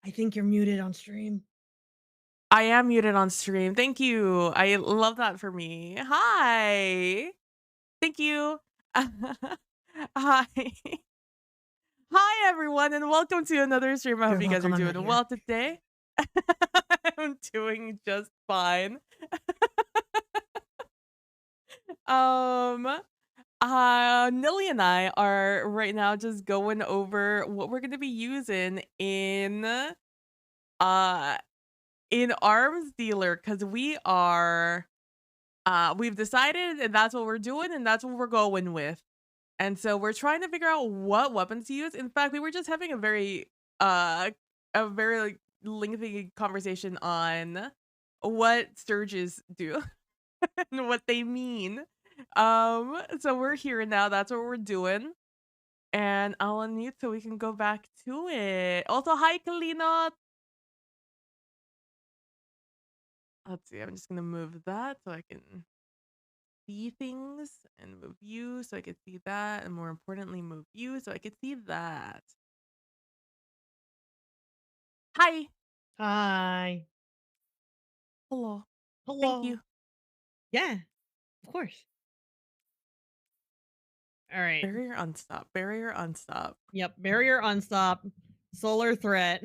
I think you're muted on stream. I am muted on stream. Thank you. I love that for me. Hi. Thank you. Hi. Hi, everyone, and welcome to another stream. I hope You're you guys are welcome, I'm not doing here. well today. I'm doing just fine. Um, Nilly and I are right now just going over what we're gonna be using uh in arms dealer because we've decided and that's what we're doing and that's what we're going with. And so we're trying to figure out what weapons to use. In fact, we were just having uh like, lengthy conversation on what surges do and what they mean. So we're here now. That's what we're doing. And I'll unmute so we can go back to it. Also, hi Kalina. Let's see. I'm just gonna move that so I can see things and move you so I could see that, and more importantly, move you so I could see that. Hi. Hi. Hello. Thank Hello. you. Yeah, of course. All right. Barrier unstop. Barrier unstop. Yep. Barrier unstop. Solar threat.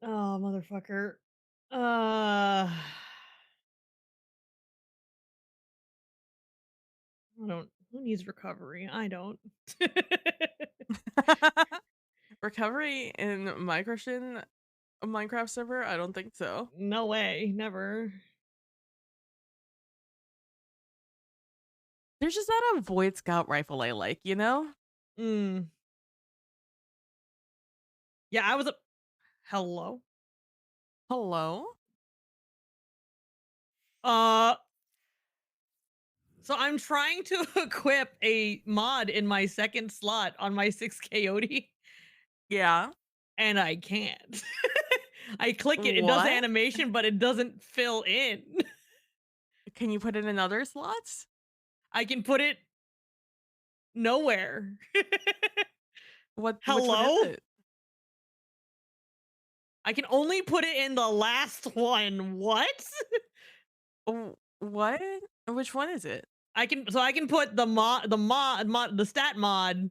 Oh, motherfucker. I don't. Who needs recovery? I don't. Recovery in Minecraft server? I don't think so. No way. Never. There's just that Void Scout rifle I like, you know? Mm. Yeah, I was a. Hello. Hello? Uh. So I'm trying to equip a mod in my second slot on my 6 Coyote, Yeah. and I can't. I click it, it does the What? animation, but it doesn't fill in. Can you put it in other slots? I can put it nowhere. Which one is Hello? it? I can only put it in the last one. What? What? Which one is it? I can put the stat mod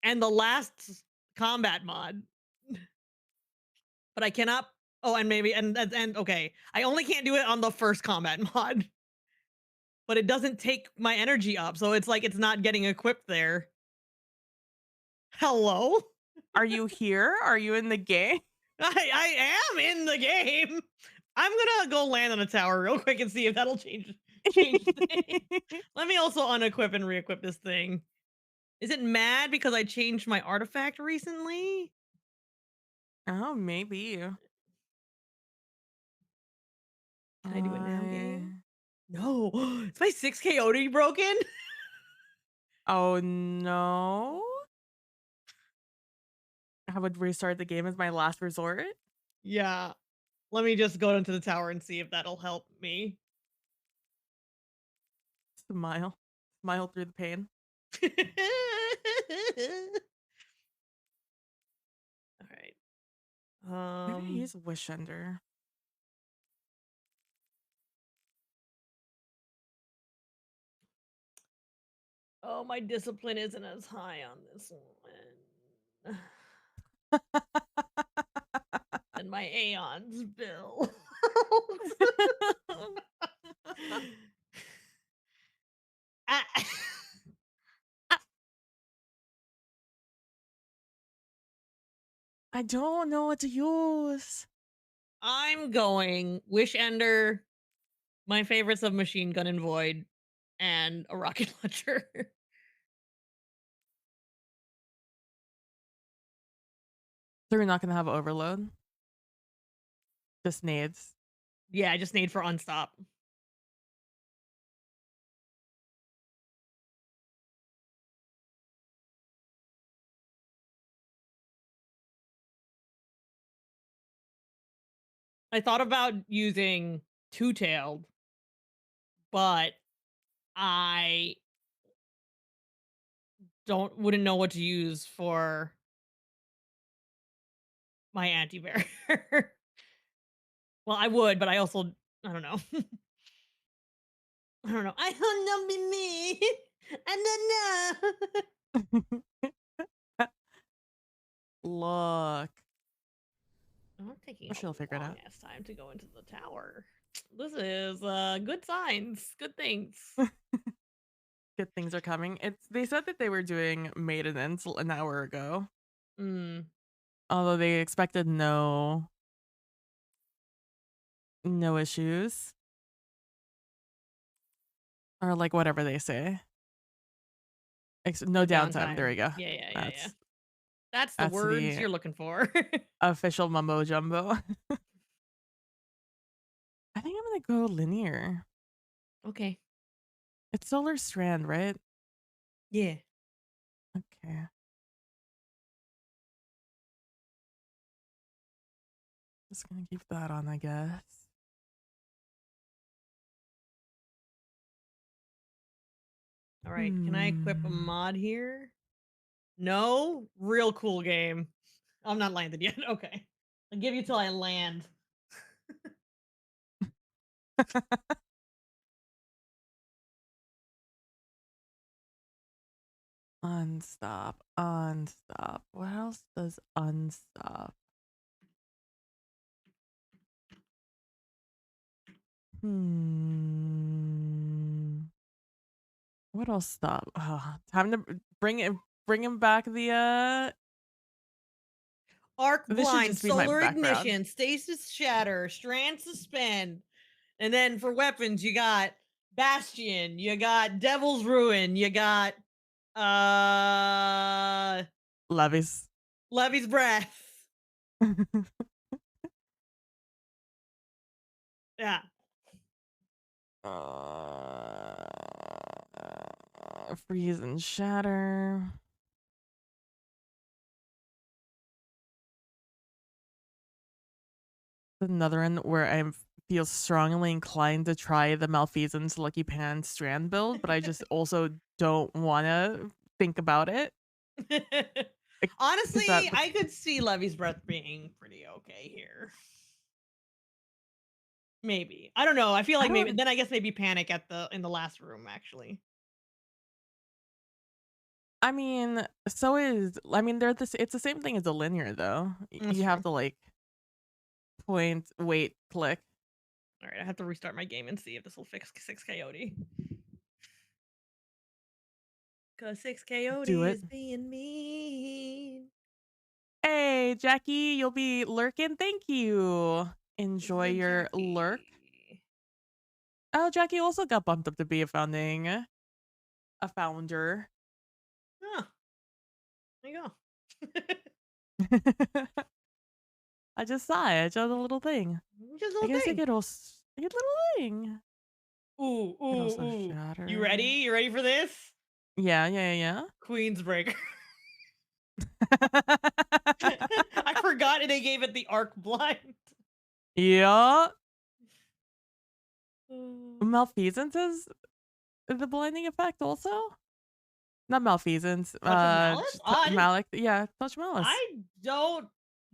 and the last combat mod, but I cannot. Oh, and maybe and okay, I only can't do it on the first combat mod, but it doesn't take my energy up, so it's like it's not getting equipped there. Hello? Are you here? Are you in the game? I am in the game. I'm gonna go land on a tower real quick and see if that'll change things. Let me also unequip and re-equip this thing. Is it mad because I changed my artifact recently? Oh, maybe. Can I do it now, I game? No. Is my 6K OD broken? Oh, no? I would restart the game as my last resort? Yeah. Let me just go into the tower and see if that'll help me. Smile. Smile through the pain. All right. Maybe I use Wish Ender. Oh, my discipline isn't as high on this one. And my Aeon's bill. Ah, I don't know what to use. I'm going Wish Ender, my favorites of Machine Gun and Void, and a rocket launcher. So we're not gonna have overload? Just nades. Yeah, I just need for unstop. I thought about using two-tailed, but I wouldn't know what to use for my anti-bear. Well, I would, but I also I don't know. I don't know. I don't know be me. I don't know. Look. I'm taking Well, she'll a figure it long out. ass time to go into the tower. This is good signs, good things. Good things are coming. They said that they were doing maintenance an hour ago. Mm, Although they expected no issues. Or like whatever they say. No no downtime. There downtime. we go. Yeah. That's That's the that's words the you're looking for. official mumbo jumbo. I think I'm gonna go linear. Okay. It's Solar Strand, right? Yeah. Okay. Just gonna keep that on, I guess. All right. Can I equip a Hmm. mod here? No? Real cool game. I'm not landed yet. Okay. I'll give you till I land. Unstop. Unstop. What else does unstop? Hmm. What else stop? Time to bring him back Arc this should blind, just be my solar background. ignition, stasis shatter, strand suspend. And then for weapons, you got Bastion, you got Devil's Ruin, you got uh Levies. Levy's Breath. Yeah. Freeze and shatter. Another one where feel strongly inclined to try the Malfeasance Lucky Pan strand build, but I just also don't want to think about it. Because that Honestly, I could see Levy's Breath being pretty okay here. Maybe. I don't know. I feel I like maybe don't then I guess maybe panic at the in the last room actually. I mean, they're it's the same thing as a linear though. That's You have true. to like point, wait, click. All right, I have to restart my game and see if this will fix Six Coyote. Cause Six Do Coyote it. is being mean. Hey, Jackie, you'll be lurking. Thank you. This is Enjoy a your lurk. Jackie. Oh, Jackie also got bumped up to be a founder. Oh, there you go. I just saw it. I saw the little thing. Just a I little guess thing. I get little thing. Ooh, It ooh, also ooh. You ready? shatter. You ready for this? Yeah, yeah, Queensbreaker. yeah. I forgot they gave it the arc blind. Yeah. Uh, Malfeasance is the blinding effect also? Not malfeasance. Touch of malice? Malik. Yeah, touch malice. I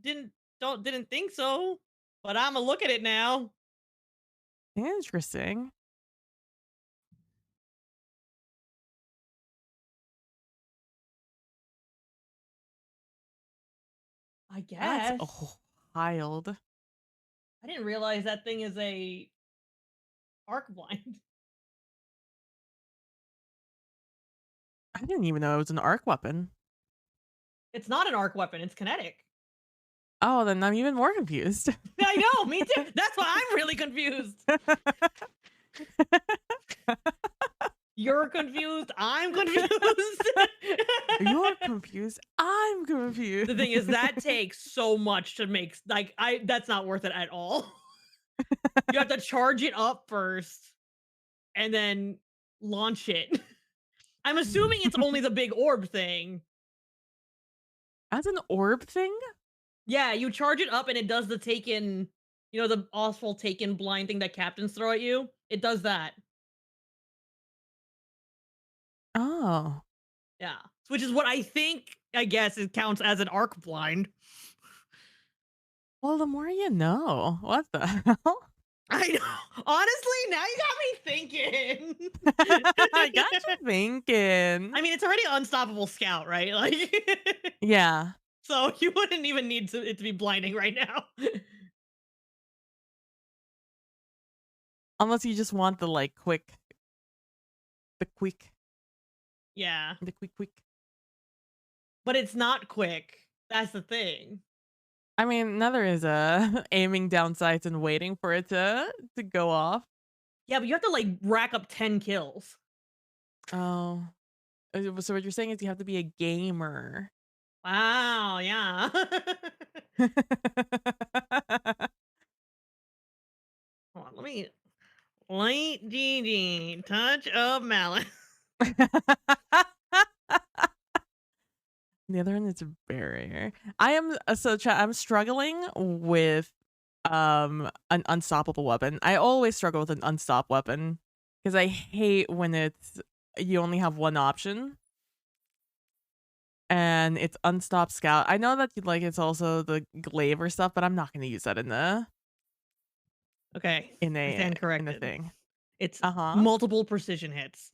didn't didn't think so. But I'ma look at it now. Interesting. I That's guess. wild. I didn't realize that thing is a arc blind. I didn't even know it was an arc weapon. It's not an arc weapon, it's kinetic. Oh, then I'm even more confused. I know, me too. That's why I'm really confused. You're confused, I'm confused. You're confused. I'm The thing is confused. that takes so much to make like I that's not worth it at all. You have to charge it up first and then launch it. I'm assuming it's only the big orb thing. As an orb thing? Yeah, you charge it up and it does the taken, the awful taken blind thing that captains throw at you. It does that. Oh. Yeah. Which is what I think, I guess, it counts as an arc blind. Well, the more you know. What the hell? I know. Honestly, now you got me thinking. I got you thinking. I mean, it's already unstoppable scout, right? Like, Yeah. so you wouldn't even need it to be blinding right now. Unless you just want the like the quick, Yeah. the quick. But it's not quick. That's the thing. I mean, another is aiming down sights and waiting for it to go off. Yeah, but you have to like rack up 10 kills. Oh. So what you're saying is you have to be a gamer. Wow, yeah. Hold on, let me light GG, touch of malice. The other one is barrier. I am I'm struggling with an unstoppable weapon. I always struggle with an unstop weapon because I hate when you only have one option and it's unstop scout. I know that it's also the glaive or stuff, but I'm not going to use that Okay, I stand in a corrected. thing. It's Uh-huh. multiple precision hits.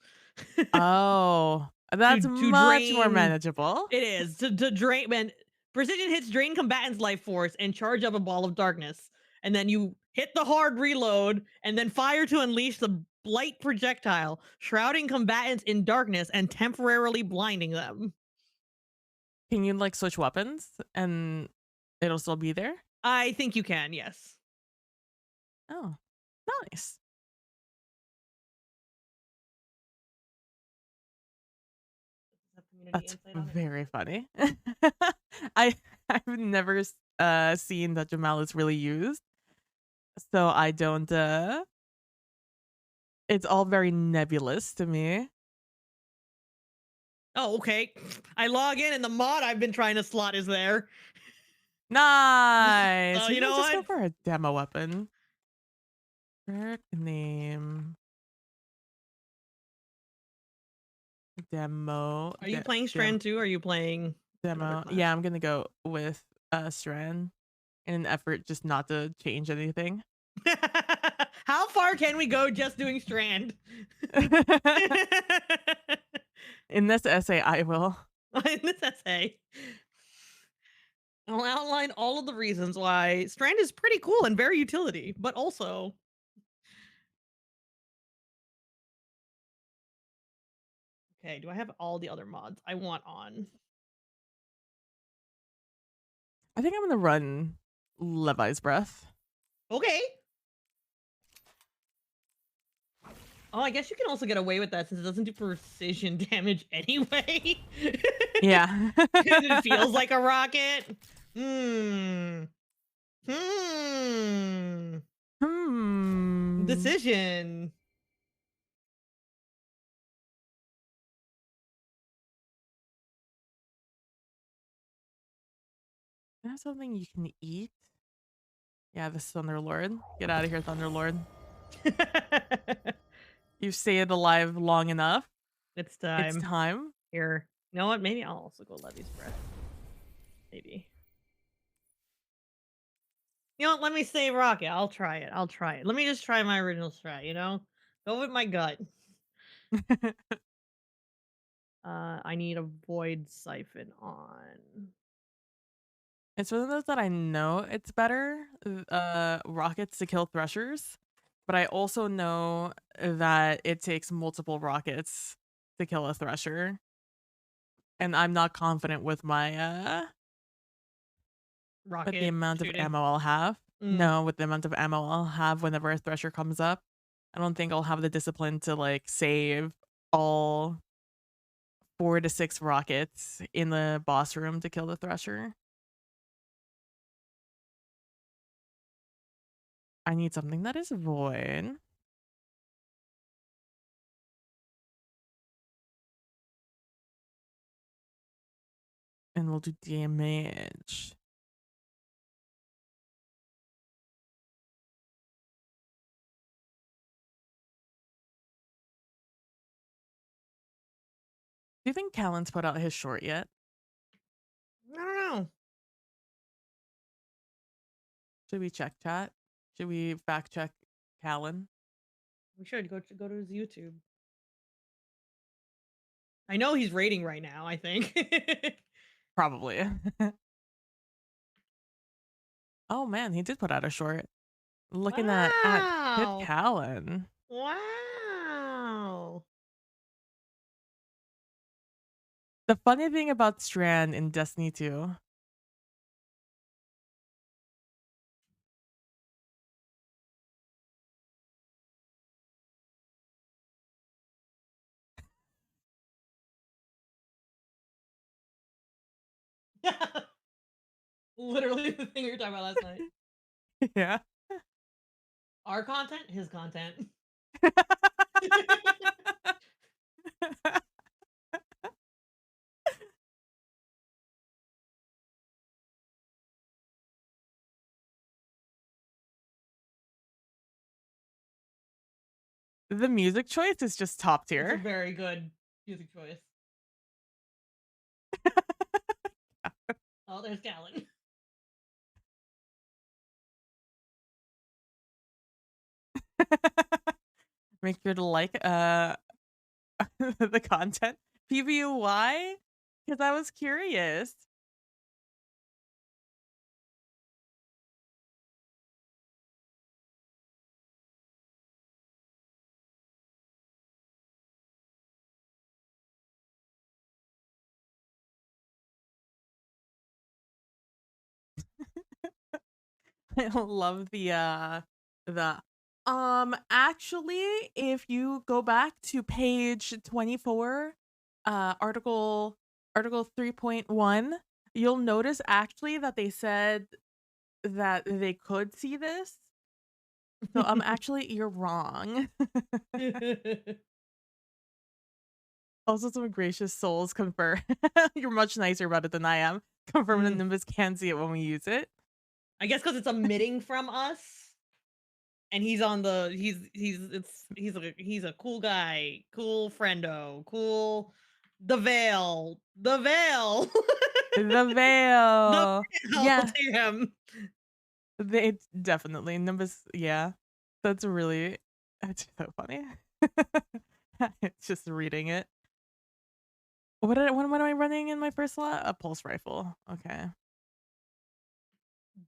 Oh, that's To much more drain manageable. it is to drain man. Precision hits drain combatants' life force and charge up a ball of darkness. And then you hit the hard reload and then fire to unleash the blight projectile, shrouding combatants in darkness and temporarily blinding them. Can you like switch weapons and it'll still be there? I think you can, yes. Oh, nice. Community That's insight on it. very funny. I've never seen that Jamal is really used. So I don't it's all very nebulous to me. Oh, okay. I log in and the mod I've been trying to slot is there. Nice. So We you might know just go what? for a demo weapon. Work name. Demo. Are you playing Strand 2 or are you playing another Demo. class? Yeah, I'm gonna go with Strand in an effort just not to change anything. How far can we go just doing Strand? In this essay, I will. In this essay, I'll outline all of the reasons why Strand is pretty cool and very utility, but also okay, do I have all the other mods I want on? I think I'm gonna run Levi's Breath. Okay. Oh, I guess you can also get away with that since it doesn't do precision damage anyway. Yeah. It feels like a rocket. Hmm. Hmm. Hmm. Decision. That's something you can eat. Yeah, this Thunderlord. Get out of here, Thunderlord. You've stayed alive long enough. It's It's time. time. Here. You know what? Maybe I'll also go Levy's Breath. Maybe. You know what? Let me say rocket. I'll try it. I'll try it. Let me just try my original strat, you know? Go with my gut. I need a void siphon on. It's one of those that I know it's better, rockets to kill threshers, but I also know that it takes multiple rockets to kill a thresher, and I'm not confident with the Rocket amount of shooting. ammo I'll have. Mm. No, with the amount of ammo I'll have whenever a thresher comes up. I don't think I'll have the discipline to like save all 4 to 6 rockets in the boss room to kill the thresher. I need something that is void. And we'll do damage. Do you think Callan's put out his short yet? I don't know. Should we check chat? Should we fact check Callan? We should go to his YouTube. I know he's rating right now, I think. Probably. Oh man, he did put out a short. Looking at Kid Wow. Callan. Wow. The funny thing about Strand in Destiny 2. Literally the thing we were talking about last night. Yeah. Our content, his content. The music choice is just top It's a tier. very good music choice. Oh, there's Callan. Make sure to like the content. PBY? Because I was curious. I love the actually if you go back to page 24, article 3.1, you'll notice actually that they said that they could see this. So actually you're wrong. Also some gracious souls confirm you're much nicer about it than I am. Confirm that Mm. Nimbus can see it when we use it. I guess because it's emitting from us, and he's on the he's a cool guy, cool friendo, cool the veil, the veil, The the veil. veil. Yeah. Damn. They definitely Nimbus, yeah. That's really it's so funny. It's just reading it. What am I running in my first slot? A pulse rifle. Okay.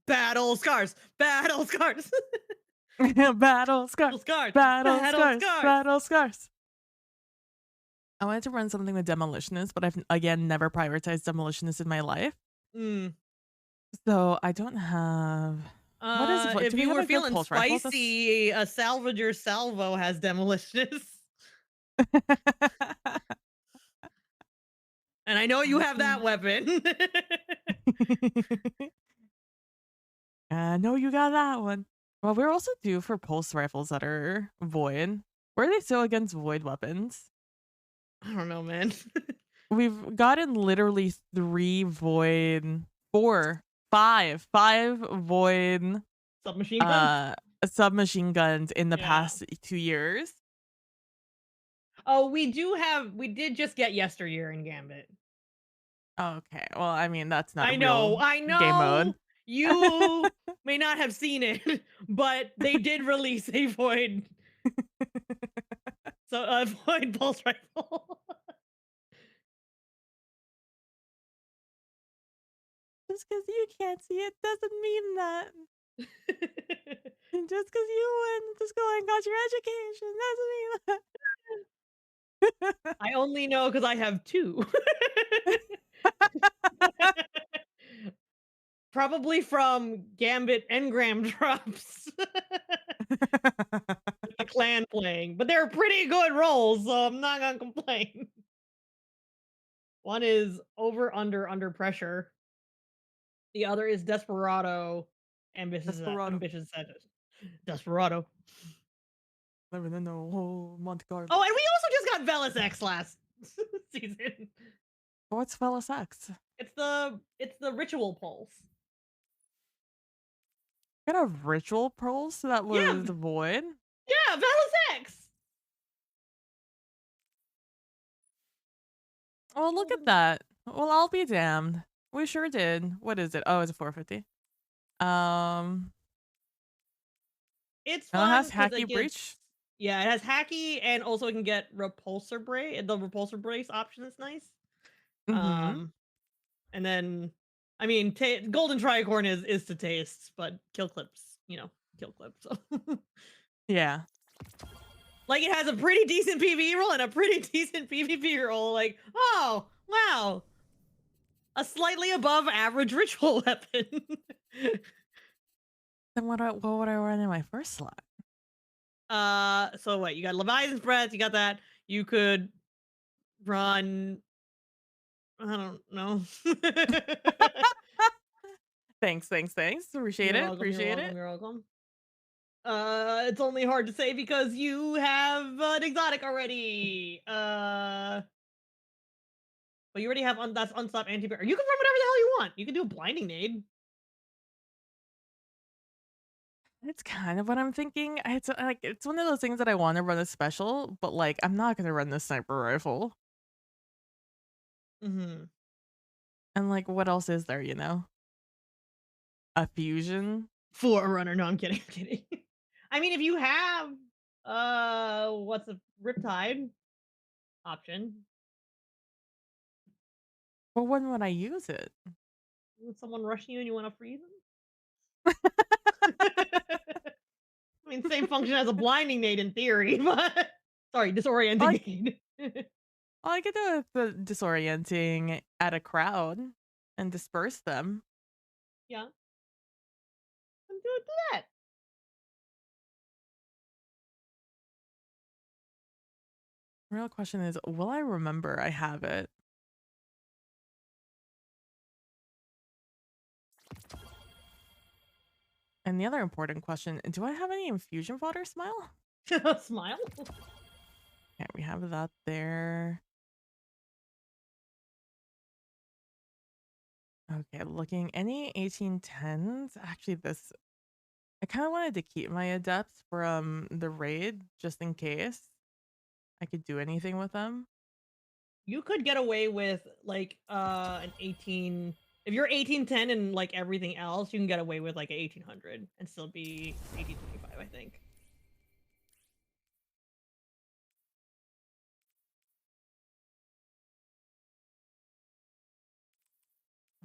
Battle scars. Battle scars. Battle Battle scars. scars. Battle Battle scars. scars. Battle scars. I wanted to run something with demolitionist, but I've again never prioritized demolitionist in my life. Mm. So I don't have what If do we you have were a good feeling pulse rifle? That's spicy, a Salvager Salvo has demolitionist. And I know you have that weapon. I know you got that one. Well, we're also due for pulse rifles that are void. Where are they still against void weapons? I don't know, man. We've gotten literally 3 void, 4, 5 void Submachine guns? uh submachine guns in the Yeah. past 2 years. Oh, we did just get yesteryear in Gambit. Okay. Well, I mean, that's not a I real know, I game mode. know you may not have seen it, but they did release a void, so a void pulse rifle. Just because you can't see it doesn't mean that. Just because you went to school and got your education doesn't mean I only know because I have two. Probably from Gambit engram drops. that. With the clan playing, but they're pretty good rolls, so I'm not gonna complain. One is under pressure. The other is desperado, Desperado. ambitious desperado. Living in the whole Monte Oh, Carlo. and we also just got Velas X last season. What's Velas X? It's the ritual pulse. Got a ritual pulse that Yeah, was void. yeah, Velas X. Oh, look at that. Well, I'll be damned. We sure did. What is it? Oh, it's a 450. It's Now it fun has because hacky it gets breach. yeah, it has hacky and also it can get repulsor brace. The repulsor brace option is nice. Mm-hmm. Um, and then I mean, golden tricorn is to taste, but kill clips, kill clips. So. Yeah. Like it has a pretty decent PvE roll and a pretty decent PvP roll. Like, oh wow, a slightly above average ritual weapon. Then what would I run in my first slot? So what? You got Leviathan's Breath. You got that. You could run. I don't know. Thanks. Appreciate You're it. welcome. You're Appreciate welcome. it. You're welcome. It's only hard to say because you have an exotic already. But you already have that's unstop anti-barrier. You can run whatever the hell you want. You can do a blinding nade. It's kind of what I'm thinking. It's one of those things that I want to run a special, but like I'm not gonna run the sniper rifle. Mm-hmm. And like, what else is there? A fusion. Forerunner. No, I'm kidding. I'm kidding. I mean, if you have what's a Riptide option? Well, when would I use it? Someone rushing you and you want to freeze them? I mean, same function as a blinding nade in theory, but sorry, disorienting Like, nade. I could do the disorienting at a crowd and disperse them. Yeah, do that. Real question is, will I remember I have it? And the other important question, do I have any infusion fodder smile? Smile. Yeah, we have that there. Okay, looking any 1810s. Actually, I kind of wanted to keep my adepts from the raid just in case I could do anything with them. You could get away with like an 18. If you're 1810 and like everything else, you can get away with like an 1800 and still be 1825, I think.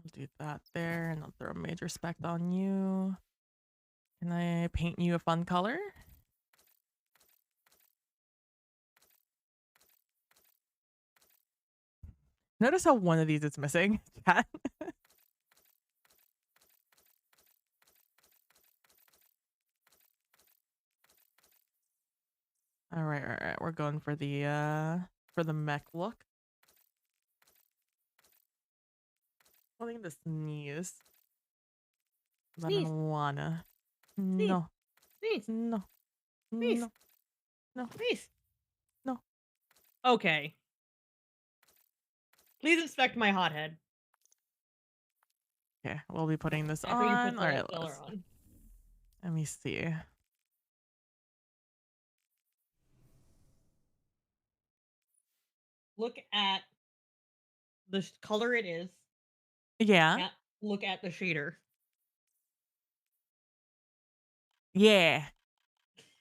I'll do that there, and I'll throw a major spec on you. Can I paint you a fun color? Notice how one of these is missing, chat. All right, all right. We're going for the mech look. Holding to sneeze, but I Sneeze, don't wanna. sneeze, No, sneeze, no, sneeze, no, no, sneeze. no. Okay. Please inspect my hothead Okay, we'll be putting this after you on. put All the right, filler on. let me see. Look at the color it is. Yeah, Now look at the shader. yeah.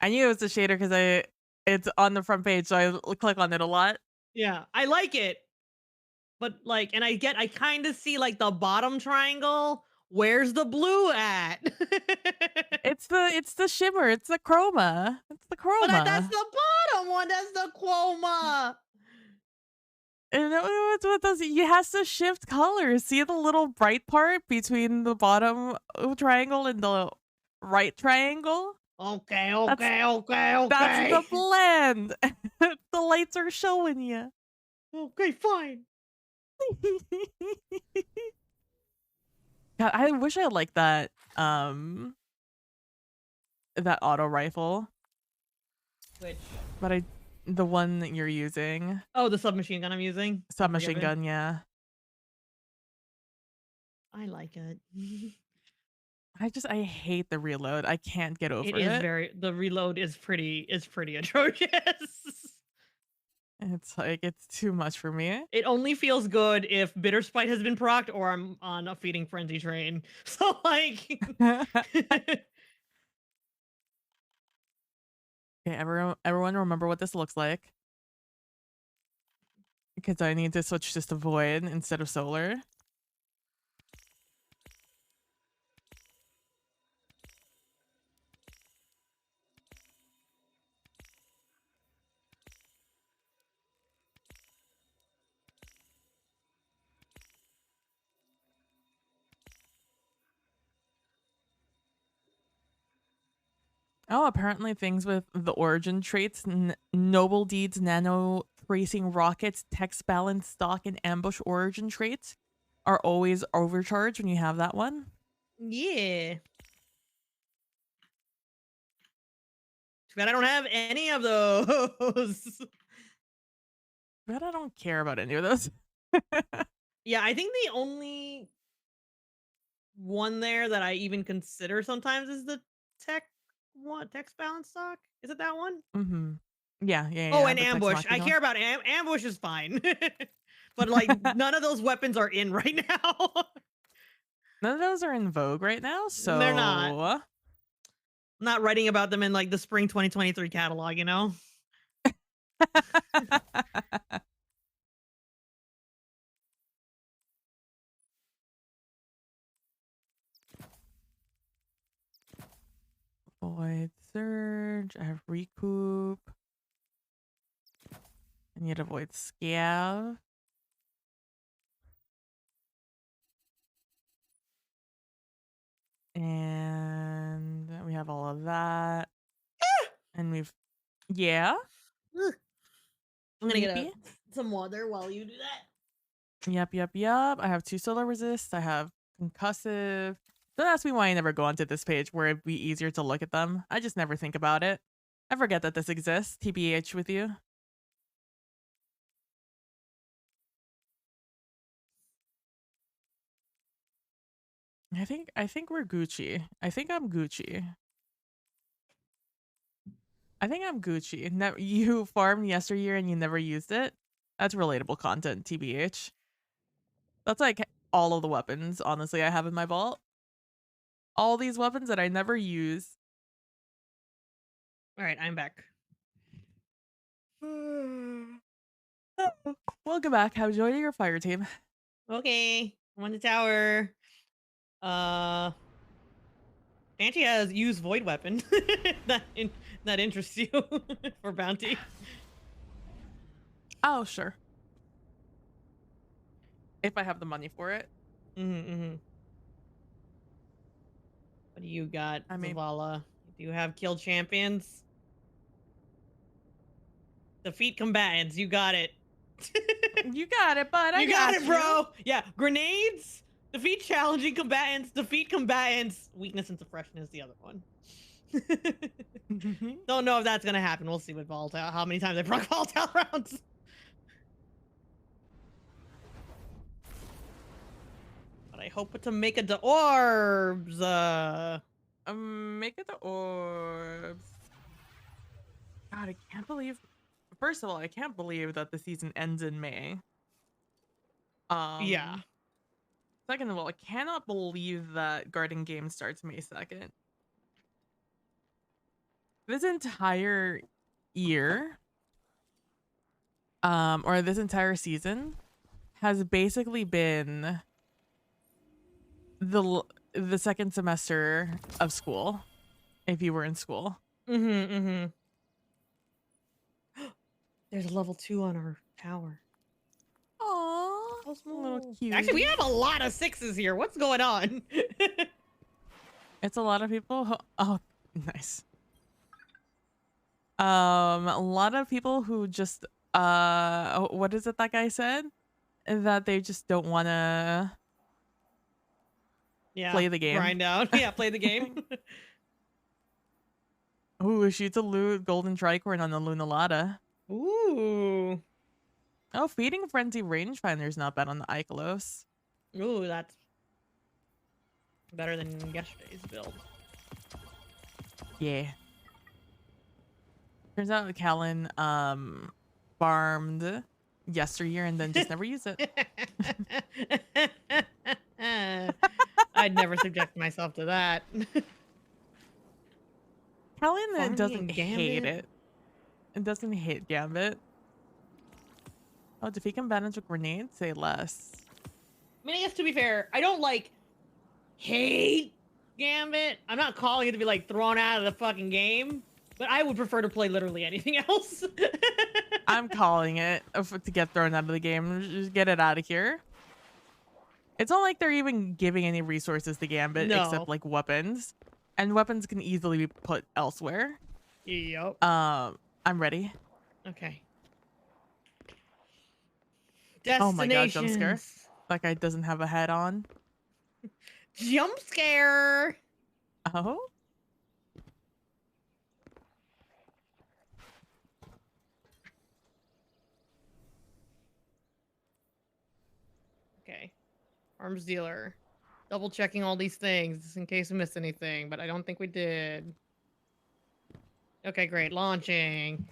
I knew it was a shader because it's on the front page, so click on it a lot. Yeah, I like it, but like, and I kind of see like the bottom triangle. Where's the blue at? It's the shimmer. It's the chroma. It's the But that's chroma. the bottom one. That's the chroma. And what's what does it has to shift colors. See the little bright part between the bottom triangle and the right triangle? Okay, That's okay, okay, that's the okay. blend. The lights are showing you. Okay, fine. God, I wish I liked that auto rifle, Which? but the one that you're using, Oh, the submachine gun I'm using. submachine Unforgiven. gun, yeah. I like it. I hate the reload. I can't get It over is it. very the reload is pretty atrocious. It's like it's too much for me. It only feels good if Bitter Spite has been procced or I'm on a feeding frenzy train. So like Okay, everyone remember what this looks like. Because I need to switch this to void instead of solar. Oh, apparently things with the origin traits, noble deeds, nano tracing rockets, text balance stock, and ambush origin traits are always overcharged when you have that one. yeah. Too bad I don't have any of those. But I don't care about any of those. Yeah, I think the only one there that I even consider sometimes is the tech text balance stock. Is it that one? Mm-hmm. Yeah, yeah, Oh, yeah. and The text ambush. I machina one. care about ambush is fine. But like none of those weapons are in right now. None of those are in vogue right now, They're not. so I'm not writing about them in like the spring 2023 catalog, you know? void surge. I have recoup. I need to avoid scav. And we have all of that. And yeah, Ugh. I'm gonna get yippee. some water while you do that. Yep, yep, yep. I have 2 solar resists. I have concussive. Don't ask me why I never go onto this page where it'd be easier to look at them. I just never think about it. I forget that this exists. TBH with you. I think we're Gucci. I think I'm Gucci. I think I'm Gucci. You farmed yesteryear and you never used it. That's relatable content, TBH. That's like all of the weapons, honestly, I have in my vault. All these weapons that I never use. All right, I'm back. Welcome back. How's your fire team? Okay. I'm on the tower. Banshee has use void weapon. that that interests you for bounty. Oh, sure. If I have the money for it. Mm-hmm. What do you got, I mean, Zavala? Do you have kill champions? Defeat combatants. You got it. you got it, bud. I You got got it, you. bro. Yeah, grenades. Defeat challenging combatants. Defeat combatants. Weakness and suppression is the other one. Don't know if that's gonna happen. We'll see with volatile. How many times I proc volatile rounds. But I hope to make it to orbs. Make it the orbs. God, I can't believe. First of all, I can't believe that the season ends in May. Yeah. Second of all, I cannot believe that Garden Game starts May 2nd. This entire year, or this entire season, has basically been the second semester of school, if you were in school. Mm-hmm. There's a level 2 on our tower. Aww, So small. little cute. Actually, we have a lot of 6s here. What's going on? It's a lot of people. Oh, nice. A lot of people who just what is it that guy said? That they just don't want to play the game. Grind out. Yeah, play the game. Ooh, shoots a loot golden tricorn on the Lunalada. Ooh. Oh, feeding frenzy rangefinder's not bad on the Ikelos. Ooh, that's better than yesterday's build. Yeah. Turns out Callan farmed yesteryear and then just never used it. I'd never subject myself to that. Callan Farming doesn't and hate Gambit? it. It doesn't hate Gambit. Oh, defeat combatants with grenades? Say less. I mean, I guess to be fair, I don't hate Gambit. I'm not calling it to be thrown out of the fucking game, but I would prefer to play literally anything else. I'm calling it to get thrown out of the game. Just get it out of here. It's not like they're even giving any resources to Gambit except weapons. And weapons can easily be put elsewhere. Yep. I'm ready. Okay. Oh my god, jump scare. That guy doesn't have a head on. Jump scare. Oh? Okay. Arms dealer. Double checking all these things just in case I missed anything, but I don't think we did. Okay, great. Launching.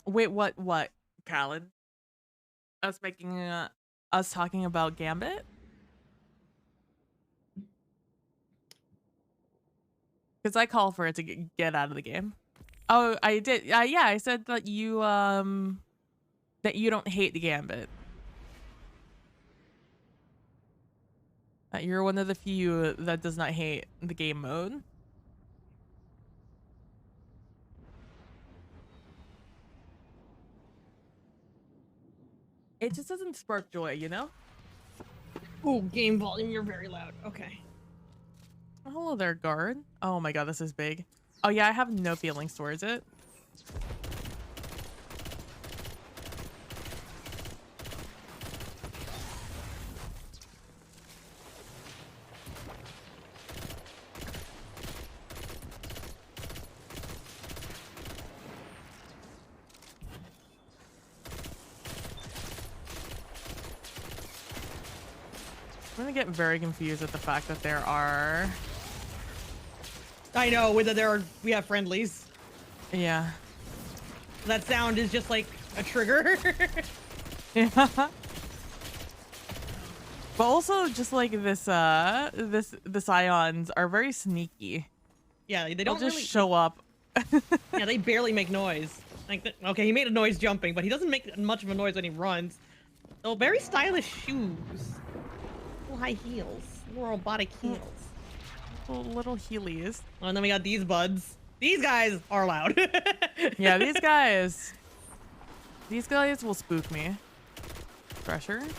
Wait, what, Callan? Us making, us talking about Gambit? Because I call for it to get out of the game. Oh, I did. Yeah, I said that you don't hate the Gambit. That you're one of the few that does not hate the game mode. It just doesn't spark joy, you know? Oh, game volume, you're very loud. Okay. Oh, hello there, guard. Oh my god, this is big. Oh yeah, I have no feelings towards it. I'm gonna get very confused at the fact that there are... I know, we have friendlies. Yeah. That sound is just like a trigger. Yeah. But also just like this the Scions are very sneaky. Yeah, they They'll don't just really show up. Yeah, they barely make noise. Like, okay, he made a noise jumping, but he doesn't make much of a noise when he runs. Oh, very stylish shoes. Little high heels. Little robotic Mm, heels. little Heelys. Oh, and then we got these buds. These guys are loud. Yeah, these guys will spook me. Pressure. Alright,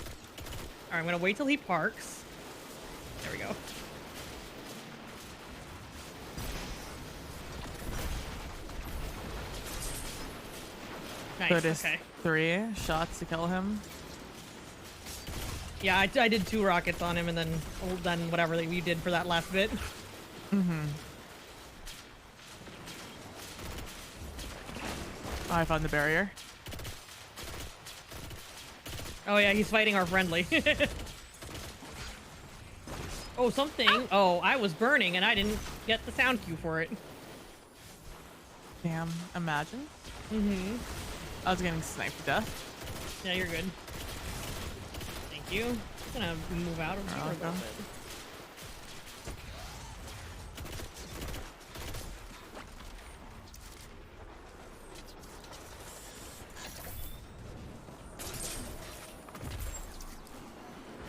I'm gonna wait till he parks. There we go. Nice, So it is okay. 3 shots to kill him. Yeah, I did 2 rockets on him and then whatever that we did for that last bit. Mm-hmm. Oh, I found the barrier. Oh yeah, he's fighting our friendly. Oh, something. Oh, I was burning and I didn't get the sound cue for it. Damn, imagine. Mm-hmm. I was getting sniped to death. Yeah, you're good. Thank you. I'm gonna move out of here a little bit.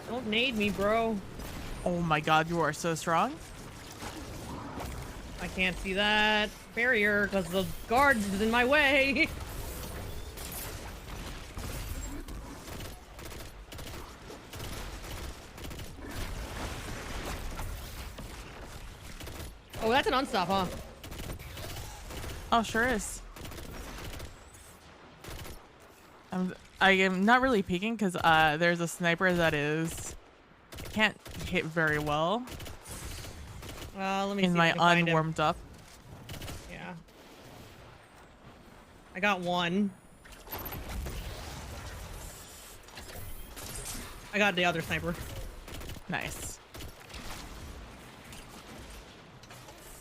Don't nade me, bro. Oh my god, you are so strong. I can't see that barrier because the guard is in my way. Oh, that's an unstop, huh? Oh, sure is. I am not really peeking because there's a sniper that can't hit very well Well, let me in see if my I can find him. unwarmed up. Yeah. I got one. I got the other sniper. Nice.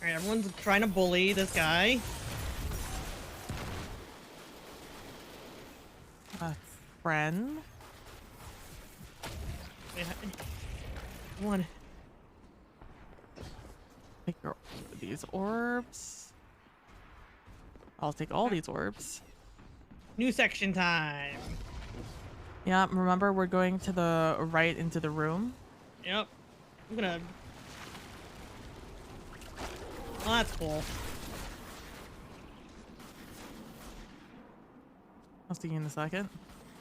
Alright, everyone's trying to bully this guy. A friend. One. Take these orbs. I'll take all these orbs. New section time. Yeah, remember we're going to the right into the room. Yep. I'm gonna... Oh, that's cool. I'll see you in a second.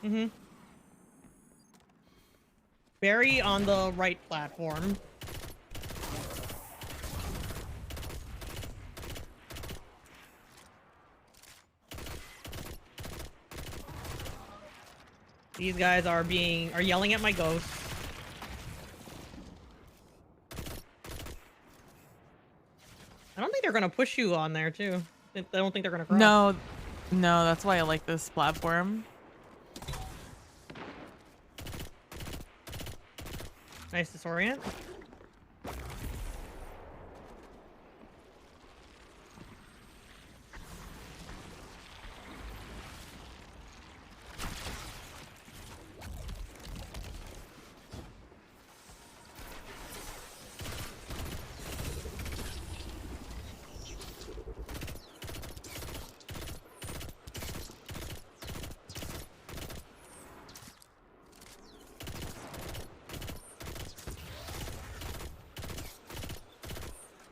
Mm-hmm. Barry on the right platform. These guys are yelling at my ghost. I don't think they're gonna push you on there too. I don't think they're gonna cross. No, that's why I like this platform. Nice disorient.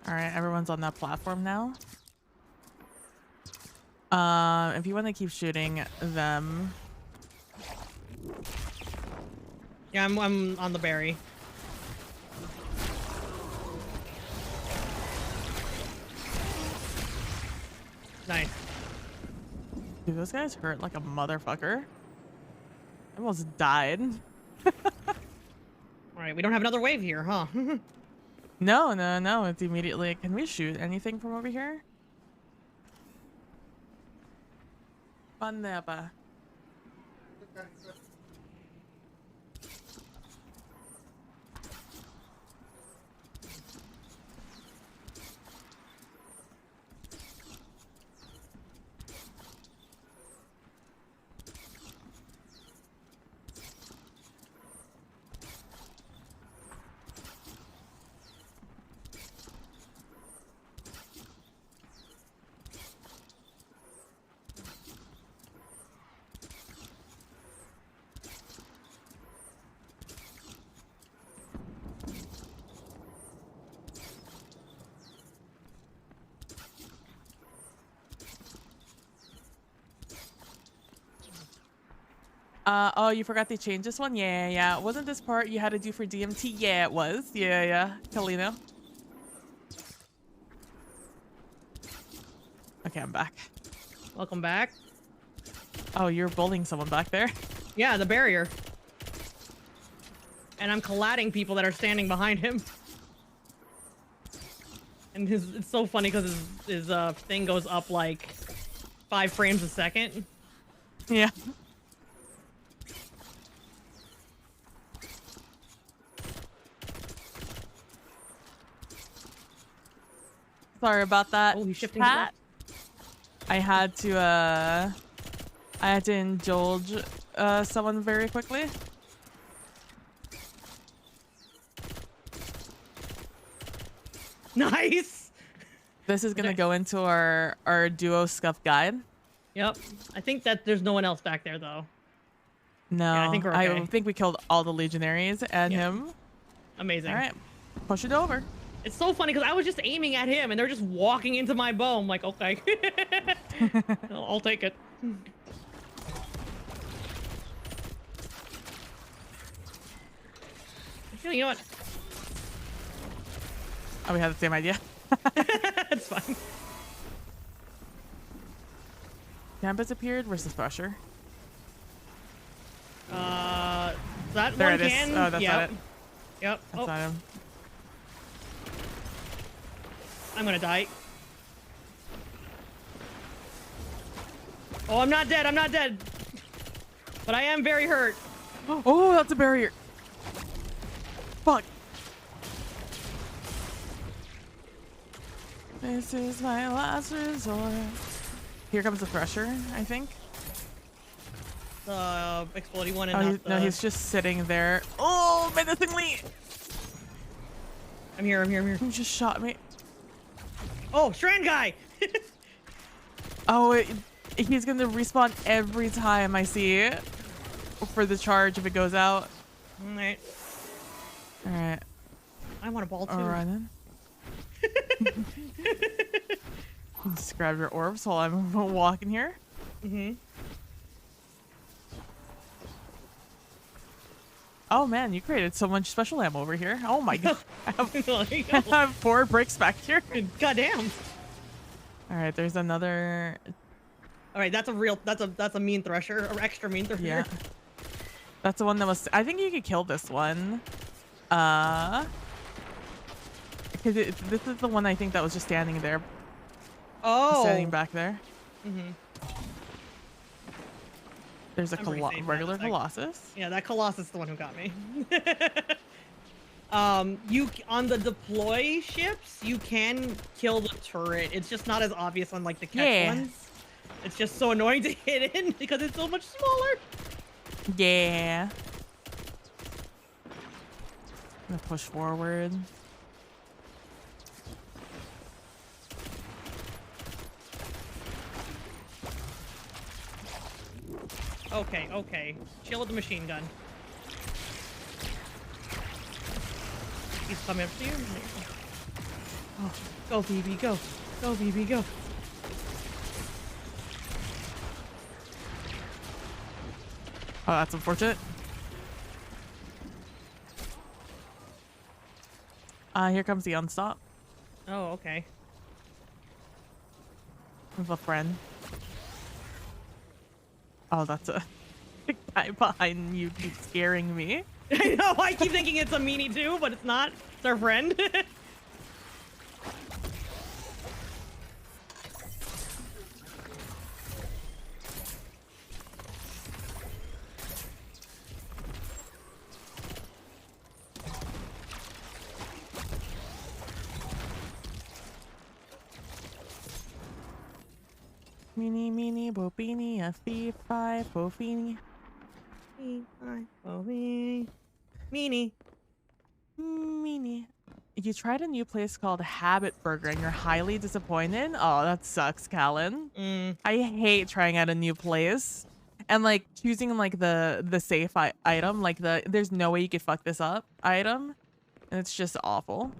All right, everyone's on that platform now. If you want to keep shooting them. Yeah, I'm on the Barry. Nice. Dude, those guys hurt like a motherfucker. I almost died. Alright, we don't have another wave here, huh? No. It's immediately. Can we shoot anything from over here? Never. Oh, you forgot to change this one? Yeah, yeah. Wasn't this part you had to do for DMT? Yeah, it was. Yeah, yeah. Kalino. Okay, I'm back. Welcome back. Oh, you're bullying someone back there. Yeah, the barrier. And I'm colliding people that are standing behind him. And it's so funny because his thing goes up like 5 frames a second. Yeah. Sorry about that. Oh, he's shifting Chat. I had to indulge someone very quickly. Nice. This is gonna go into our duo scuff guide. Yep. I think that there's no one else back there though. No, Yeah, I think we're okay. I think we killed all the legionaries and him. Amazing. All right, push it over. It's so funny because I was just aiming at him and they're just walking into my bow. I'm like, okay, I'll take it. You know what? Oh, we had the same idea. It's fine. Campus appeared versus pressure. That There one it is. can. Oh, that's yep. not it. Yep. That's not him. I'm gonna die. Oh, I'm not dead. I'm not dead. But I am very hurt. Oh, that's a barrier. Fuck. This is my last resort. Here comes the pressure, I think. The exploding one and Oh, not the... no, he's just sitting there. Oh, menacingly. I'm here. I'm here. I'm here. Who just shot me? Oh, Strand guy. Oh, he's gonna respawn every time I see it for the charge if it goes out. All right. All right. I want a ball too. All right then. Just grab your orbs while I'm walking here. Mm-hmm. Oh man, you created so much special ammo over here. Oh my god. I I have 4 bricks back here. Goddamn. All right, there's another. All right, that's a mean thresher, or extra mean thresher. Yeah. That's the one that was. I think you could kill this one. Because this is the one I think that was just standing there. Oh. Standing back there. Mm-hmm. There's a regular Colossus. Yeah, that Colossus is the one who got me. You on the deploy ships, you can kill the turret. It's just not as obvious on like the catch ones. It's just so annoying to hit in because it's so much smaller. Yeah. I'm gonna push forward. Okay, okay. Chill with the machine gun. He's coming up to you. Oh, go, BB, go. Go, BB, go. Oh, that's unfortunate. Here comes the unstop. Oh, okay. With a friend. Oh, that's a guy behind you keeps scaring me. I know, I keep thinking it's a meanie too, but it's not. It's our friend. Meanie, meanie, bopini, a fee, five, bofini. Meanie. Meanie. You tried a new place called Habit Burger and you're highly disappointed? Oh, that sucks, Callan. I hate trying out a new place and like choosing like the safe item, like there's no way you could fuck this up item. And it's just awful.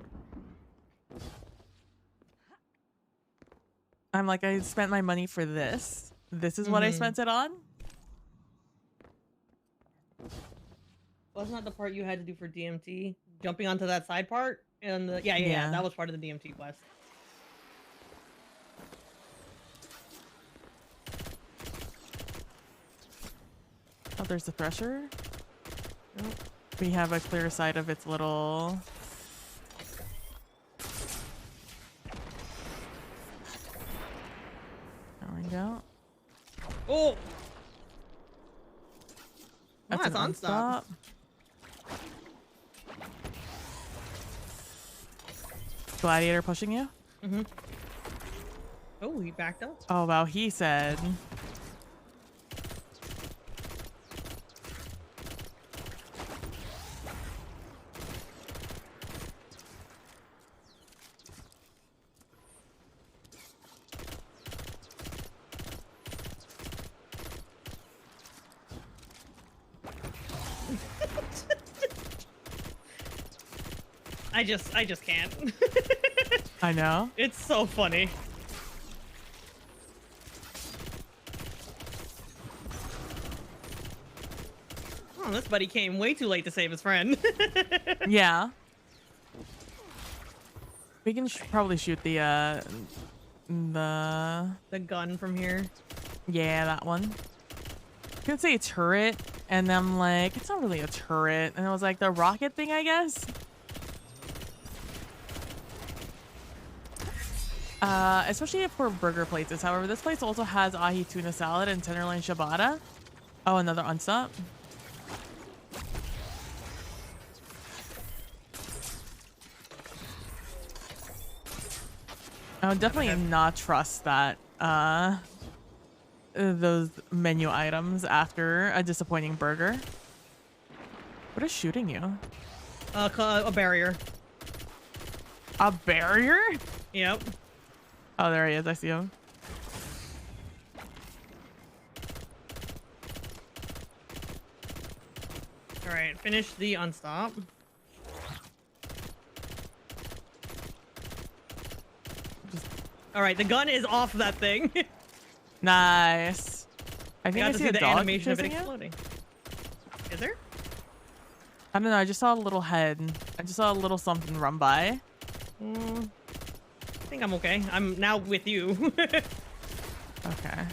I'm like, I spent my money for this. This is what I spent it on. Wasn't that the part you had to do for DMT? Jumping onto that side part? And yeah, Yeah. that was part of the DMT quest. Oh, there's the thresher. Oh, We have a clear sight of its little. There we go. oh! That's an That's unstop. unstop. Gladiator pushing you? Mm-hmm. Oh, he backed up. Oh, wow. He said. I just can't. I know. It's so funny. Oh, this buddy came way too late to save his friend. Yeah. We can probably shoot the The gun from here. yeah, that one. You could say turret, and I'm like, it's not really a turret. And I was like, the rocket thing, I guess. Especially for burger places. However, this place also has ahi tuna salad and tenderloin ciabatta. Oh, another unstop. I would definitely not trust that those menu items after a disappointing burger. What is shooting you? A barrier. A barrier? Yep. Oh, there he is. I see him. All right, finish the unstop. All right, the gun is off that thing. Nice. I I think got I to see see a the dog animation of it chasing you. exploding. Is there? I don't know. I just saw a little head. I just saw a little something run by. I think I'm okay. I'm now with you. Okay.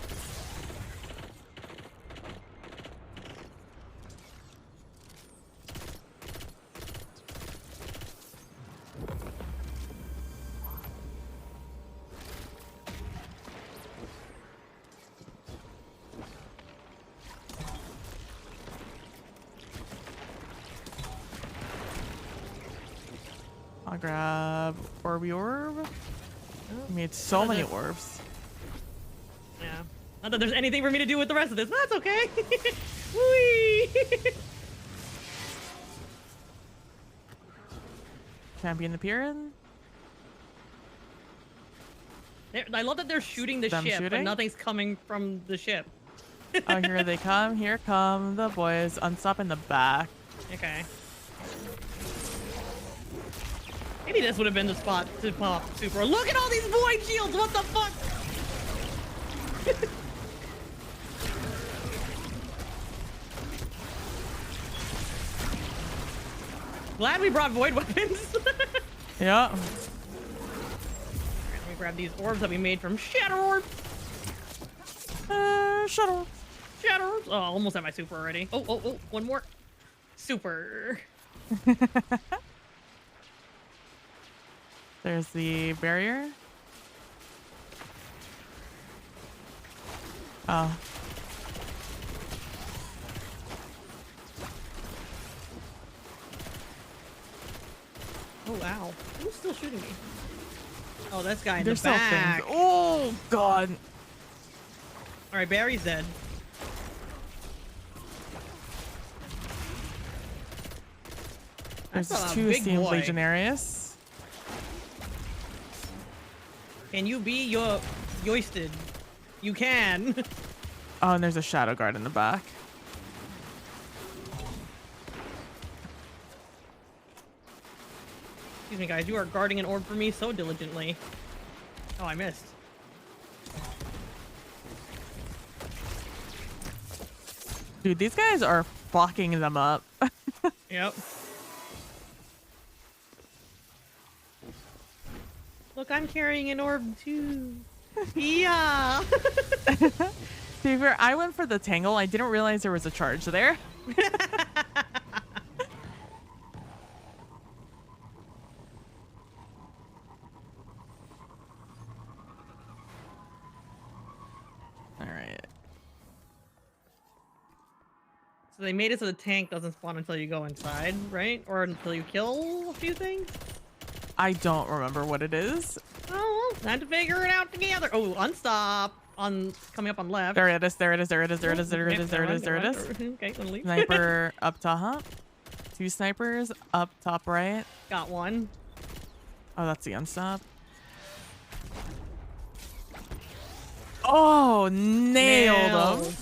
I'll grab Orby Orb. We made so many orbs. Yeah. Not that there's anything for me to do with the rest of this, but that's okay. Whee! Champion appearing. I love that they're shooting the Them ship, but shooting? nothing's coming from the ship. Oh, here they come. Here come the boys. Unstop in the back. Okay. Maybe this would have been the spot to pop super. Look at all these void shields! What the fuck? Glad we brought void weapons. Yeah. Let me grab these orbs that we made from shatter orbs. Shuttle. Shatter orbs. Oh, almost had my super already. Oh, one more. Super. There's the barrier. Oh. Oh, wow. Who's still shooting me? Oh, this guy in There's the still back. things. Oh, God. All right, Barry's dead. There's That's a two big esteemed boy. legionarius. Can you be your yoisted? You can. Oh, and there's a shadow guard in the back. Excuse me, guys. You are guarding an orb for me so diligently. Oh, I missed. Dude, these guys are fucking them up. Yep. Look, I'm carrying an orb too. Yeah. To be fair, I went for the tangle. I didn't realize there was a charge there. All right. So they made it so the tank doesn't spawn until you go inside, right? Or until you kill a few things? I don't remember what it is. Oh, well, time to figure it out together. Oh, unstop. On coming up on left. There it is. There it is. There it is. There it is. There it is. There it is. There it is. Okay, gonna leave. Sniper up top. 2 snipers up top right. Got one. Oh, that's the unstop. Oh, nailed him.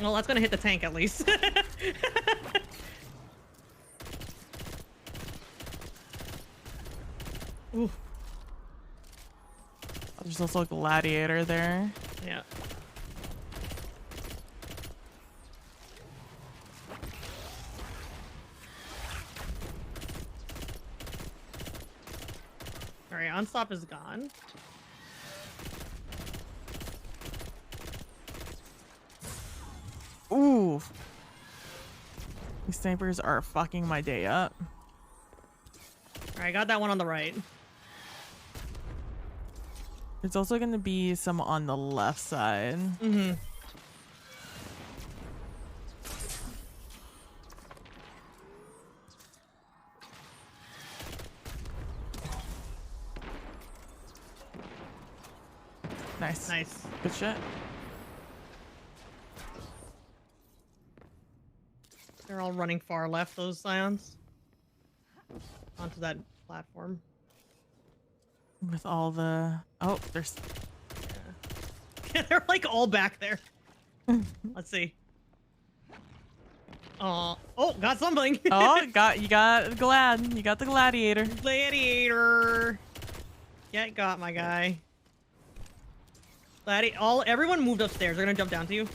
Well, that's gonna hit the tank at least. Ooh. There's also a gladiator there. Yeah. All right, unstop is gone. Ooh. These snipers are fucking my day up. All right, got that one on the right. There's also going to be some on the left side. Mm-hmm. Nice. Nice. Good shit. They're all running far left, those scions. Onto that platform. With all the... Oh, there's... Yeah. They're like all back there. Let's see. Oh, got something. Oh, you got You got the gladiator. Gladiator. Get got my guy. Everyone moved upstairs. They're gonna jump down to you.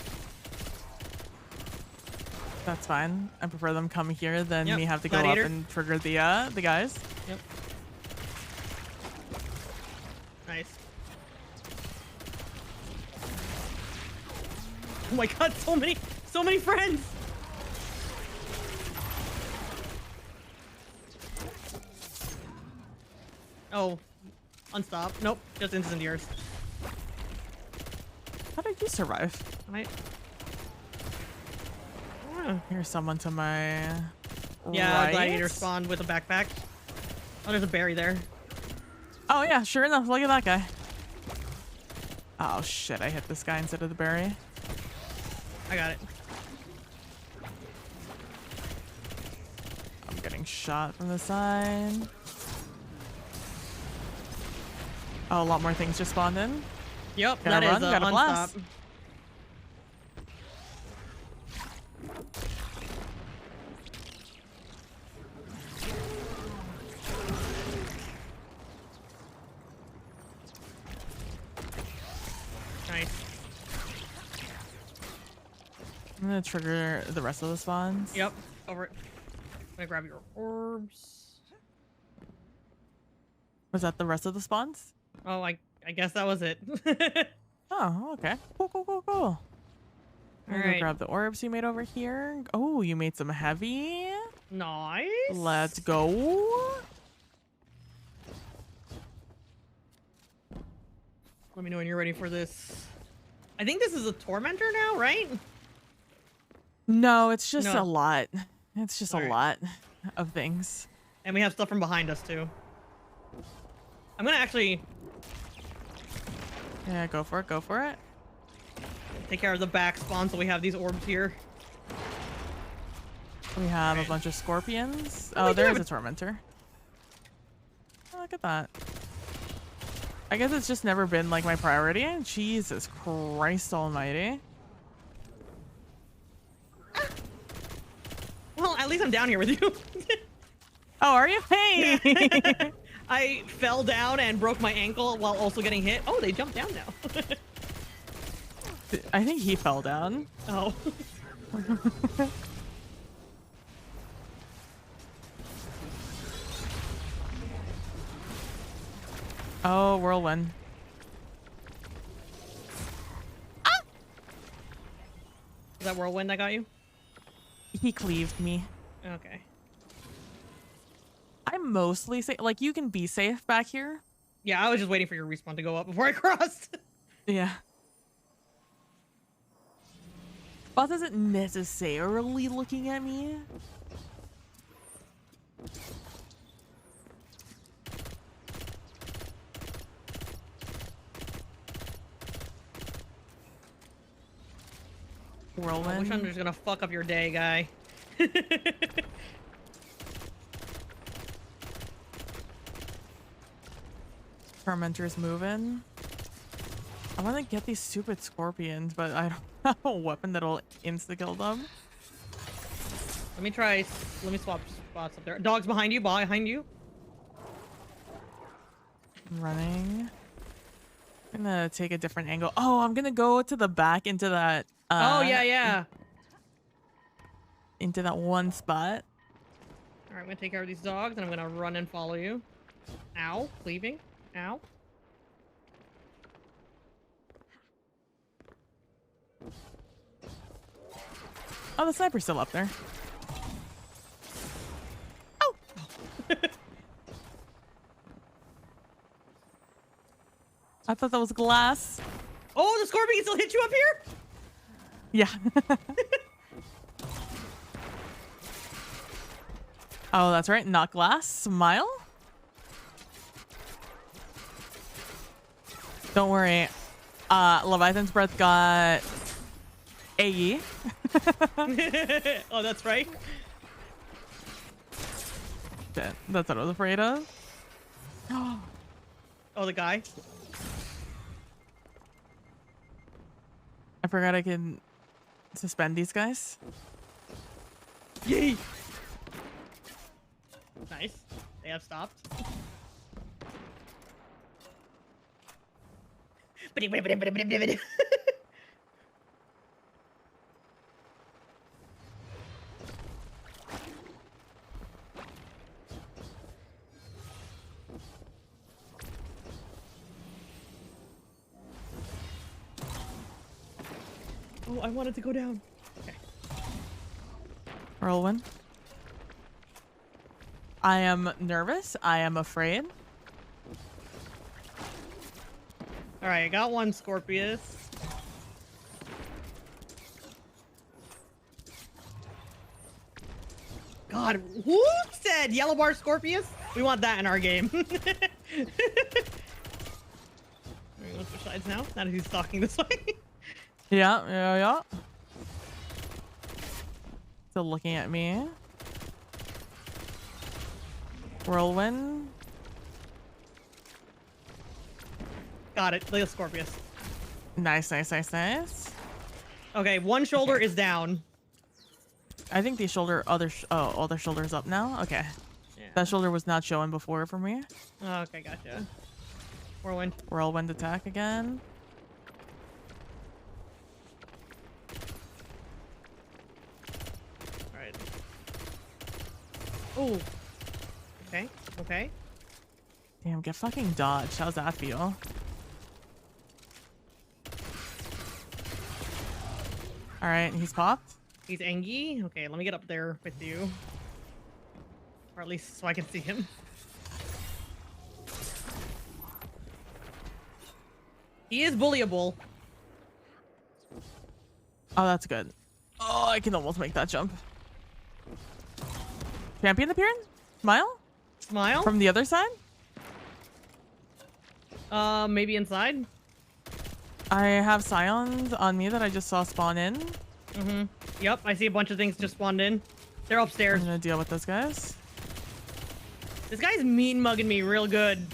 That's fine. I prefer them come here than Yep. me have to Gladiator. go up and trigger the guys. Yep. Nice. Oh my god, so many friends. Oh, unstop. Nope, just incendiaries. How did you survive? Here's someone to my Yeah, right. gladiator spawned with a backpack. Oh, there's a berry there. Oh yeah, sure enough. Look at that guy. Oh shit! I hit this guy instead of the berry. I got it. I'm getting shot from the side. Oh, a lot more things just spawned in. Yep, Gotta that run, is gotta unstop. blast. Nice. I'm gonna trigger the rest of the spawns. Yep, over it. I'm gonna grab your orbs. Was that the rest of the spawns? Oh, I guess that was it. Oh, okay. Cool, cool, cool, cool. I'm gonna Alright. grab the orbs you made over here. Oh, you made some heavy. Nice. Let's go. Let me know when you're ready for this. I think this is a tormentor now, right? No, it's just No. a lot. It's just a Alright. lot of things. And we have stuff from behind us too. I'm gonna actually Yeah, go for it. Go for it. take care of the back spawn so we have these orbs here. We have Alright. a bunch of scorpions. Oh, Oh, we do there's have a tormentor. Oh, look at that. I guess it's just never been like my priority. Jesus Christ almighty. Well, at least I'm down here with you. Oh, are you? Hey! I fell down and broke my ankle while also getting hit. Oh, they jumped down now. I think he fell down. Oh. Oh, whirlwind. Is that whirlwind that got you? He cleaved me. Okay. I'm mostly safe. Like, you can be safe back here. Yeah, I was just waiting for your respawn to go up before I crossed. Yeah. Boss isn't necessarily looking at me. Whirlwind. I wish I'm just gonna fuck up your day, guy. Fermenter's moving. I want to get these stupid scorpions, but I don't have a weapon that'll insta-kill them. Let me try. Let me swap spots up there. Dogs behind you. Behind you. I'm running. I'm gonna take a different angle. Oh, I'm gonna go to the back into that. Oh yeah, yeah. Into that one spot. All right, I'm gonna take care of these dogs, and I'm gonna run and follow you. Ow, cleaving. Ow. Oh, the sniper's still up there. Oh. I thought that was glass. Oh, the scorpion can still hit you up here? Yeah. Oh, that's right. Not glass. Smile. Don't worry. Leviathan's breath got AE. Oh, that's right. Shit, that's what I was afraid of. Oh, the guy. I forgot I can suspend these guys. Yay! Nice. They have stopped. Oh, I wanted to go down. Okay. Whirlwind. I am nervous. I am afraid. All right, I got one Scorpius. God, who said yellow bar Scorpius? We want that in our game. All right, let's switch sides now. Now that he's stalking this way. Yeah. Still looking at me. Whirlwind. Got it. Look at Scorpius. Nice. Okay, one shoulder is down. I think the shoulder, other shoulder's up now. Okay. Yeah. That shoulder was not showing before for me. Oh, okay, gotcha. Whirlwind. Whirlwind attack again. All right. Oh. Okay. Okay. Damn, get fucking dodged. How's that feel? All right, he's popped. He's Engie. Okay, let me get up there with you. Or at least so I can see him. He is bullyable. Oh, that's good. Oh, I can almost make that jump. Champion appearing? Smile? Smile? From the other side? Maybe inside? I have scions on me that I just saw spawn in. Mm-hmm. Yep, I see a bunch of things just spawned in. They're upstairs. I'm gonna deal with those guys. This guy's mean mugging me real good.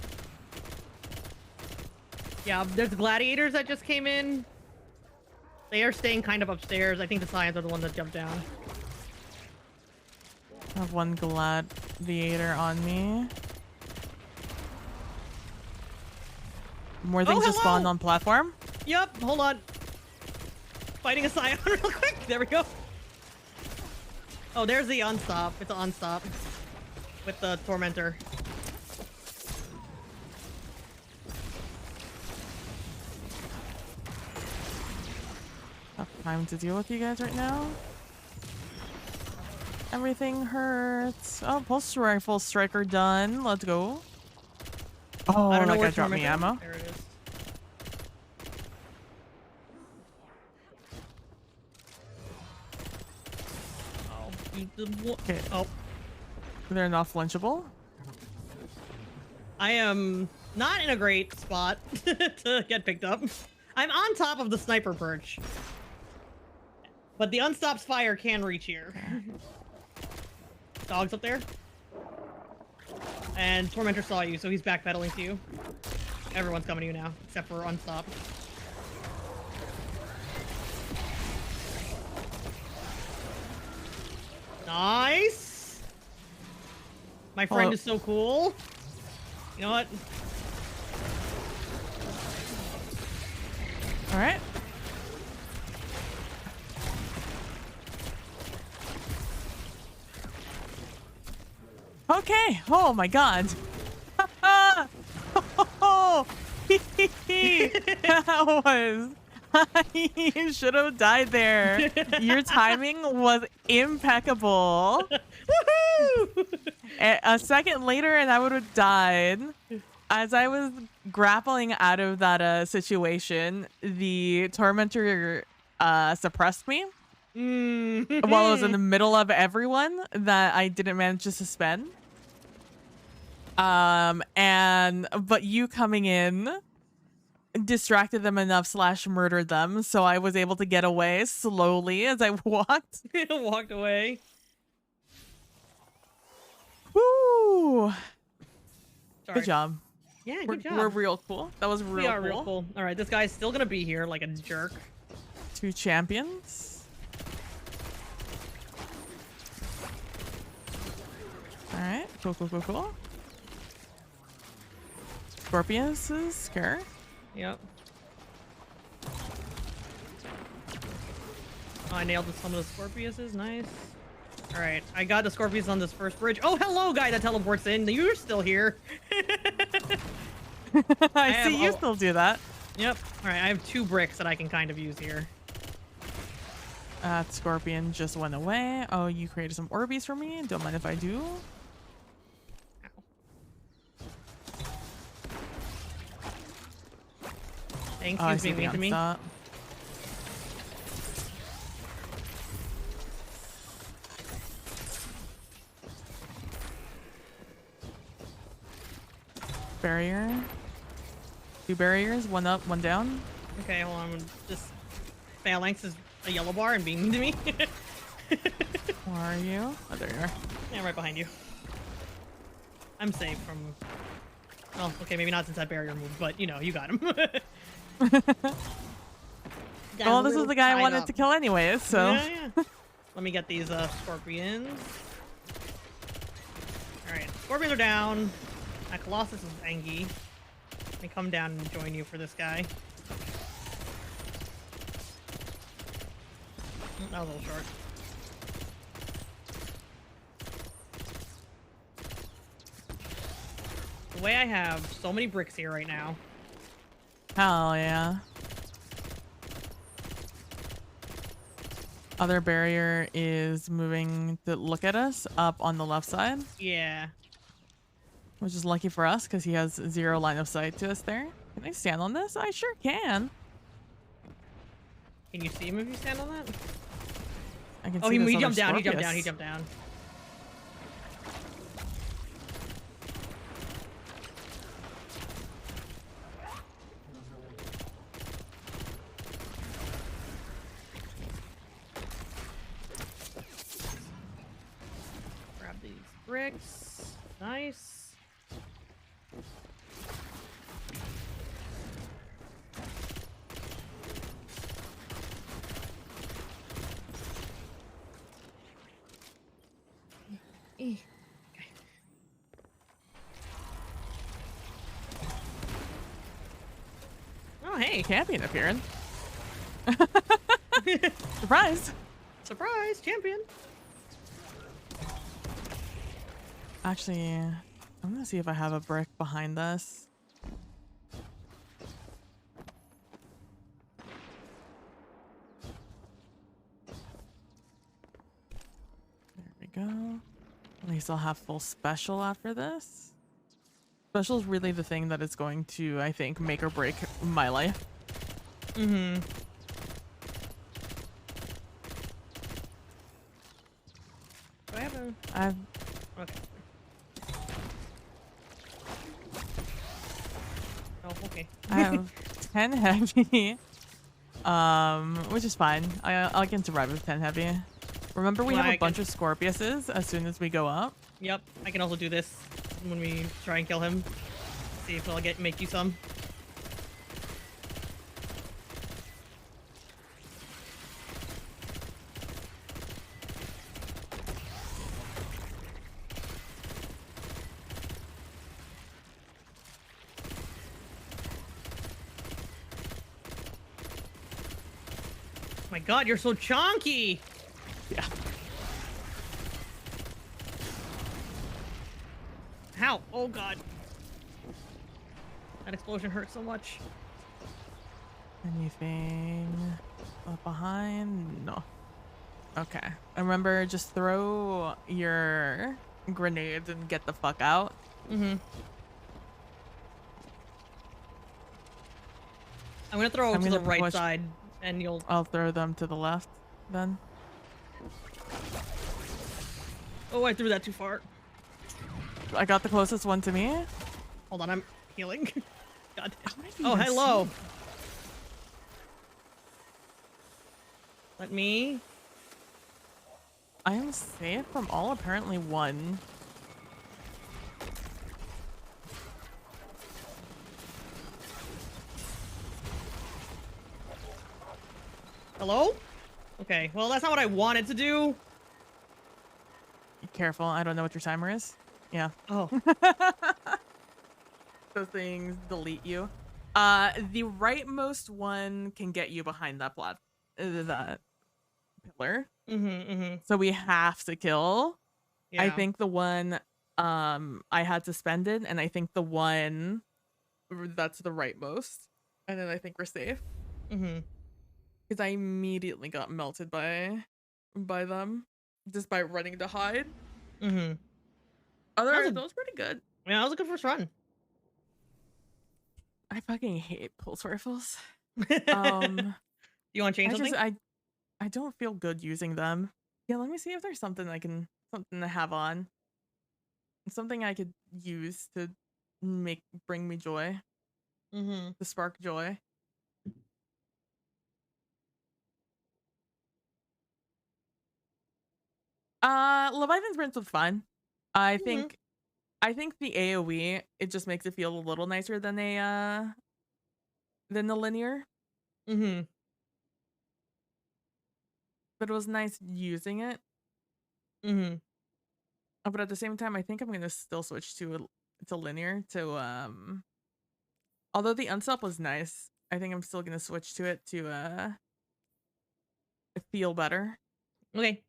Yeah, there's gladiators that just came in. They are staying kind of upstairs. I think the scions are the ones that jumped down. I have one gladiator on me. More Oh, things just spawned hello! on platform. Yep, hold on. Fighting a Scion real quick. There we go. Oh, there's the unstop. It's an unstop. With the Tormentor. Tough time to deal with you guys right now. Everything hurts. Oh, pulse rifle striker done. Let's go. Oh, I don't know that where guy dropped me Tormentor. ammo. There it is. Oh, eat the Okay. Oh, They're not flinchable. I am not in a great spot to get picked up. I'm on top of the sniper perch. But the unstopped fire can reach here. Dog's up there. And Tormentor saw you, so he's backpedaling to you. Everyone's coming to you now, except for Unstop. Nice! My friend is so cool. You know what? All right. Okay. Oh my god. Oh, that was. You should have died there. Your timing was impeccable. Woohoo! A second later, and I would have died. As I was grappling out of that situation, the Tormentor suppressed me while I was in the middle of everyone that I didn't manage to suspend. But you coming in distracted them enough / murdered them, so I was able to get away slowly as I walked. Walked away. Woo! Sorry. Good job. Yeah, We're, good job. we're real cool. That was real We are cool. real cool. All right, this guy's still gonna be here like a jerk. 2 champions. All right, cool. Scorpius is scared. Yep. Oh, I nailed some of the Scorpiuses. Nice. All right, I got the Scorpius on this first bridge. Oh, hello, guy that teleports in. You're still here. I see you still do that. Yep. All right, I have 2 bricks that I can kind of use here. Scorpion just went away. Oh, you created some Orbeez for me. Don't mind if I do. Thanks, Oh, I you see being the mean to me. unstop. Barrier. 2 barriers, 1 up, 1 down. Okay, hold on. This Phalanx is a yellow bar and being mean to me. Where are you? Oh, there you are. Yeah, right behind you. I'm safe from... Oh, okay, maybe not since that barrier moved, but, you know, you got him. Well, this is the guy I wanted to kill anyways, so... Yeah. Let me get these Scorpions. Alright, Scorpions are down. That Colossus is Angie. Let me come down and join you for this guy. That was a little short. The way I have so many bricks here right now. Hell yeah. Other barrier is moving to look at us up on the left side. Yeah. Which is lucky for us because he has 0 line of sight to us there. Can I stand on this? I sure can. Can you see him if you stand on that? I can Oh, see he this jumped other down, he jumped Scorpius. down, he jumped down. Grab these bricks. Nice. Okay. Oh, hey, champion appearing. Surprise. Surprise, champion. Actually, I'm gonna see if I have a brick behind this. There we go. At least I'll have full special after this. Special is really the thing that is going to, I think, make or break my life. Mm-hmm. Do I have a... I've Okay. Oh, okay. I have 10 heavy, which is fine. I can survive with 10 heavy. Remember, we Well, have I a bunch of Scorpiuses as soon as we go up. Yep, I can also do this when we try and kill him. See if I'll make you some. My God, you're so chonky. Yeah. How? Oh God. That explosion hurt so much. Anything up behind? No. Okay. And remember, just throw your grenades and get the fuck out. Mm-hmm. I'm gonna throw them to the right side, and you'll... I'll throw them to the left, then. Oh, I threw that too far. I got the closest one to me. Hold on, I'm healing. God. Oh, Oh, hello. Let me... I am safe from all apparently one. Hello? Okay, well, that's not what I wanted to do. Be careful. I don't know what your timer is. Yeah. Oh. Those things delete you. The rightmost one can get you behind that that pillar. Mm-hmm, mm-hmm. So we have to kill. Yeah. I think the one I had suspended, and I think the one that's the rightmost. And then I think we're safe. Mm-hmm. Because I immediately got melted by them just by running to hide. Mm-hmm. Otherwise, that was pretty good. Yeah, that was a good first run. I fucking hate pulse rifles. You want to change something? I don't feel good using them. Yeah, let me see if there's something to have on. Something I could use to bring me joy. Mm-hmm. To spark joy. Leviathan's Prince was fun. I think the AoE, it just makes it feel a little nicer than the linear. Mm-hmm. But it was nice using it. Mm-hmm. But at the same time, I think I'm gonna still switch to linear although the unsub was nice, I think I'm still gonna switch to it to feel better. Okay.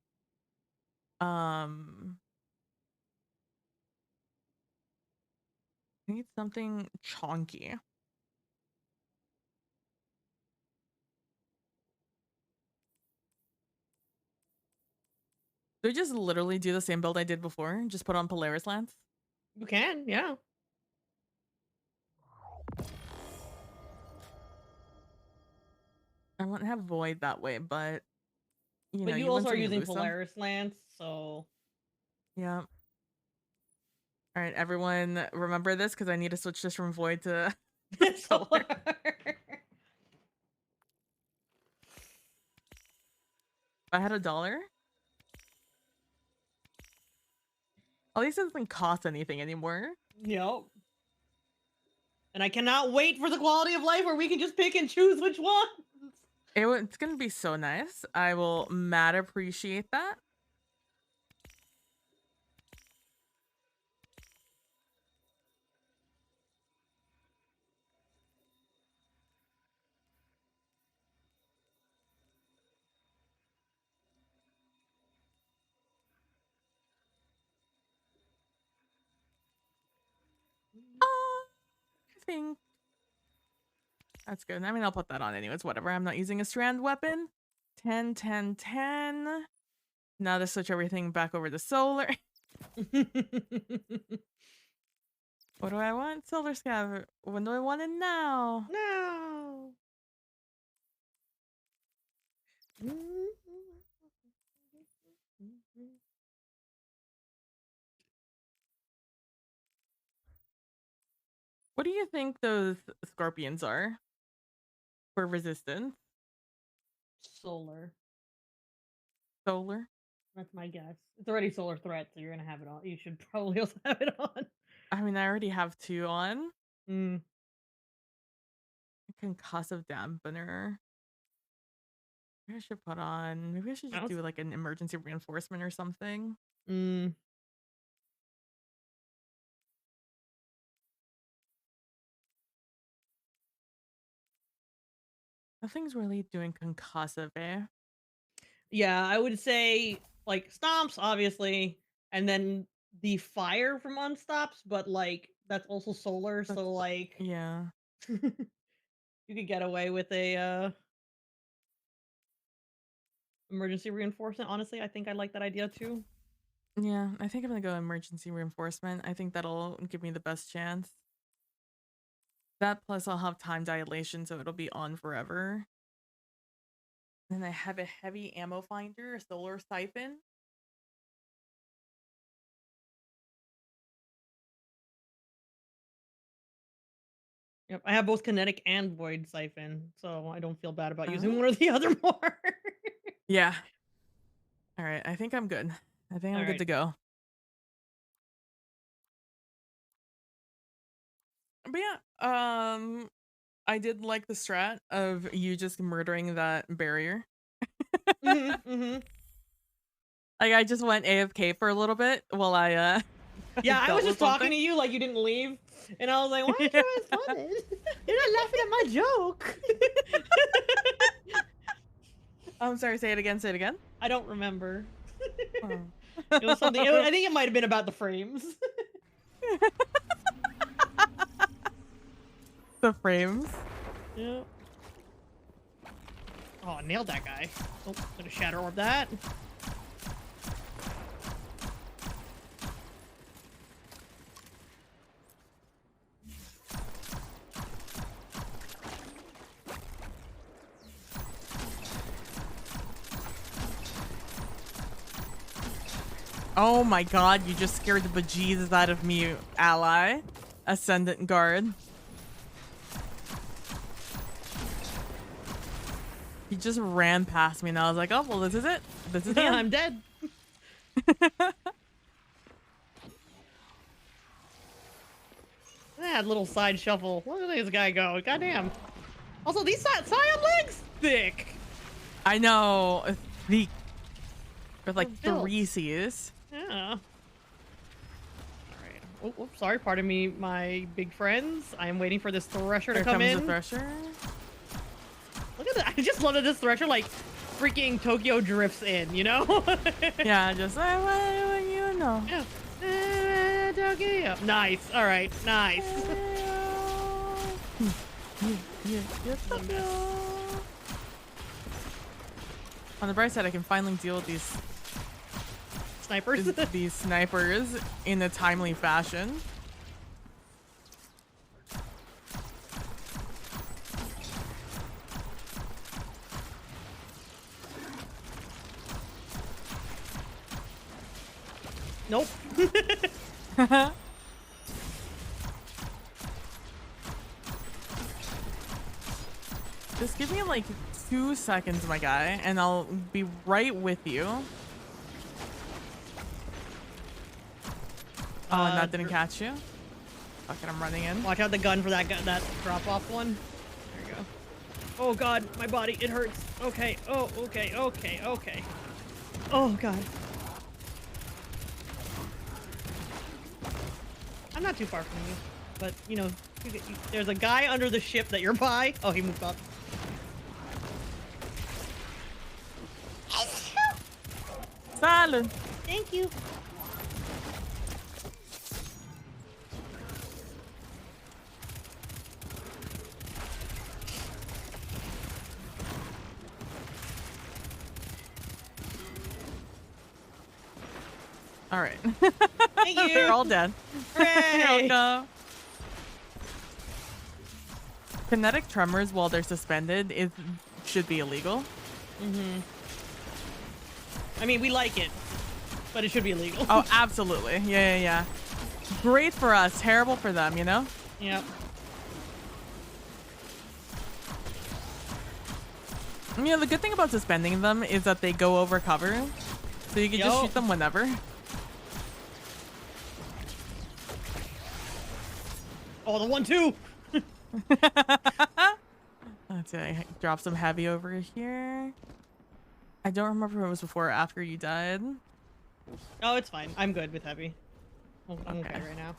I need something chonky. Do I just literally do the same build I did before? Just put on Polaris Lance? You can, yeah. I want to have Void that way, but you But know, you also win are some, you using lose some. Polaris Lance, so... Yeah. All right, everyone, remember this because I need to switch this from Void to Solar. I had $1. At least it doesn't cost anything anymore. Yep. And I cannot wait for the quality of life where we can just pick and choose which ones. It's gonna be so nice. I will mad appreciate that. think that's good. I mean, I'll put that on anyways. Whatever. I'm not using a strand weapon. 10, 10, 10. Now to switch everything back over to solar. What do I want? Solar scav. When do I want it now? No. What do you think those scorpions are for resistance? Solar. Solar? That's my guess. It's already solar threat, so you're gonna have it on. You should probably also have it on. I mean, I already have 2 on. Mm. Concussive dampener. Maybe I should put on. Maybe I should just do like an emergency reinforcement or something. Mm. Nothing's really doing concussive, eh? Yeah, I would say like stomps, obviously, and then the fire from unstops, but like that's also solar, so like Yeah. you could get away with a emergency reinforcement. Honestly, I think I like that idea too. Yeah, I think I'm gonna go emergency reinforcement. I think that'll give me the best chance. That plus I'll have time dilation, so it'll be on forever. Then I have a heavy ammo finder, a solar siphon. Yep, I have both kinetic and void siphon, so I don't feel bad about using Oh. one or the other more. Yeah. All right, I think I'm good. I think I'm good to go. But yeah, I did like the strat of you just murdering that barrier. Mhm. Like I just went AFK for a little bit while I Yeah, I dealt was with just talking something. to you like you didn't leave, and I was like, "Why aren't you responding? You're not laughing at my joke." I'm sorry. Say it again. Say it again. I don't remember. Oh. It was something. I think it might have been about the frames. The frames. Yeah. Oh, I nailed that guy. Oh, gonna shatter orb that. Oh my god, you just scared the bejesus out of me, ally. Ascendant guard. He just ran past me and I was like, oh, well, this is it. This is the end. I'm dead. That little side shuffle. Look at this guy go. Goddamn. Also, these Scion legs thick. I know. Thick. With like They're built. 3 C's. Yeah. All right. Oh, oops, sorry. Pardon me, my big friends. I am waiting for this thresher to come in. Here comes the thresher. Look at that. I just love that this thresher like freaking Tokyo drifts in, you know? Yeah, just what you know. Yeah. Tokyo. Nice. All right. Nice. On the bright side, I can finally deal with these Snipers. these snipers in a timely fashion. Nope. Just give me like 2 seconds, my guy, and I'll be right with you. Oh, and that didn't catch you? Fucking, I'm running in. Watch out the gun for that drop off one. There you go. Oh god, my body, it hurts. Okay. Oh, okay. Oh god. I'm not too far from you, but you know, there's a guy under the ship that you're by. Oh, he moved up. Salud. Thank you. All right. Thank They're you. all dead. You're Hooray! welcome. Kinetic tremors while they're suspended should be illegal. Mm-hmm. I mean, we like it, but it should be illegal. Oh, absolutely. Yeah. Great for us, terrible for them, you know? Yep. You know, the good thing about suspending them is that they go over cover, so you can just shoot them whenever. Oh, the 1-2. Let's see, drop some heavy over here. I don't remember if it was before or after you died. Oh, it's fine. I'm good with heavy. I'm okay Okay. right now.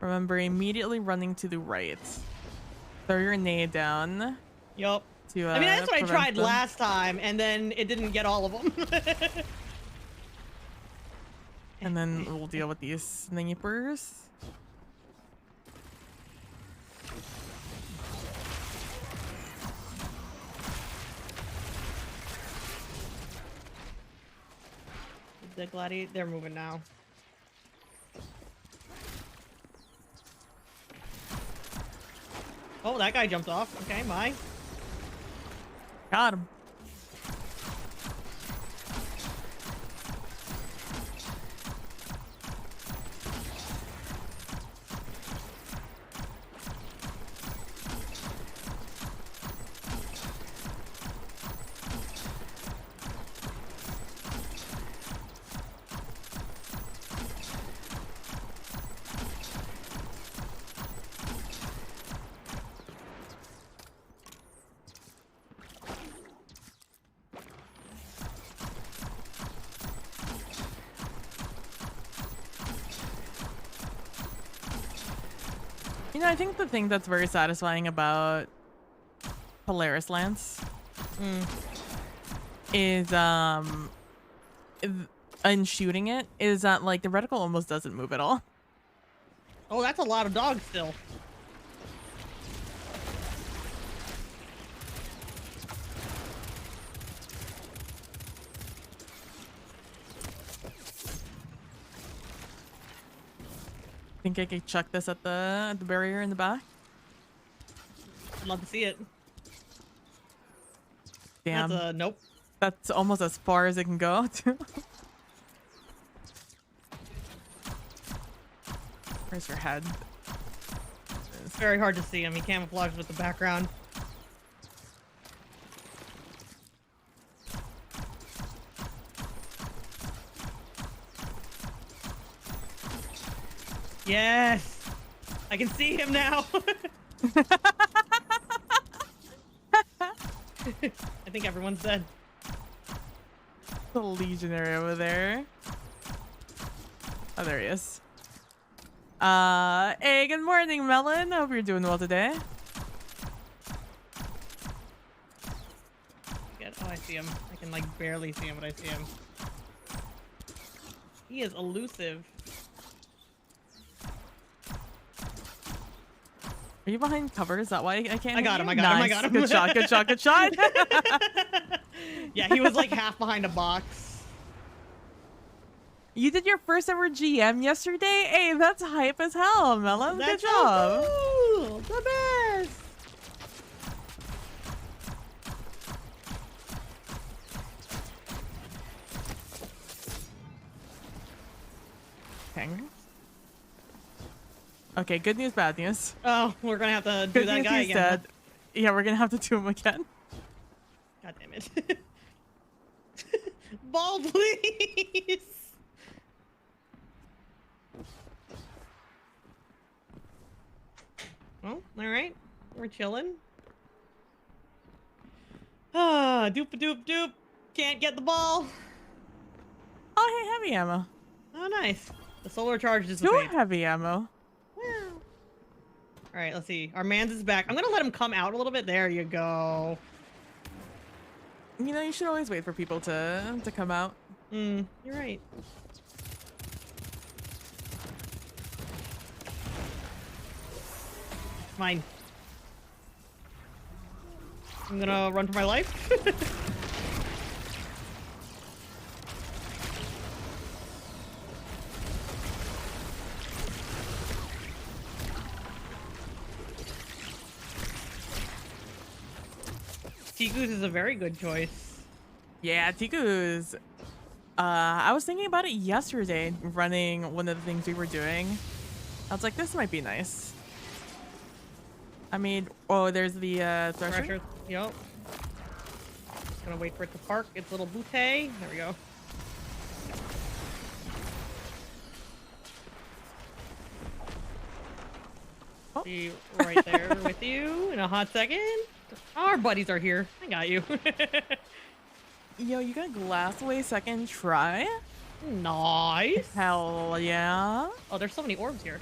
Remember, immediately running to the right. Throw your nade down. Yup. To, I mean, that's what I prevent tried them. last time, and then it didn't get all of them. And then we'll deal with these snipers. The gladiator, they're moving now. Oh, that guy jumped off. Okay, bye. Got him. You know, I think the thing that's very satisfying about Polaris Lance is in shooting it is that like the reticle almost doesn't move at all. Oh, that's a lot of dogs still. Think I could chuck this at the barrier in the back? I'd love to see it. Damn. That's a nope. That's almost as far as it can go. Where's your head? It's very hard to see him. He camouflages with the background. Yes! I can see him now! I think everyone's dead. The legionary over there. Oh, there he is. Hey, good morning, Melon. Hope you're doing well today. Oh, I see him. I can like barely see him, but I see him. He is elusive. Are you behind cover? Is that why I can't? I got hear him. you? I got him. Good shot. Good shot. Good shot. Yeah, he was like half behind a box. You did your first ever GM yesterday. Hey, that's hype as hell, Melon. Good That's job. so cool. The best. Hang. Okay, good news, bad news. Oh, we're gonna have to do Good that news, guy he's again. Huh? dead. Yeah, we're gonna have to do him again. God damn it. Ball, please. Well, all right. We're chilling. Ah, doop a doop doop. Can't get the ball. Oh, hey, heavy ammo. Oh, nice. The solar charge Two dissipates. heavy ammo. Wow. All right, let's see. Our man's is back. I'm gonna let him come out a little bit. There you go. You know, you should always wait for people to come out. You're right. Fine. I'm gonna run for my life. Tiku's is a very good choice. Yeah, Tiku's. I was thinking about it yesterday, running one of the things we were doing. I was like, this might be nice. I mean, oh, there's the thresher. Pressure. Yep. Just gonna wait for it to park its little bootay. There we go. Oh. Be right there with you in a hot second. Our buddies are here. I got you. Yo, you got glass away second try? Nice. Hell yeah. Oh, there's so many orbs here.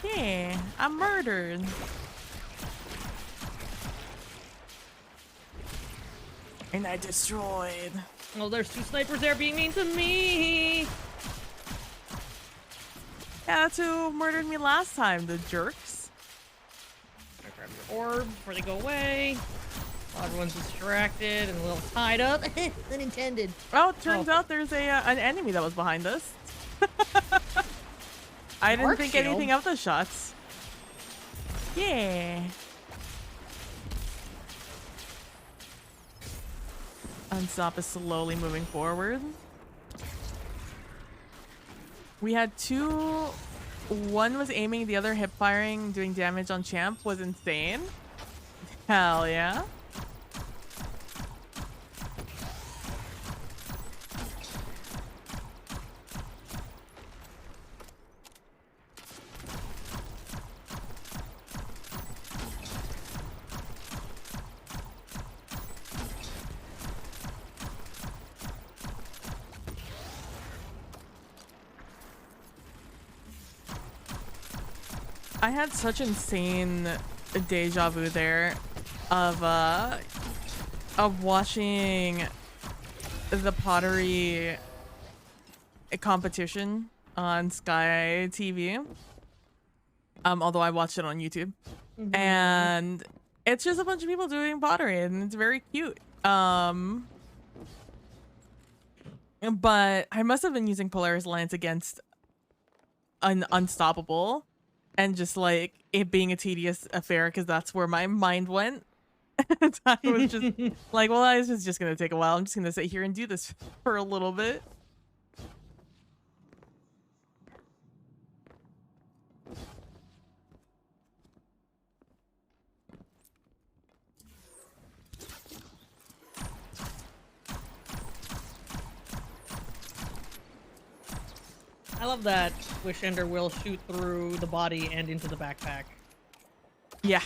Yeah, I'm murdered. And I destroyed. Oh, there's 2 snipers there being mean to me. Yeah, that's who murdered me last time, the jerks. I grab your orbs before they go away. While everyone's distracted and a little tied up. Unintended. Oh, it turns out there's an enemy that was behind us. I didn't Arc think shield? anything of the shots. Yeah. Unstop is slowly moving forward. We had 2. One was aiming, the other hip firing, doing damage on champ was insane. Hell yeah. I had such insane deja vu there of watching the pottery competition on Sky TV. Although I watched it on YouTube. Mm-hmm. And it's just a bunch of people doing pottery and it's very cute. But I must have been using Polaris Lance against an Unstoppable. And just like it being a tedious affair because that's where my mind went. And I was just like, well, this is just going to take a while. I'm just going to sit here and do this for a little bit. I love that Wish Ender will shoot through the body and into the backpack. Yeah.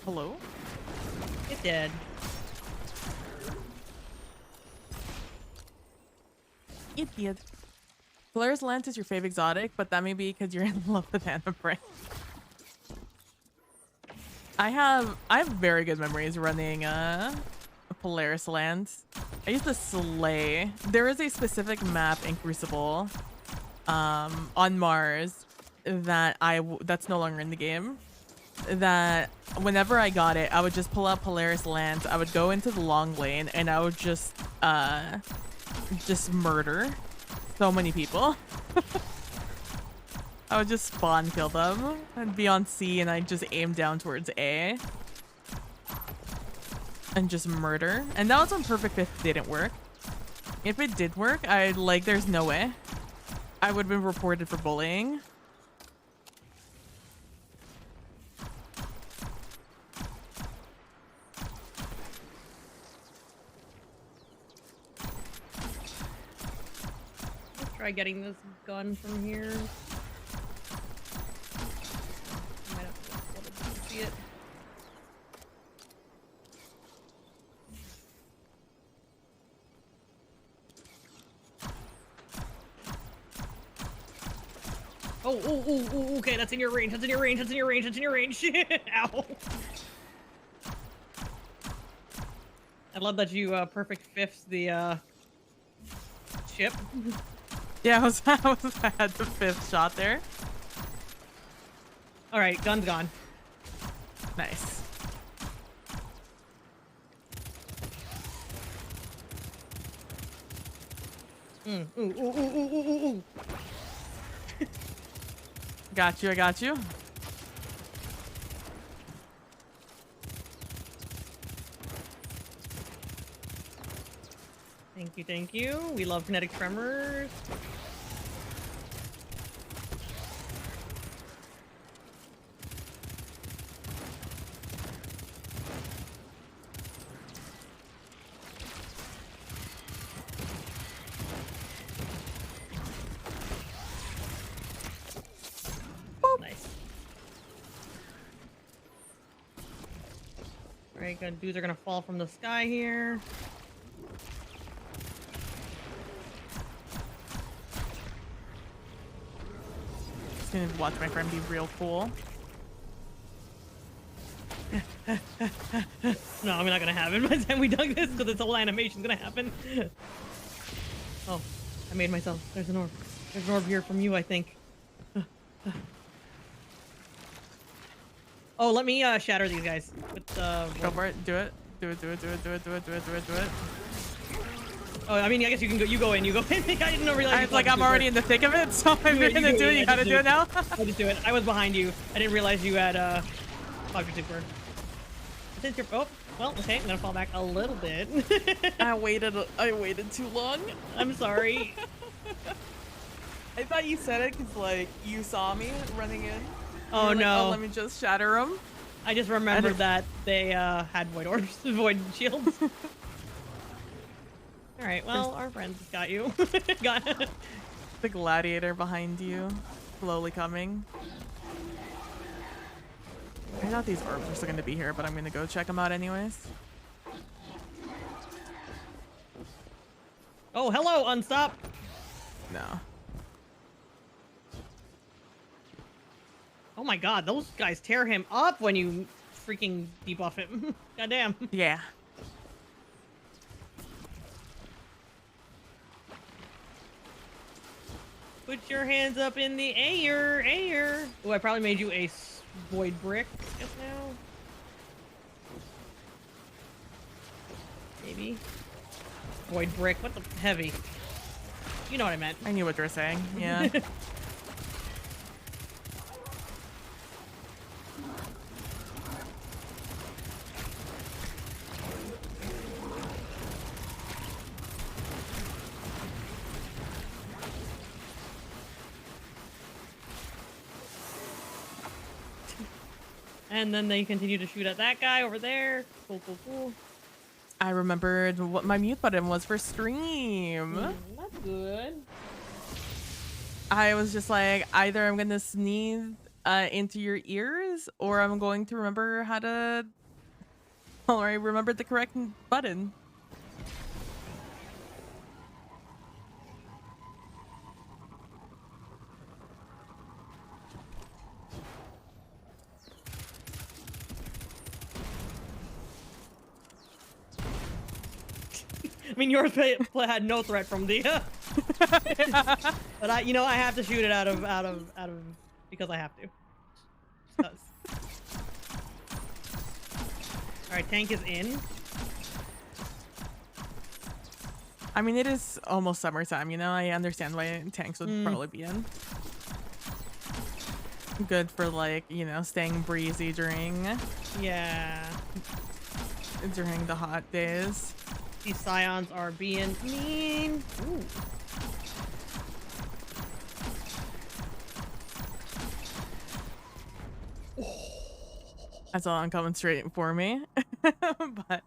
Hello? It did. It did. Polaris Lance is your fave exotic, but that may be because you're in love with Anna Brand. I have very good memories running Polaris Lance. I used to slay. There is a specific map in Crucible on Mars that that's no longer in the game. That whenever I got it, I would just pull out Polaris Lance. I would go into the long lane and I would just murder so many people. I would just spawn kill them. I'd be on C and I'd just aim down towards A. And just murder. And that was when Perfect Fifth didn't work. If it did work, there's no way. I would have been reported for bullying. Let's try getting this gun from here. Might have to let it see it. Oh, okay, that's in your range, that's in your range, that's in your range, that's in your range. Ow. I love that you perfect fifths the chip. Yeah, I had the 5th shot there. Alright, gun's gone. Nice. Ooh. Got you, I got you. you, thank you. We love kinetic tremors. Nice. Alright, good. Dudes are gonna fall from the sky here. Just gonna watch my friend be real cool. No, I'm not gonna have it by the time we dug this because this whole animation's gonna happen. Oh, I made myself. There's an orb. There's an orb here from you, I think. Oh, let me shatter these guys with Go for it. Do it. Do it. Do it. Do it. Do it. Do it. Do it. Do it. Do it. Oh, I mean, I guess you can go. You go in. You go in. I didn't realize. I was like, I'm already in the thick of it, so if you're gonna do it, you gotta do it now. I just do it. I was behind you. I didn't realize you had Dr. Super. Since you're well, okay. I'm gonna fall back a little bit. I waited too long. I'm sorry. I thought you said it because like you saw me running in. Oh like, no! Oh, let me just shatter them. I just remembered that they had void orbs, void shields. All right, well, our friends got you. Got the gladiator behind you, slowly coming. I thought these orbs were still going to be here, but I'm going to go check them out anyways. Oh, hello, Unstop. No. Oh my god, those guys tear him up when you freaking debuff him. Goddamn. Yeah. Put your hands up in the air, air. Oh, I probably made you a void brick just now. Maybe. Void brick. What the heavy? You know what I meant. I knew what you were saying. Yeah. And then they continue to shoot at that guy over there. Cool, cool, cool. I remembered what my mute button was for stream. That's good. I was just like, either I'm gonna sneeze into your ears, or I'm going to remember how to. Or I remembered the correct button. I mean, yours had no threat from the. But I have to shoot it out of because I have to. Just 'cause. All right, tank is in. I mean, it is almost summertime, you know? I understand why tanks would probably be in. Good for, like, staying breezy during Yeah. During the hot days. These scions are being mean. Ooh. That's all coming straight for me. But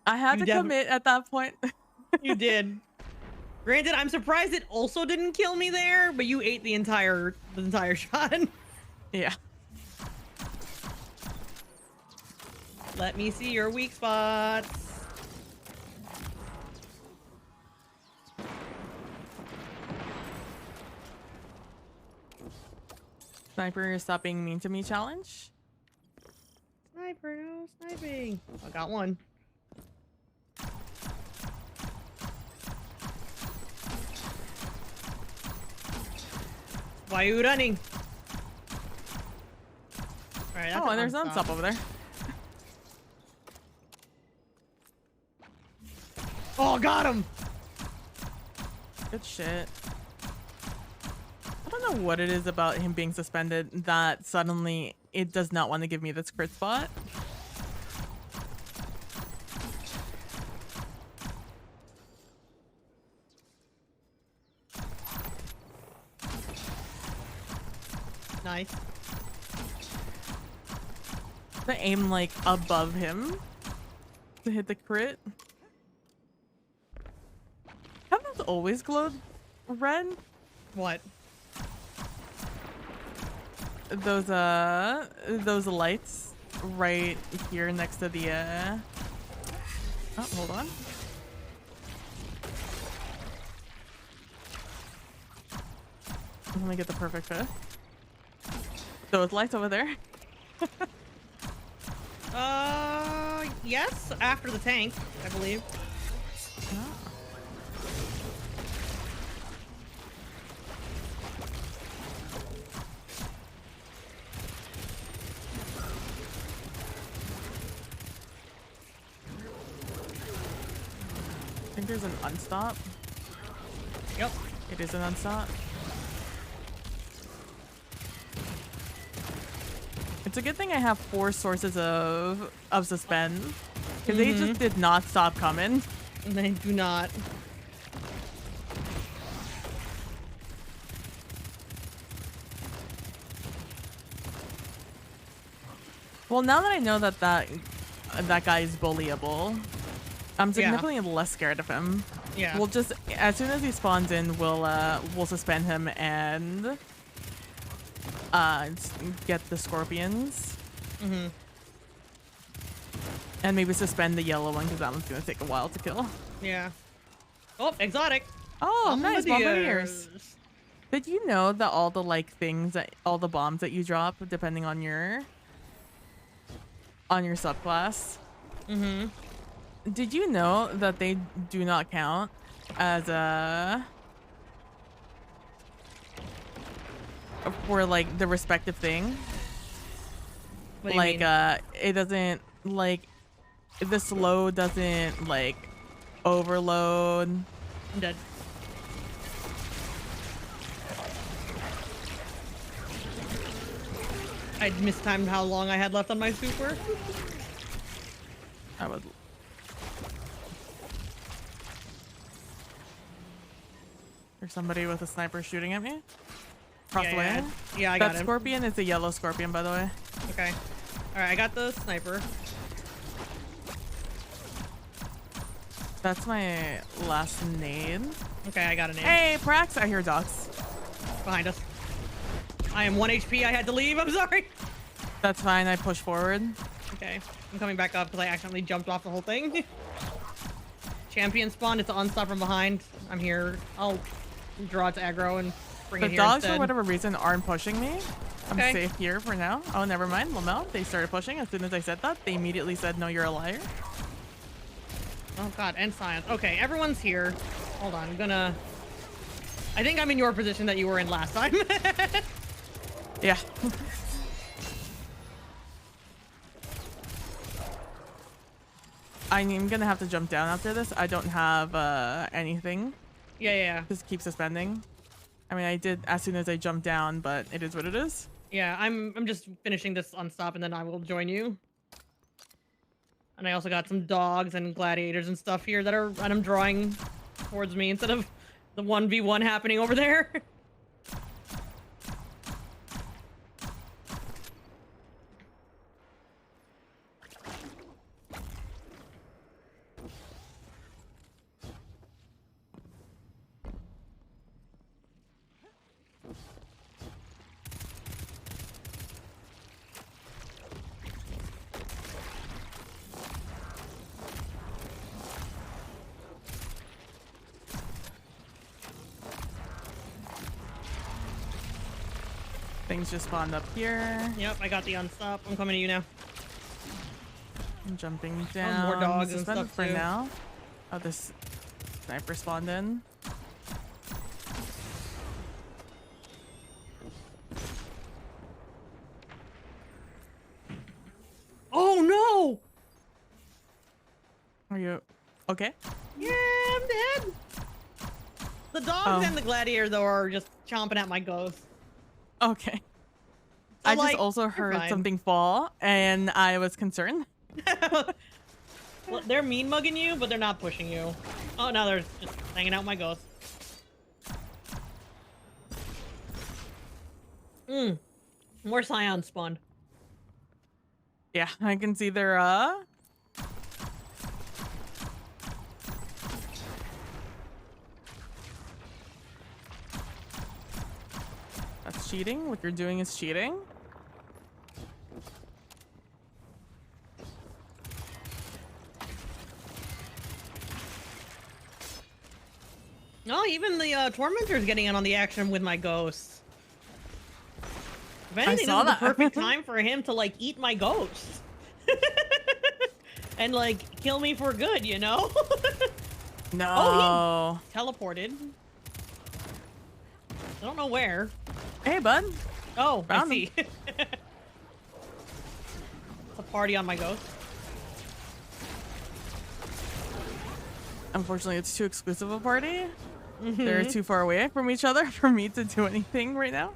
I had to commit at that point. You did. Granted, I'm surprised it also didn't kill me there, but you ate the entire shot. Yeah. Let me see your weak spots. Sniper, stop being mean to me challenge. Sniper, no sniping. I got one. Why are you running? All right, Oh, and there's Unstop over there. Oh, got him. Good shit. I don't know what it is about him being suspended that suddenly it does not want to give me this crit spot. Nice. To aim like above him to hit the crit. Have those always glowed red? What? Those lights right here next to the oh, hold on. Let me get the perfect fit. Those lights over there. Yes, after the tank, I believe. Oh. I think there's an unstop. Yep. It is an unstop. It's a good thing I have 4 sources of suspend, because they just did not stop coming. They do not. Well, now that I know that that guy is bullyable, I'm significantly less scared of him. Yeah. We'll just, as soon as he spawns in, we'll suspend him and get the scorpions. And maybe suspend the yellow one, because that one's gonna take a while to kill. Yeah. Oh, exotic. Oh, nice bombardiers. Bombardiers. Did you know that all the all the bombs that you drop, depending on your subclass, did you know that they do not count as for like the respective thing? What do you mean? It doesn't, like, the slow doesn't like overload. I'm dead. I'd mistimed how long I had left on my super. I would. There's somebody with a sniper shooting at me. Across the way. Yeah, I got that him. scorpion is a yellow scorpion, by the way. Okay. All right, I got the sniper. That's my last nade. Okay, I got a nade. Hey, Prax! I hear dogs. Behind us. I am 1 HP. I had to leave. I'm sorry. That's fine. I push forward. Okay, I'm coming back up because I accidentally jumped off the whole thing. Champion spawn. It's an unstop from behind. I'm here. I'll draw it to aggro and bring The it here dogs, instead. for whatever reason, aren't pushing me. I'm Okay. safe here for now. Oh, never mind. Lamel, they started pushing. As soon as I said that, they immediately said, no, you're a liar. Oh god, and science. Okay, everyone's here. Hold on, I think I'm in your position that you were in last time. Yeah. I'm gonna have to jump down after this. I don't have anything. Yeah. Just keep suspending. I mean, I did as soon as I jumped down, but it is what it is. Yeah, I'm just finishing this unstop and then I will join you. And I also got some dogs and gladiators and stuff here and I'm drawing towards me instead of the 1v1 happening over there. Things just spawned up here. Yep, I got the unstop. I'm coming to you now. I'm jumping down. more dogs and Suspended stuff for too. now. Oh, this sniper spawned in. Oh no! Are you okay? Yeah, I'm dead. The dogs and the gladiator though are just chomping at my ghost. Okay. So, I just like, also you're heard fine. something fall, and I was concerned. Well, they're mean mugging you, but they're not pushing you. Oh, no, they're just hanging out my ghost. More scions spawned. Yeah, I can see their that's cheating. What you're doing is cheating. Oh, even the tormentor's getting in on the action with my ghosts. If anything, this saw is the that. perfect time for him to like eat my ghosts. And like kill me for good, you know? No. Oh, he teleported. I don't know where. Hey, bud. Oh, I Found see. It's a party on my ghost. Unfortunately, it's too exclusive a party. They're Mhm. too far away from each other for me to do anything right now.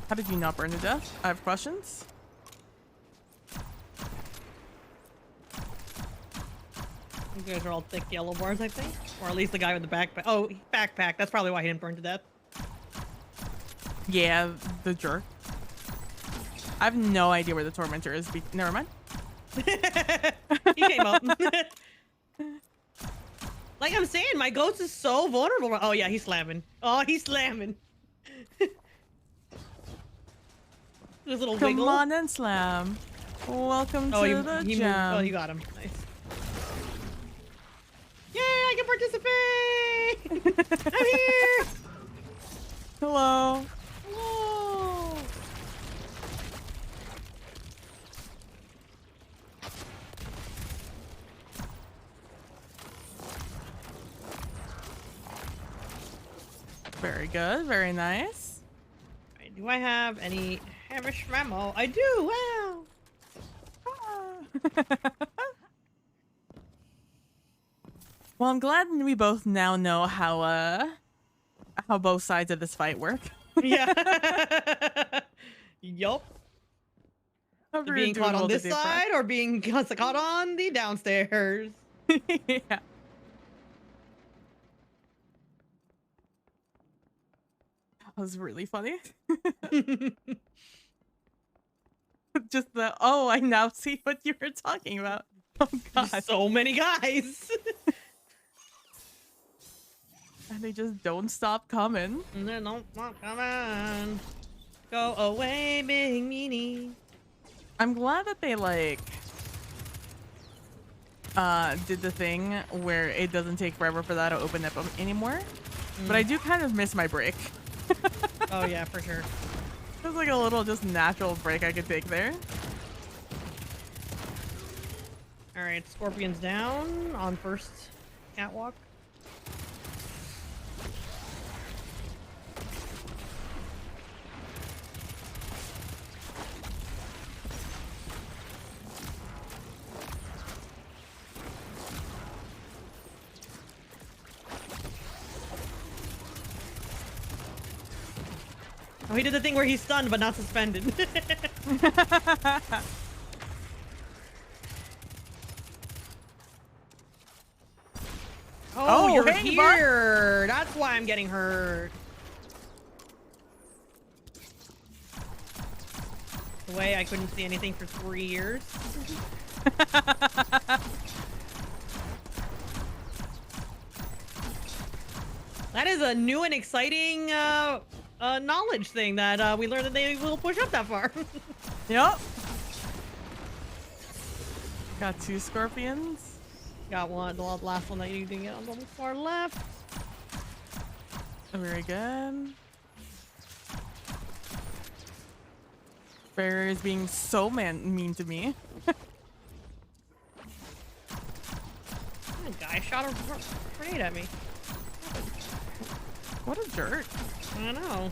How did you not burn to death? I have questions. You guys are all thick yellow bars, I think. Or at least the guy with the backpack. Oh, backpack. That's probably why he didn't burn to death. Yeah, the jerk. I have no idea where the tormentor is. Never mind. He came up. Like I'm saying, my ghost is so vulnerable. Oh yeah, he's slamming. Oh, he's slamming. This little Come wiggle. on and slam. Welcome Oh, to the he jam. moved. Oh, you got him. Nice. Yay, I can participate! I'm here! Hello. Whoa! Very good. Very nice. Right, do I have any Hamish memo? I do! Wow! Well, I'm glad we both now know how both sides of this fight work. Yeah. Yup. Hope you're Being doing caught on well this today, Fran. side or being caught on the downstairs. Yeah. That was really funny. Just the, oh, I now see what you were talking about. Oh, God. So many guys. And they just don't stop coming. And then don't come on. Go away, big meanie. I'm glad that they, like, did the thing where it doesn't take forever for that to open up anymore. But I do kind of miss my break. Oh yeah, for sure. There's like a little just natural break I could take there. All right, scorpions down on first catwalk. Oh, he did the thing where he's stunned but not suspended. Oh, you're hey, bud. here. That's why I'm getting hurt. The way I couldn't see anything for 3 years. That is a new and exciting knowledge thing that we learned that they will push up that far. Yep. Got 2 scorpions. Got one, the last one that you didn't get on the far left. Very good. Barrier is being so mean to me. That guy shot a grenade at me. What a jerk. I know.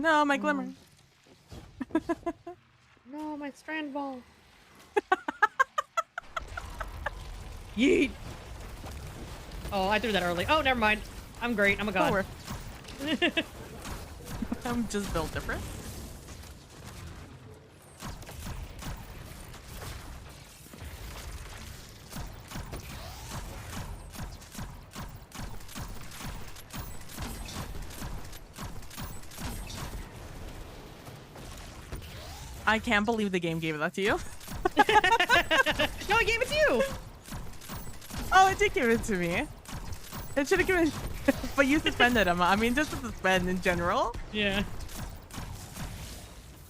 No, my glimmer. Mm. No, my strand ball. Yeet. Oh, I threw that early. Oh, never mind. I'm great. I'm a god. I'm just built different. I can't believe the game gave that to you. No, I gave it to you. Oh, it did give it to me. It should have given, but you suspended him. I mean, just to suspend in general. Yeah.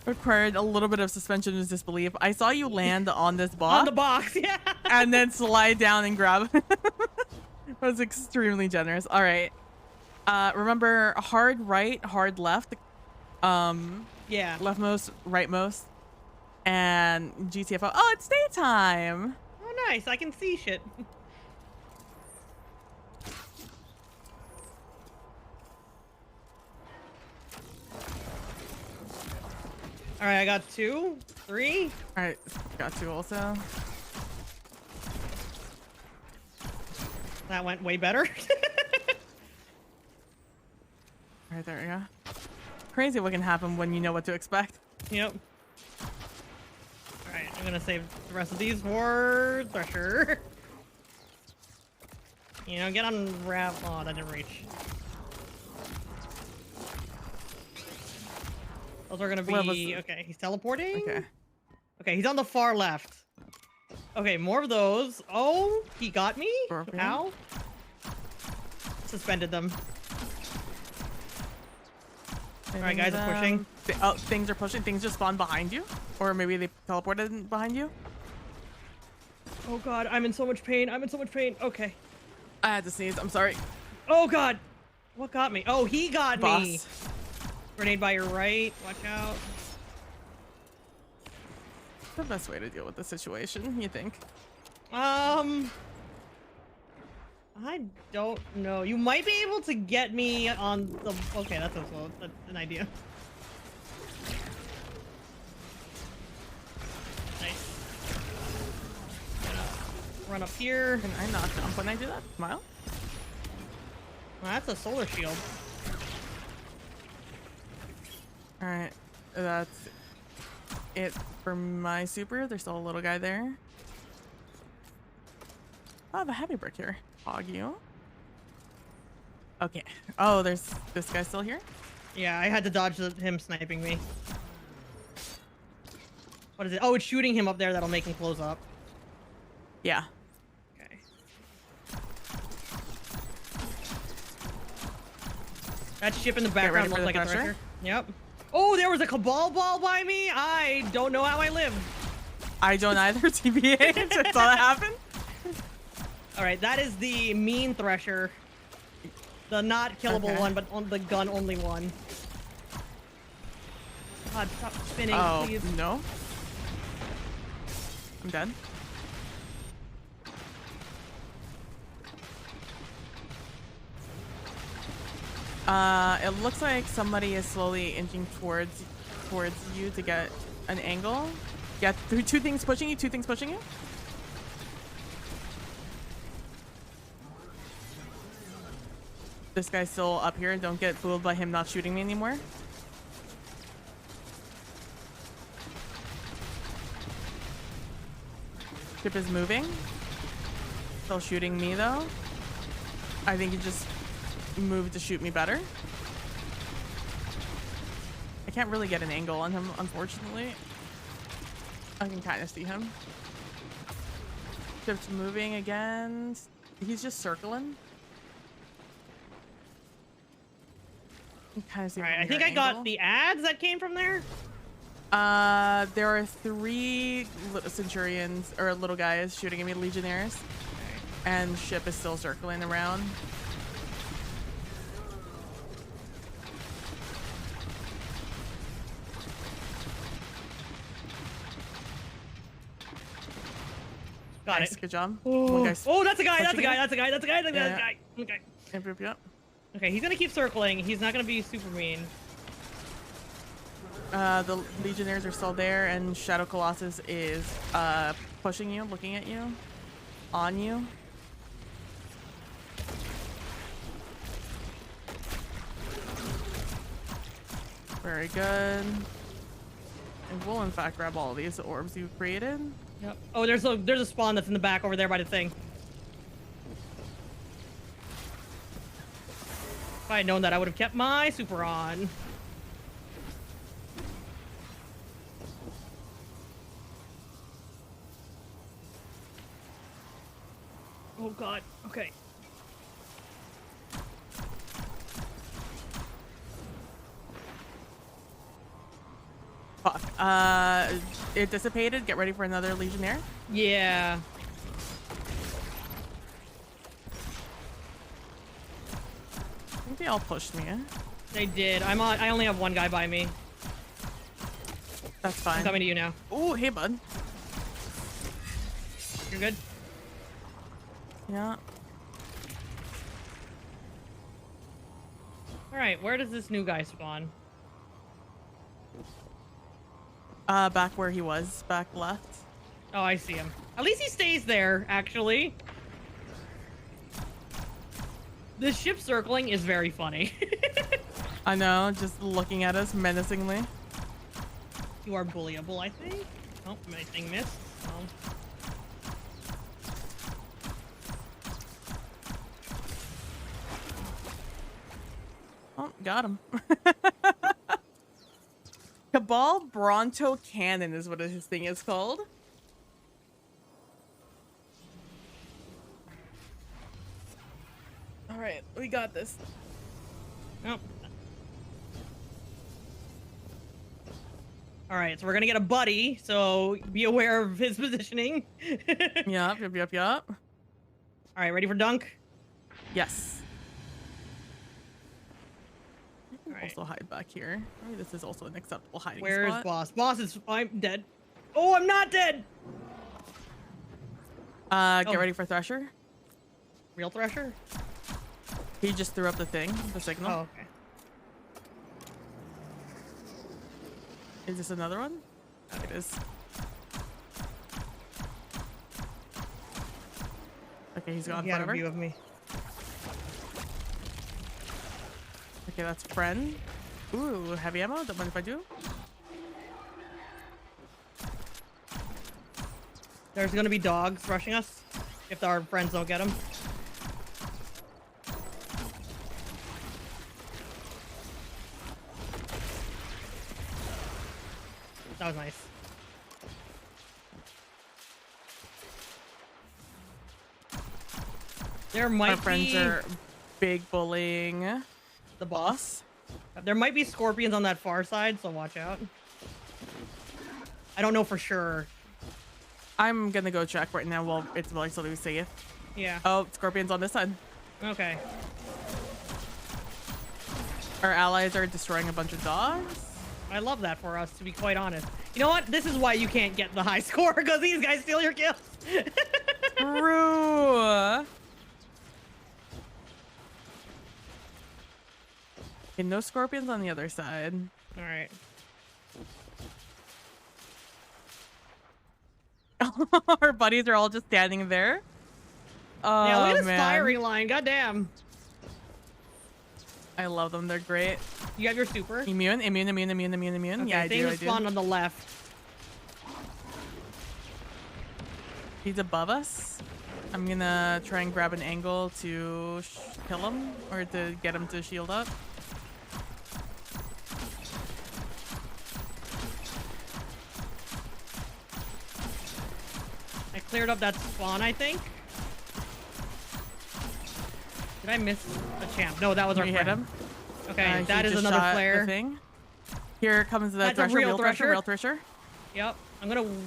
Required a little bit of suspension of disbelief. I saw you land on this box. On the box, yeah. And then slide down and grab. That was extremely generous. All right. Remember, hard right, hard left. Yeah. Leftmost, rightmost, and GTFO. Oh, it's daytime. Oh, nice. I can see shit. All right, I got 2, 3. All right, got 2 also. That went way better. All right, there we go. Crazy what can happen when you know what to expect. Yep. All right, I'm gonna save the rest of these for Thresher. You know, get on wrap. Oh, that didn't reach. Those are gonna be okay. He's teleporting. Okay. Okay, he's on the far left. Okay, more of those. Oh, he got me. Scorpion. How? Suspended them. All right, guys, are pushing. Oh, things are pushing. Things just spawn behind you, or maybe they teleported behind you. Oh God, I'm in so much pain. I'm in so much pain. Okay. I had to sneeze. I'm sorry. Oh God, what got me? Oh, he got Boss. me. Grenade by your right. Watch out. The best way to deal with the situation, you think? I don't know. You might be able to get me on the. Okay, that's an idea. Nice. Run up here. Can I not jump when I do that? Smile. Well, that's a solar shield. All right, that's it for my super. There's still a little guy there. I have a heavy brick here. Hog you. Okay. Oh, there's this guy still here. Yeah, I had to dodge him sniping me. What is it? Oh, it's shooting him up there. That'll make him close up. Yeah. Okay. That ship in the background ready for looks like the a thresher? thresher. Yep. Oh, there was a cabal ball by me. I don't know how I lived. I don't either, TBH. I saw that happen. All right, that is the mean thresher. The not killable one, but on the gun only one. God, stop spinning, Oh, please. no. I'm dead. It looks like somebody is slowly inching towards you to get an angle. Yeah, two things pushing you, two things pushing you. This guy's still up here. Don't get fooled by him not shooting me anymore. Ship is moving. Still shooting me though. I think he just moved to shoot me better. I can't really get an angle on him, unfortunately. I can kind of see him. Ship's moving again. He's just circling. Kind of see. All right, I think I got the ads that came from there. There are 3 centurions or little guys shooting at me, legionnaires, and ship is still circling around. Got Nice, it. good job. Oh, that's a guy. That's a guy. you. That's a guy. That's a guy. That's a guy. Yeah. That's a guy. Okay. Yep, yep, yep. Okay, he's gonna keep circling. He's not gonna be super mean. The Legionnaires are still there, and Shadow Colossus is pushing you, looking at you, on you. Very good. And we'll in fact grab all of these orbs you've created. Yep. Oh, there's a spawn that's in the back over there by the thing. If I had known that, I would have kept my super on. Oh god. Okay. Fuck. It dissipated. Get ready for another Legionnaire. Yeah. I think they all pushed me. They did. I only have one guy by me. That's fine. I'm coming to you now. Oh, hey, bud. You're good? Yeah. Alright, where does this new guy spawn? Back where he was. Back left. Oh, I see him. At least he stays there, actually. This ship circling is very funny. I know, just looking at us menacingly. You are bullyable, I think. Oh, my thing missed. Oh. Oh, got him. Cabal Bronto Cannon is what his thing is called. All right, we got this. Oh. All right, so we're gonna get a buddy, so be aware of his positioning. Yup. All right, ready for dunk? Yes. All right. Also hide back here. Maybe this is also an acceptable hiding Where's spot. boss? Boss is. I'm dead. Oh, I'm not dead. Get ready for Thresher. Real Thresher? He just threw up the thing, the signal. Oh, okay. Is this another one? Oh, it is. Okay, he's gone He had a forever. view of me. Okay, that's friend. Ooh, heavy ammo. Don't mind if I do. There's gonna be dogs rushing us if our friends don't get them. That was nice. There might Our friends be are big bullying the boss. There might be scorpions on that far side, so watch out. I don't know for sure. I'm gonna go check right now while it's relatively safe. Yeah. Oh, scorpions on this side. Okay. Our allies are destroying a bunch of dogs. I love that for us, to be quite honest. You know what? This is why you can't get the high score, because these guys steal your kills. True. Okay, no scorpions on the other side. All right. Our buddies are all just standing there. Oh, Yeah, look at this man. firing line. Goddamn. I love them. They're great. You have your super? Immune. Okay, Yeah, I thing do. is spawned on the left. He's above us. I'm gonna try and grab an angle to kill him or to get him to shield up. I cleared up that spawn, I think. Did I miss a champ? No, that was our We friend. hit him. Okay, He that is just another shot the flare. thing. Here comes the That's a Thresher, real real Thresher, Thresher? real Thresher. Yep. I'm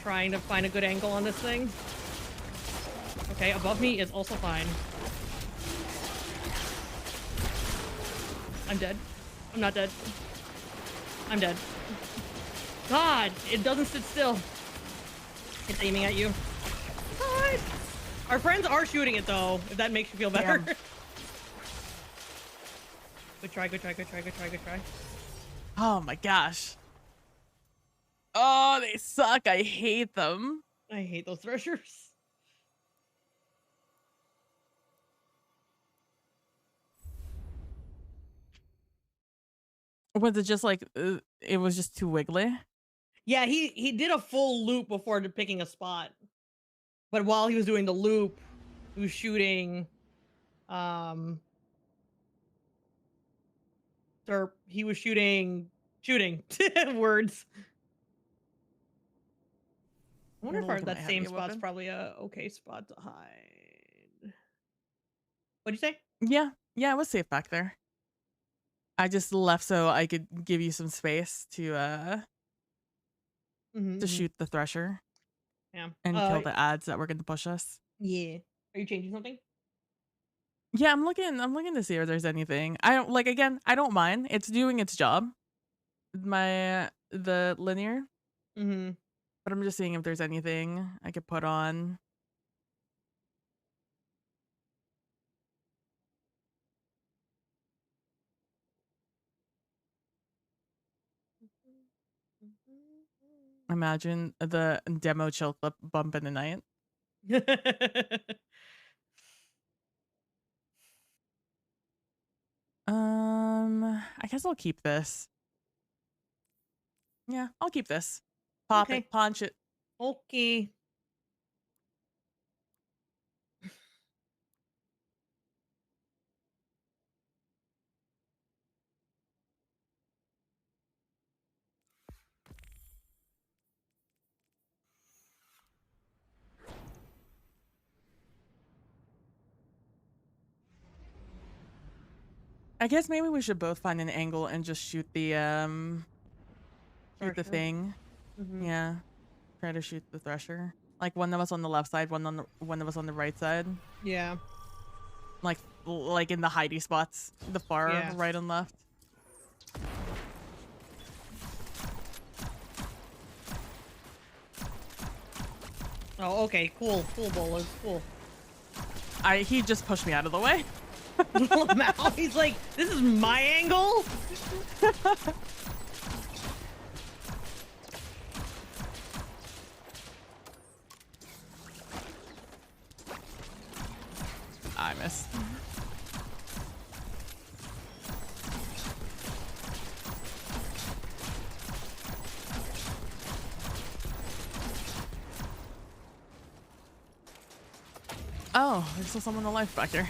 trying to find a good angle on this thing. Okay, above me is also fine. I'm dead. I'm not dead. I'm dead. God, it doesn't sit still. It's aiming at you. God. Our friends are shooting it though, if that makes you feel better. Damn. Good try, good try, good try, good try, good try. Oh my gosh. Oh, they suck. I hate them. I hate those threshers. Was it just like it was just too wiggly? Yeah, he did a full loop before picking a spot. But while he was doing the loop, he was shooting um or he was shooting words. I I'm wonder gonna if look at my that same heavy spot's weapon. probably a okay spot to hide. What'd you say? Yeah, yeah, it was safe back there. I just left so I could give you some space Mm-hmm, to mm-hmm. shoot the thresher Yeah. and kill the ads that were going to push us. Yeah. Are you changing something? Yeah, I'm looking to see if there's anything. I don't like again, I don't mind. It's doing its job. The linear, Mm-hmm. but I'm just seeing if there's anything I could put on. Imagine the demo chill clip bump in the night. I guess I'll keep this. Yeah, I'll keep this. Pop it, Okay. punch it. Okay. I guess maybe we should both find an angle and just shoot the Pressure. thing. Mm-hmm. Yeah. Try to shoot the thresher. Like one of us on the left side, one of us on the right side. Yeah. Like in the hidey spots, the far Yeah. right and left. Oh, okay. Cool. Cool, Bolas. Cool. He just pushed me out of the way. Mal, he's like, this is my angle? I missed. Oh, there's still someone alive back there.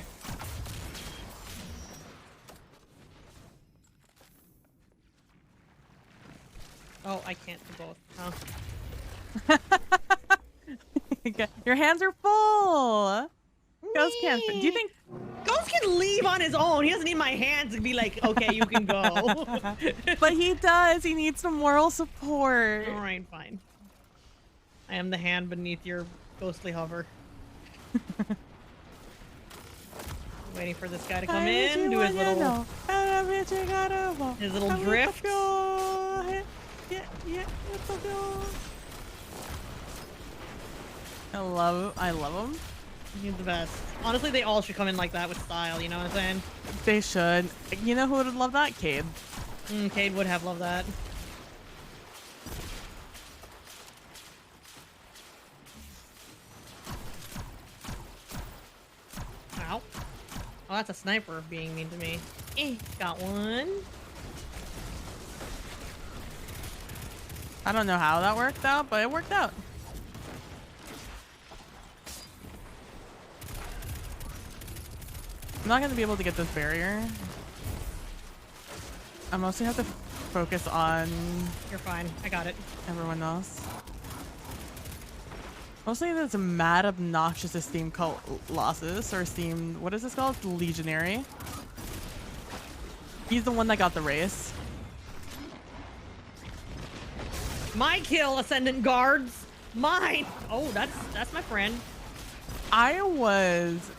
Oh, I can't do both. Huh? Your hands are full. Ghost can't. Do you think Ghost can leave on his own? He doesn't need my hands to be like, okay, you can go. But he does. He needs some moral support. All right, fine. I am the hand beneath your ghostly hover. Waiting for this guy to come in, do his little drift. I love him. He's the best. Honestly, they all should come in like that with style, you know what I'm saying? They should. You know who would love that? Cade. Cade would have loved that. Ow. Oh, that's a sniper being mean to me. Got one. I don't know how that worked out, but it worked out. I'm not going to be able to get this barrier. I mostly have to focus on You're fine. I got it. everyone else. Mostly there's a mad obnoxious esteem cult losses or esteem, what is this called? Legionary. He's the one that got the race. My kill, Ascendant Guards. Mine. Oh, that's my friend. I was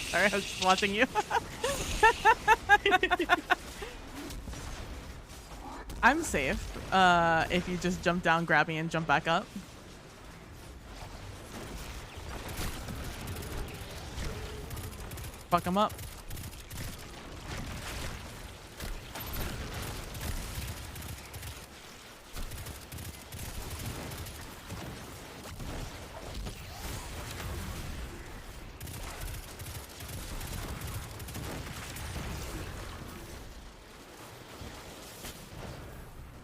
sorry, I was just watching you. I'm safe if you just jump down, grab me, and jump back up. Fuck him up.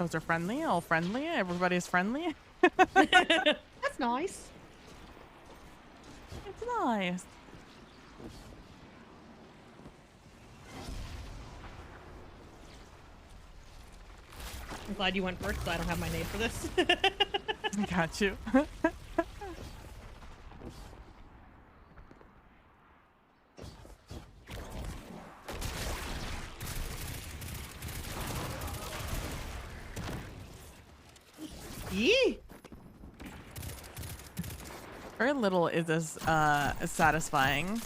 Those are friendly, all friendly. Everybody's friendly. That's nice. It's nice. I'm glad you went first, so I don't have my nade for this. Got you. Yee! Very little is as satisfying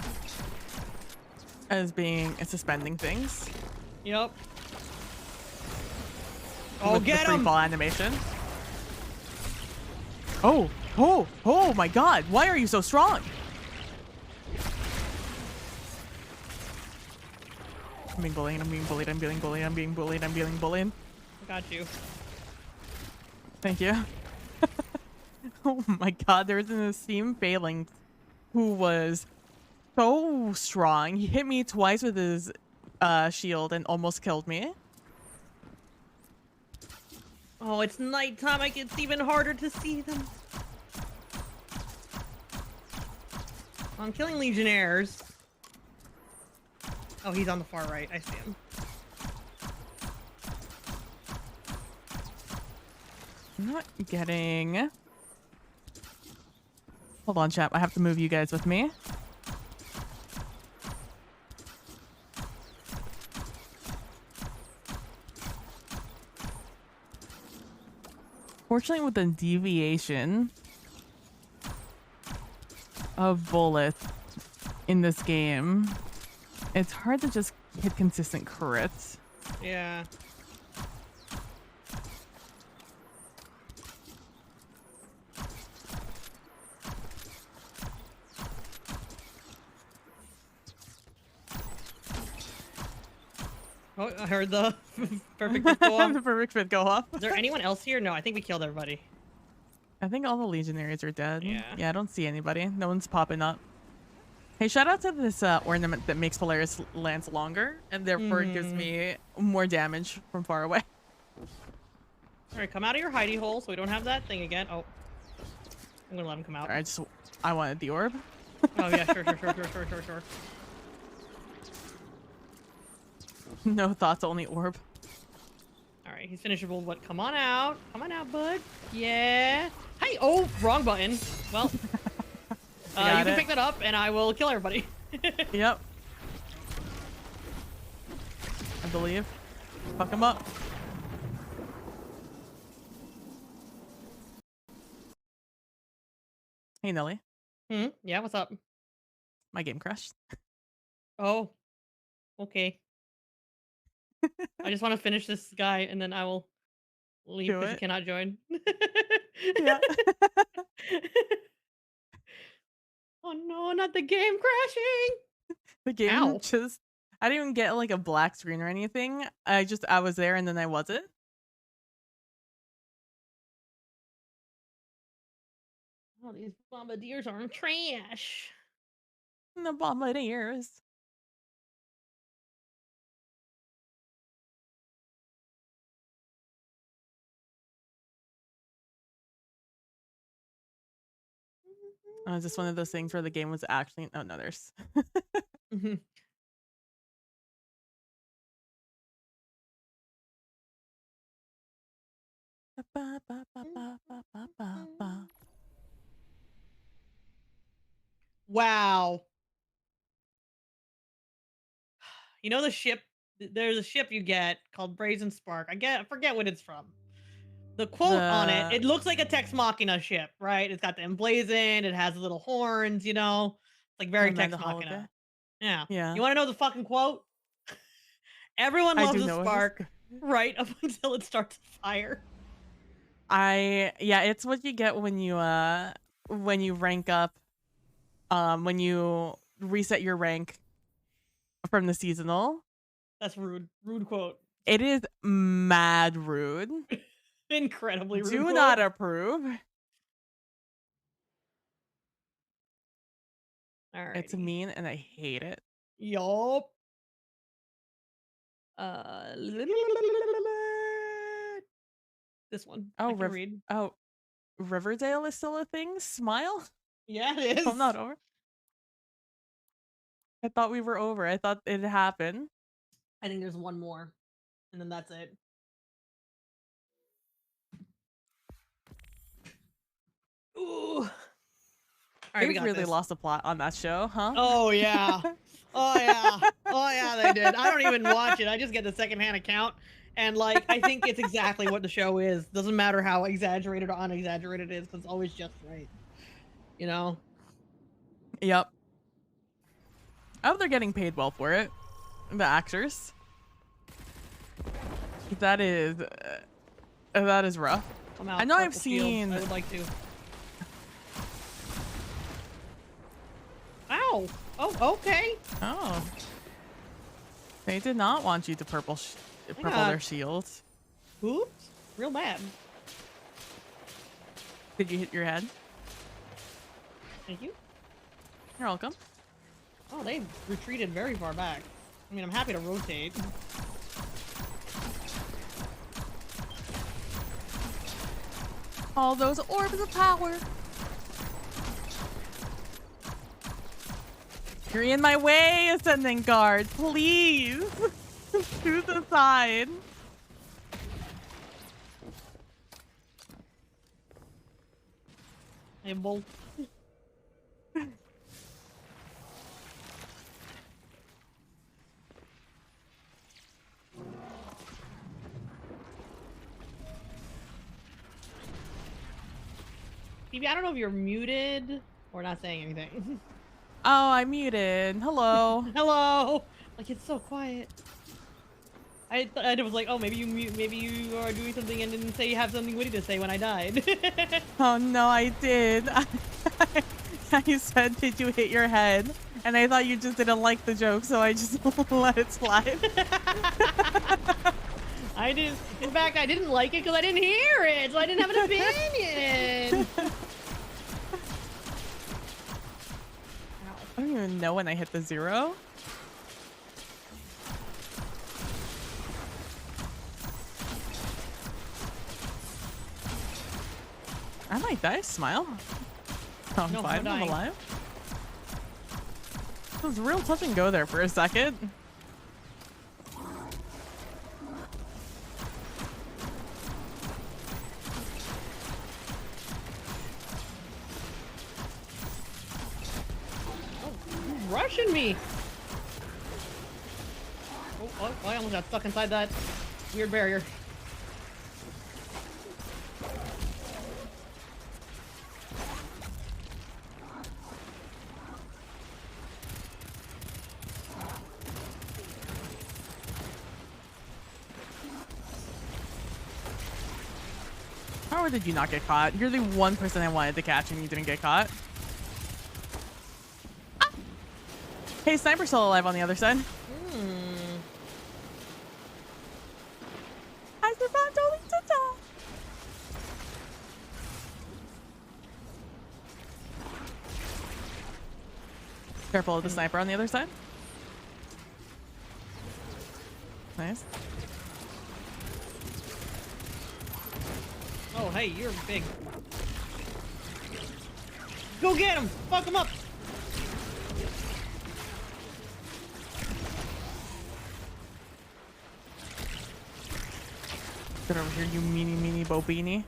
as being suspending things Yep. Oh, with the get free him! fall animation. Oh my god, why are you so strong? I'm being bullied, I'm being bullied, I'm being bullied, I'm being bullied, I'm being bullied. I got you. Thank you. Oh my god, there's an esteemed failing who was so strong. He hit me twice with his shield and almost killed me. Oh, it's nighttime. It's even harder to see them. I'm killing legionnaires. Oh, he's on the far right. I see him. I'm not getting... Hold on, chap. I have to move you guys with me. Fortunately, with the deviation of bullets in this game, it's hard to just hit consistent crits. Yeah. Oh, I heard the perfect fit go off. The perfect fit go off. Is there anyone else here? No, I think we killed everybody. I think all the legionaries are dead. Yeah. Yeah, I don't see anybody. No one's popping up. Hey, shout out to this ornament that makes Polaris lance longer and therefore it gives me more damage from far away. All right, come out of your hidey hole so we don't have that thing again. Oh, I'm gonna let him come out. I wanted the orb. Oh yeah, sure. No thoughts, only orb. All right, he's finishable. What? Come on out, bud. Yeah. Hey. Oh, wrong button. Well, you can pick that up, and I will kill everybody. Yep. I believe. Fuck him up. Hey, Nelly. Yeah. What's up? My game crashed. Oh. Okay. I just want to finish this guy, and then I will leave Do because you it. cannot join. Yeah. Oh no, not the game crashing! The game Ow. just... I didn't even get like a black screen or anything. I was there and then I wasn't. Oh, these bombardiers are trash. The bombardiers. Is this one of those things where the game was actually... Oh, no, there's... Wow. You know the ship? There's a ship you get called Brazen Spark. I forget what it's from. The quote on it, The... it looks like a Tex Machina ship, right? It's got the emblazoned, it has the little horns, you know? It's like very Amanda Tex Holiday? Machina. Yeah. Yeah. You want to know the fucking quote? Everyone I loves do a know it. spark, right up until it starts to fire. Yeah, it's what you get when you rank up, when you reset your rank from the seasonal. That's rude. Rude quote. It is mad rude. Incredibly rude Do quote. not approve. It's Alrighty. mean and I hate it. Yup. This one. I Oh, can read. oh, Riverdale is still a thing? Smile? Yeah, it I'm is. not over. I thought we were over. I thought it happened. I think there's one more, and then that's it. Ooh. All right, we They've got really this. lost the plot on that show, huh? Oh yeah. Oh yeah. Oh yeah, they did. I don't even watch it. I just get the secondhand account. And like I think it's exactly what the show is. Doesn't matter how exaggerated or unexaggerated it is, because it's always just right. You know? Yep. I hope they're getting paid well for it. The actors. That is rough. Come out, I know I've purple shield. seen. I would like to. Ow! Oh, okay. Oh. They did not want you to purple their shields. Oops. Real bad. Did you hit your head? Thank you. You're welcome. Oh, they retreated very far back. I mean, I'm happy to rotate. All those orbs of power. You're in my way, Ascending Guard. Please. To the side. Hey, bolt. Phoebe, I don't know if you're muted or not saying anything. Oh, I'm muted. Hello. Hello. Like it's so quiet. I was like, oh, maybe you are doing something and didn't say you have something witty to say when I died. Oh no, I did. I said, did you hit your head? And I thought you just didn't like the joke, so I just let it slide. I didn't. In fact, I didn't like it because I didn't hear it, so I didn't have an opinion. I don't even know when I hit the 0. I might die. Smile. Oh, I'm No, fine. no I'm dying. alive. It was real touch and go there for a second. Rushing me. Oh, I almost got stuck inside that weird barrier. How did you not get caught? You're the one person I wanted to catch and you didn't get caught. Ah! Hey, Sniper's still alive on the other side. I survived only to die. Careful of the sniper on the other side. Nice. Oh, hey, you're big. Go get him! Fuck him up! Get over here, you meanie bobini.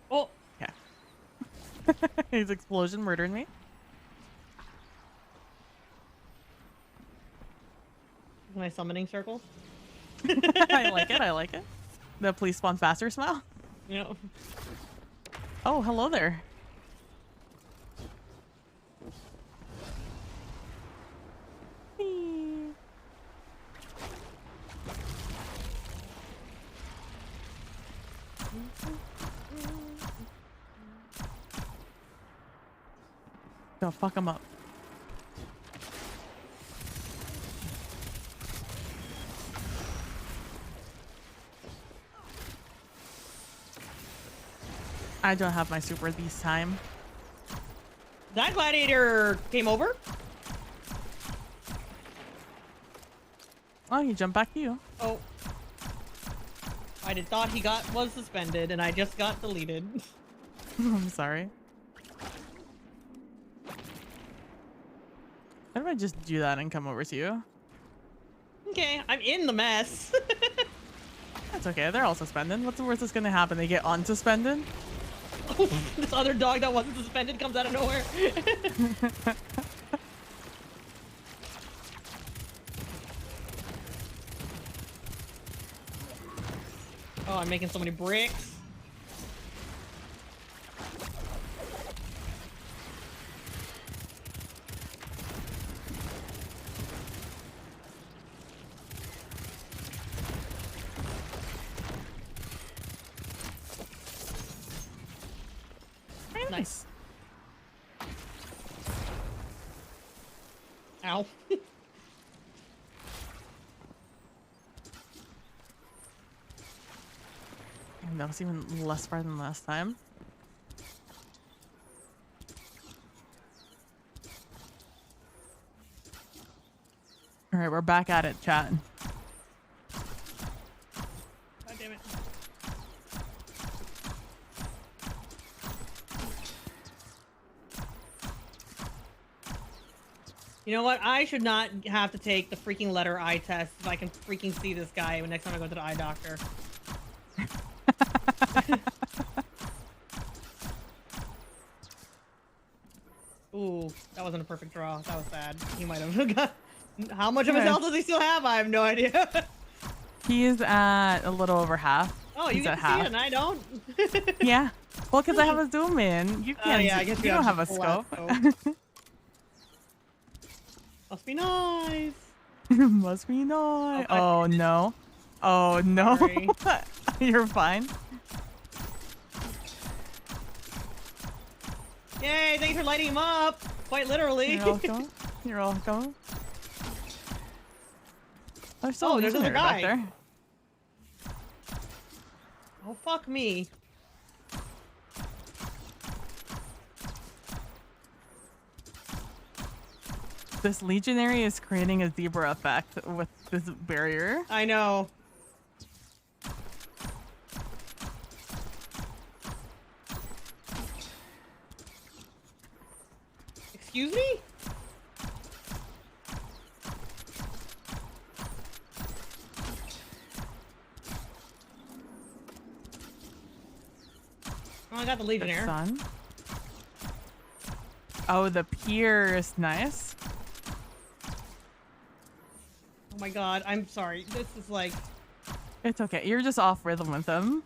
Oh! Yeah. His explosion murdering me. My summoning circle. I like it. I like it. The please spawn faster smile. You know. Oh, hello there. Whee. Go fuck him up. I don't have my super this time. That gladiator came over. Oh, he jumped back to you. Oh. I did thought he was suspended, and I just got deleted. I'm sorry. How do I just do that and come over to you? Okay, I'm in the mess. That's okay. They're all suspended. What's the worst that's gonna happen? They get unsuspended? This other dog that wasn't suspended comes out of nowhere. Oh, I'm making so many bricks. Nice. Ow. And that was even less far than last time. All right, we're back at it, chat. God damn it. You know what? I should not have to take the freaking letter I test if I can freaking see this guy next time I go to the eye doctor. Ooh, that wasn't a perfect draw. That was bad. He might have got... How much of his health does he still have? I have no idea. He's at a little over half. Oh, you He's get at to half. see it and I don't? Yeah. Well, because I have a zoom in. You can't. Yeah, I guess you don't have a scope. Must be nice. Must be nice. Oh, no. Oh, no. You're fine. Yay, thanks for lighting him up. Quite literally. You're welcome. You're welcome. There's still there's another guy. back there. Oh, fuck me. This legionary is creating a zebra effect with this barrier. I know. Excuse me? Oh, I got the Legionnaire. Sun. Oh, the pier is nice. Oh my god, I'm sorry. This is like... It's okay. You're just off rhythm with them.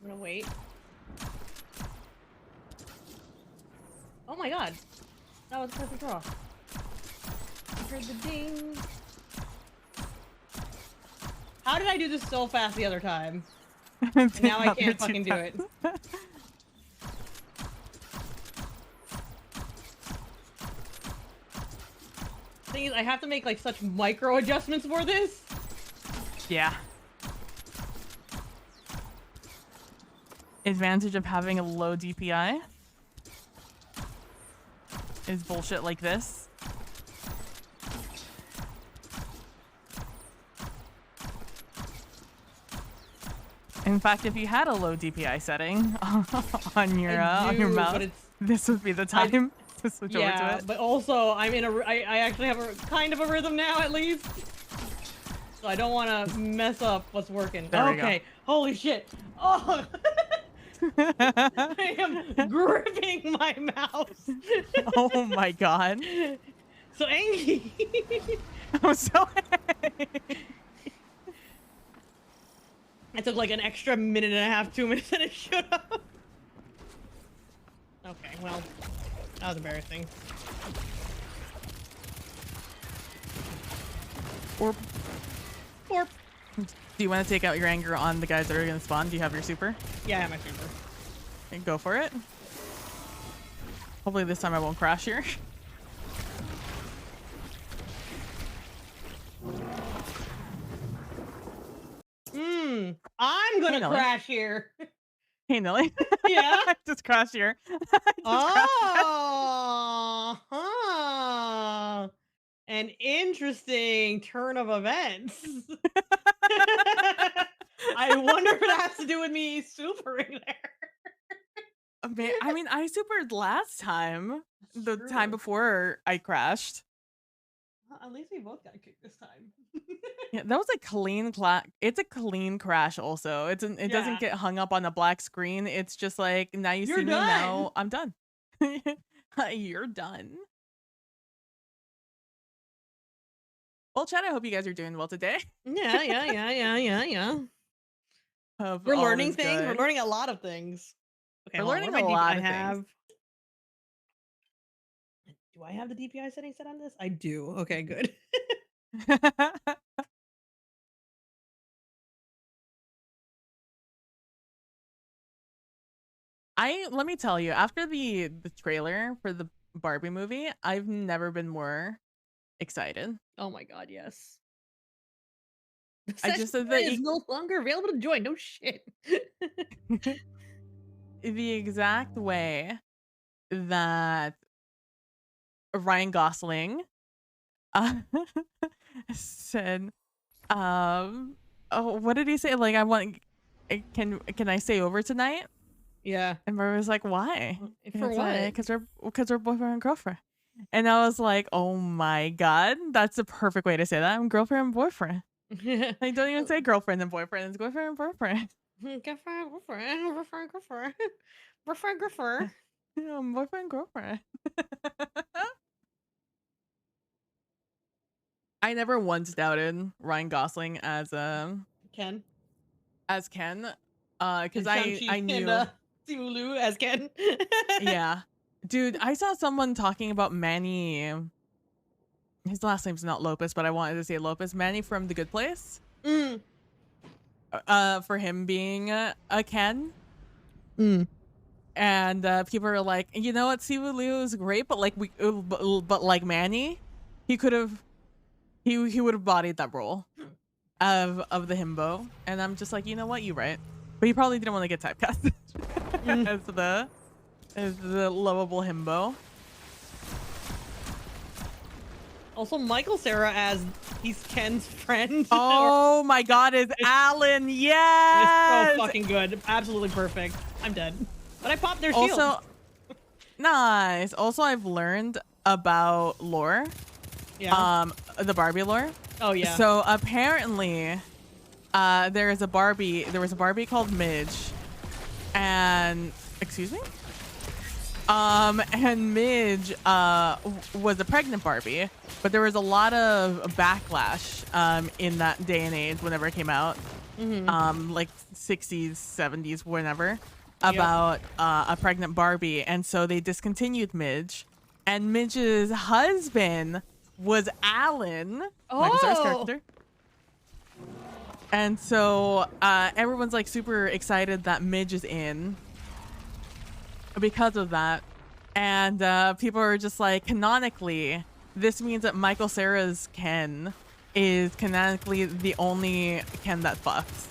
I'm gonna wait. Oh my god. That was a perfect draw. I heard the ding. How did I do this so fast the other time? And now I can't fucking do it. Thing is, I have to make like such micro adjustments for this. Yeah. Advantage of having a low DPI is bullshit like this. In fact, if you had a low DPI setting on your mouse, this would be the time to switch over to it. But also I'm in I actually have a kind of a rhythm now at least. So I don't want to mess up what's working. There we okay. Holy shit. Oh. I am gripping my mouse. Oh my god. So angry. I'm so I took like an extra minute and a half, 2 minutes, and it showed up. Okay, well, that was embarrassing. Orp. Orp. Do you want to take out your anger on the guys that are going to spawn? Do you have your super? Yeah, I have my super. Okay, go for it. Hopefully this time I won't crash here. I'm gonna crash here. Hey, Nelly. Yeah? Just crashed here. An interesting turn of events. I wonder if it has to do with me supering there. I mean, I supered last time, That's the time true. before I crashed. Well, at least we both got kicked this time. Yeah, that was a clean it's a clean crash also. It doesn't Yeah. get hung up on a black screen. It's just like, now you You're see me, done. now I'm done. You're done. Well, chat, I hope you guys are doing well today. Yeah, yeah, yeah, yeah, yeah, yeah. Hope We're all learning is things. We're good. learning a lot of things. Okay, We're hold on. What learning am a I DP? lot of things. Do I have the DPI setting set on this? I do. Okay, good. Let me tell you, after the trailer for the Barbie movie, I've never been more excited. Oh my god, yes. The I session just said is no longer available to join. No shit. the exact way that Ryan Gosling uh, said, um, oh, what did he say? Like, I want, can I stay over tonight? Yeah. And Barbara was like, why? And For it's what? like, because we're boyfriend and girlfriend. And I was like, oh my God, that's the perfect way to say that. I'm girlfriend and boyfriend. Like, don't even say girlfriend and boyfriend. It's boyfriend and boyfriend. Girlfriend, girlfriend, girlfriend, girlfriend, girlfriend, girlfriend. Yeah, boyfriend and girlfriend. I never once doubted Ryan Gosling Ken as Ken. Because and I Shang-Chi and knew. Simu Liu as Ken. Yeah. Dude, I saw someone talking about Manny. His last name's not Lopez, but I wanted to say Lopez. Manny from The Good Place. Mm. For him being a Ken. Mm. And people are like, you know what, Simu Liu is great, but like but like Manny, he could have he would have bodied that role of the himbo. And I'm just like, you know what, you're right. But he probably didn't want to get typecast Mm. as the lovable himbo. Also, Michael Cera as he's Ken's friend. Oh my God, is Alan? It's so Yes. fucking good. Absolutely perfect. I'm dead. But I popped their shield. Also, nice. Also, I've learned about lore. Yeah. The Barbie lore. Oh yeah. So apparently, there was a Barbie called Midge, and excuse me. And Midge was a pregnant Barbie, but there was a lot of backlash in that day and age whenever it came out, like 60s, 70s, whenever, about a pregnant Barbie, and so they discontinued Midge, and Midge's husband was Alan, Michael Cera's character. And so everyone's like super excited that Midge is in because of that. And people are just like, canonically, this means that Michael Cera's Ken is canonically the only Ken that fucks.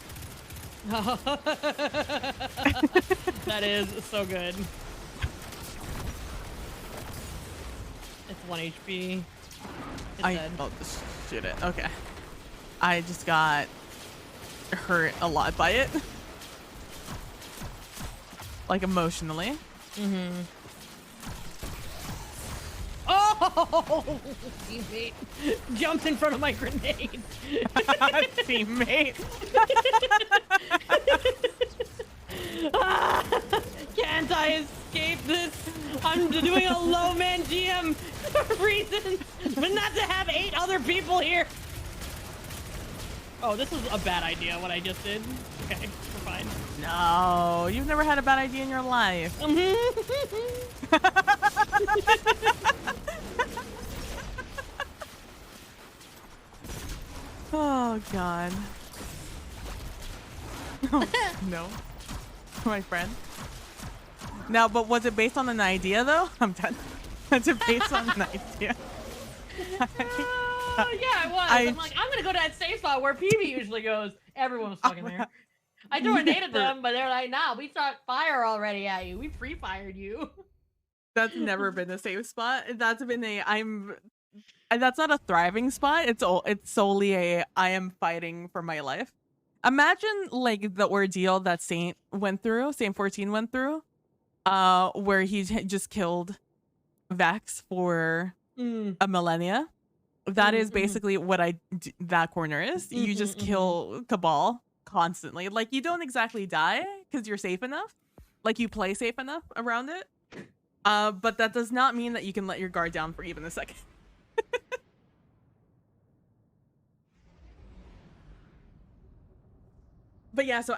That is so good. It's 1 HP. It's dead. I'll just shoot it. Okay. I just got hurt a lot by it. Like emotionally. Mm-hmm. Oh, teammate jumped in front of my grenade. Teammate. Can't I escape this? I'm doing a low man GM for reasons, but not to have 8 other people here. Oh, this is a bad idea, what I just did. Okay, we're fine. No, you've never had a bad idea in your life. Oh, God. Oh, no. My friend. Now, but was it based on an idea, though? I'm done. Was it based on an idea? Yeah, I was. I'm like, I'm gonna go to that safe spot where PB usually goes. Everyone was fucking there. I tornaded them, but they're like, nah, we shot fire already at you. We free-fired you. That's never been a safe spot. That's been And that's not a thriving spot. It's solely a I am fighting for my life. Imagine like the ordeal that Saint 14 went through, where just killed Vex for Mm, a millennia. That is mhm, basically what that corner is. You mhm, just mhm. kill Cabal constantly. Like you don't exactly die because you're safe enough. Like you play safe enough around it. But that does not mean that you can let your guard down for even a second. But yeah, so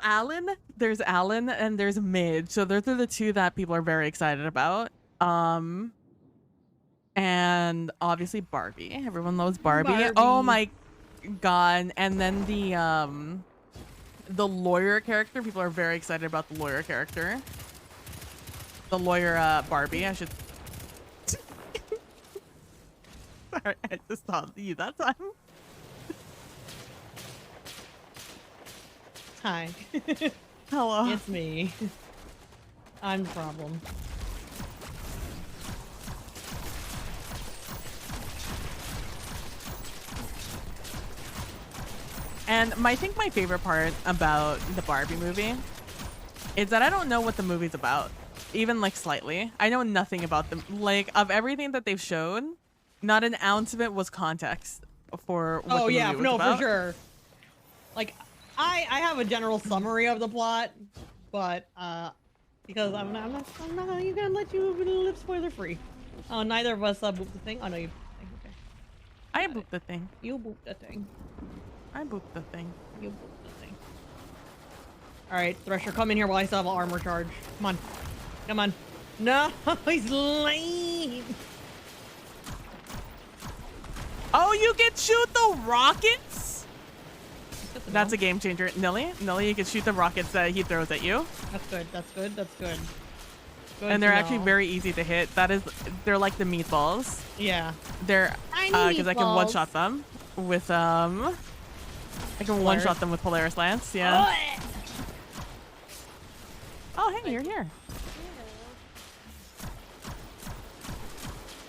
there's Alan and there's Midge. So those are the two that people are very excited about. And obviously Barbie. Everyone loves Barbie. Oh Barbie. my god. And then the lawyer character. People are very excited about the lawyer character. The lawyer Barbie. I should Sorry, I just thought of you that time. Hi. Hello. It's me. I'm the problem. And I think my favorite part about the Barbie movie is that I don't know what the movie's about, even like slightly. I know nothing about them. Like of everything that they've shown, not an ounce of it was context for what Oh the yeah, movie was no, for about. sure. Like, I have a general summary of the plot, but because I'm not gonna let you live spoiler free. Oh, neither of us booped the thing. Oh no, you. Okay, I got it. booped the thing. You booped the thing. I booped the thing. You booped the thing. All right, Thresher, come in here while I still have an armor charge. Come on, come on. No, he's lame. Oh, you can shoot the rockets? Good to That's know. a game changer. Nilly, you can shoot the rockets that he throws at you. That's good. That's good. That's good. Good And to they're actually know. very easy to hit. They're like the meatballs. Yeah. They're Tiny because I can meatballs. one shot them with I can one shot them with Polaris Lance. Yeah. Oh, hey, you're here.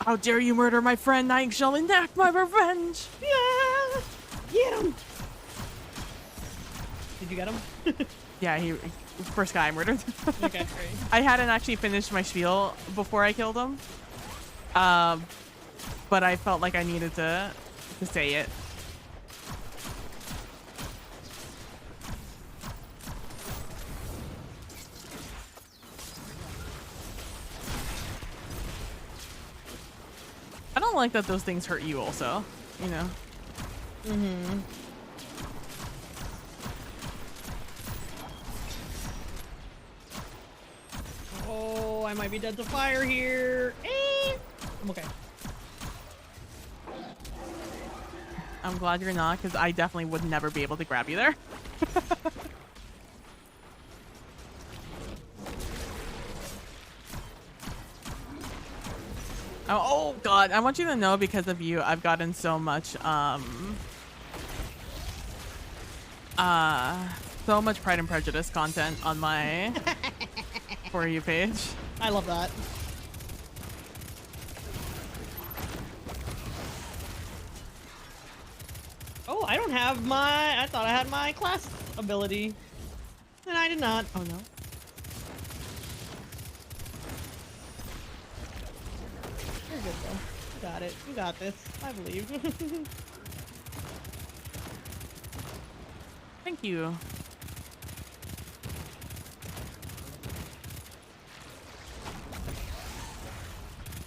How dare you murder my friend? I shall enact my revenge. Yeah. Get him. Did you get him? Yeah, he first guy I murdered. Okay, great. I hadn't actually finished my spiel before I killed him. But I felt like I needed to say it. I don't like that those things hurt you also, you know. Mm-hmm. Oh, I might be dead to fire here. I'm okay. I'm glad you're not, because I definitely would never be able to grab you there. Oh god, I want you to know because of you, I've gotten so much so much Pride and Prejudice content on my For You page. I love that. Oh, I don't have my... I thought I had my class ability. And I did not. Oh no. You're good though. You got it. You got this. I believe. Thank you.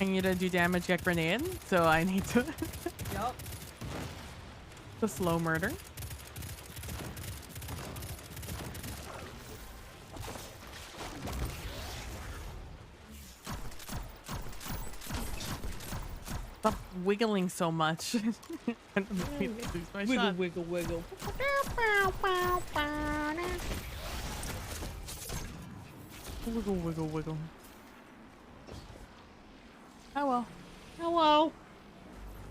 I need to do damage, get grenade, so I need to Yup. the slow murder. Stop wiggling so much. And make me lose my Wiggle, shot. wiggle, wiggle. Wiggle, wiggle, wiggle. Oh well. Hello.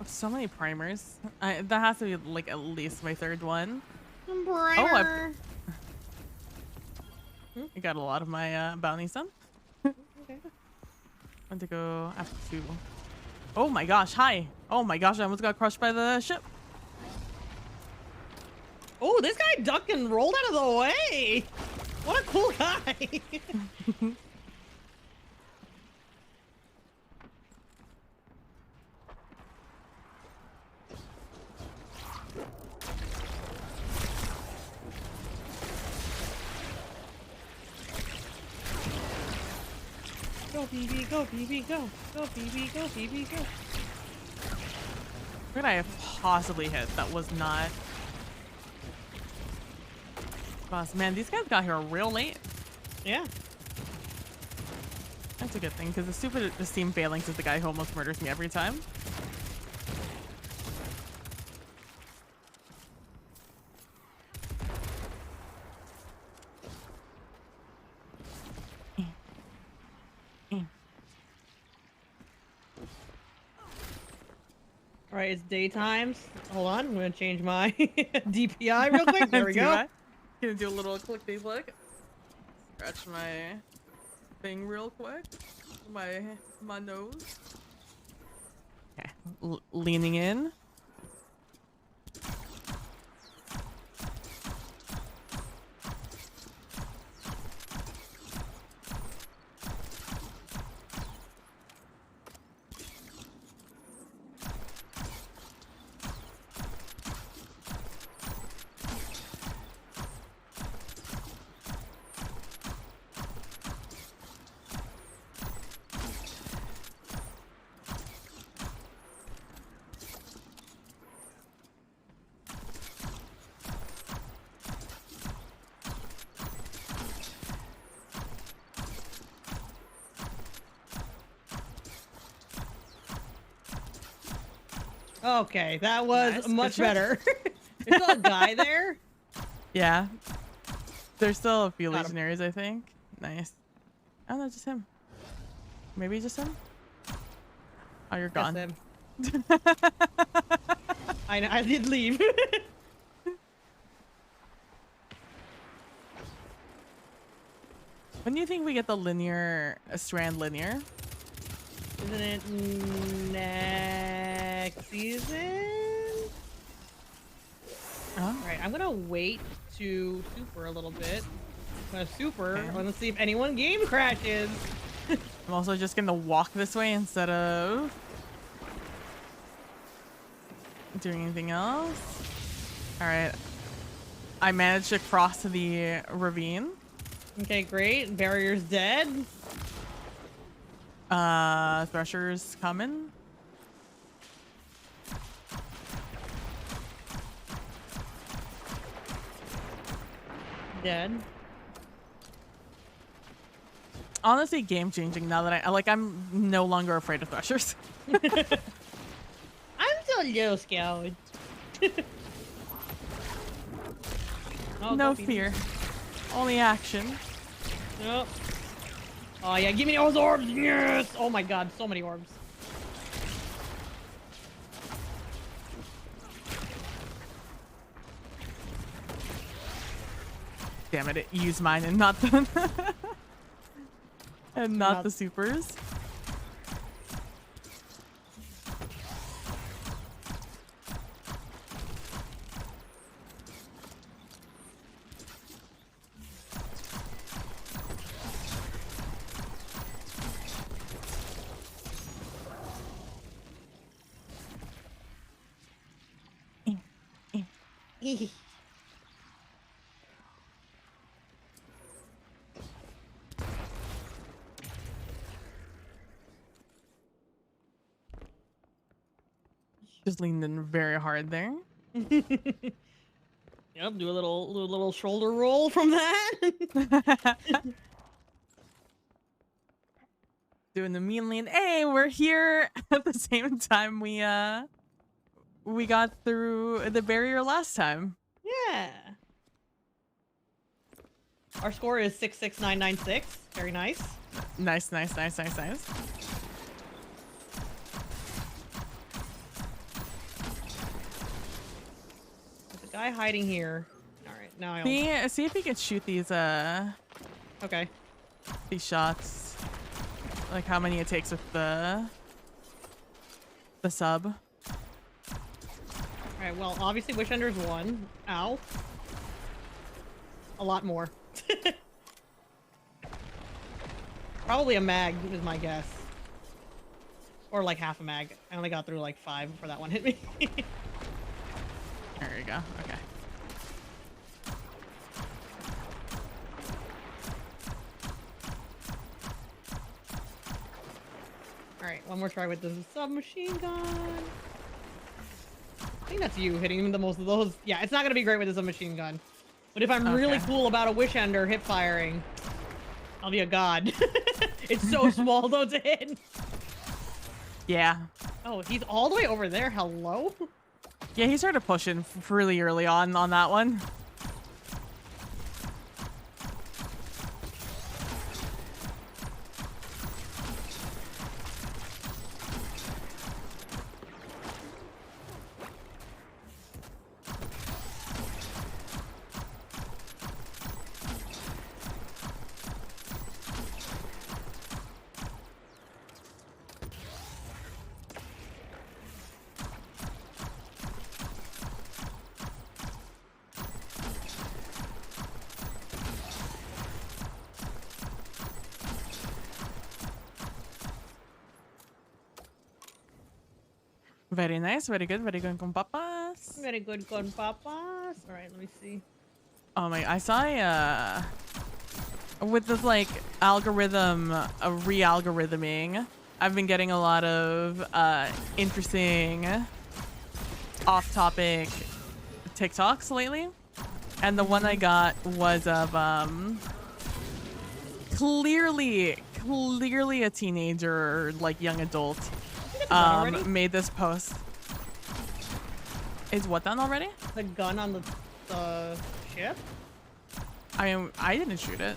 So many primers. That has to be like at least my third one. Primer. I got a lot of my bounties done. Okay. Want to go after 2. Oh my gosh, hi. Oh my gosh, I almost got crushed by the ship. Oh, this guy ducked and rolled out of the way. What a cool guy. Go, BB, go, BB, go. Go, BB, go, BB, go. What could I have possibly hit that was not? Boss, man, these guys got here real late. Yeah. That's a good thing, because the stupid Steam Phalanx is the guy who almost murders me every time. All right, it's daytime. Hold on, I'm gonna change my DPI real quick. There we go. Gonna do a little clickety click. Scratch my thing real quick. My nose. Okay, leaning in. Okay, that was Nice, much good shot. better. There's still a guy there. Yeah. There's still a few Got him. legionaries, I think. Nice. Oh, no, just him. Maybe just him? Oh, you're That's gone. him. I did leave. When do you think we get the linear, strand linear? Isn't it next season? Oh. All right, I'm gonna wait to super a little bit. I'm gonna super. Okay. Let's see if anyone game crashes. I'm also just gonna walk this way instead of doing anything else. All right. I managed to cross the ravine. Okay, great. Barrier's dead. Thresher's coming. Dead. Honestly, game changing now that I'm no longer afraid of threshers. I'm still a little scared. Oh, No go, Phoebe. fear. Only action. Nope. Oh yeah, give me those orbs. Yes. Oh my god, so many orbs. Damn it, it used mine and not the and not the supers. Just leaned in very hard there. Yep, do a little shoulder roll from that. Doing the mean lean. Hey, we're here at the same time we got through the barrier last time. Yeah. Our score is 66996. Very nice. Nice, nice, nice, nice, nice. There's a guy hiding here. All right, now I See if we can shoot these okay. shots. Like how many it takes with the the sub. All right. Well, obviously, Wish Ender's one. Ow. A lot more. Probably a mag is my guess. Or like half a mag. I only got through like 5 before that one hit me. There you go. Okay. Alright, one more try with the submachine gun. I think that's you hitting the most of those. Yeah, it's not gonna be great with the submachine gun. But if I'm really cool about a Wish Ender hip firing, I'll be a god. It's so small though to hit. Yeah. Oh, he's all the way over there. Hello? Yeah, he started pushing really early on that one. Very nice, very good con papas. Very good con papas. Alright, let me see. Oh my, I saw with this like algorithm, re-algorithming, I've been getting a lot of interesting off-topic TikToks lately. And the one I got was of clearly a teenager or like young adult made this post. Is what done already? The gun on the ship? I didn't shoot it.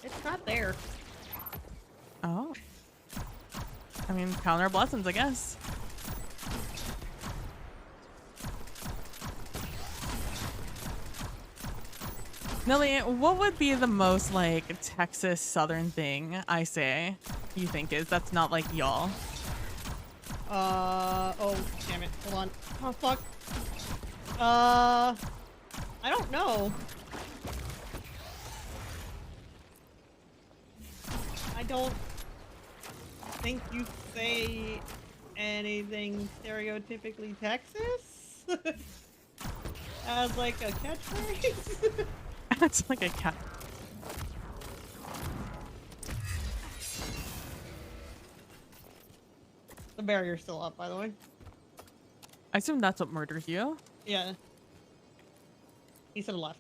It's not there. Oh. I mean, count our blessings, I guess. Nelly, what would be the most like Texas Southern thing I say you think is that's not like y'all? Oh, damn it. Hold on. Oh, fuck. I don't know. I don't think you say anything stereotypically Texas as like a catchphrase. It's like a cat. The barrier's still up, by the way. I assume that's what murders you. Yeah. He's to the left.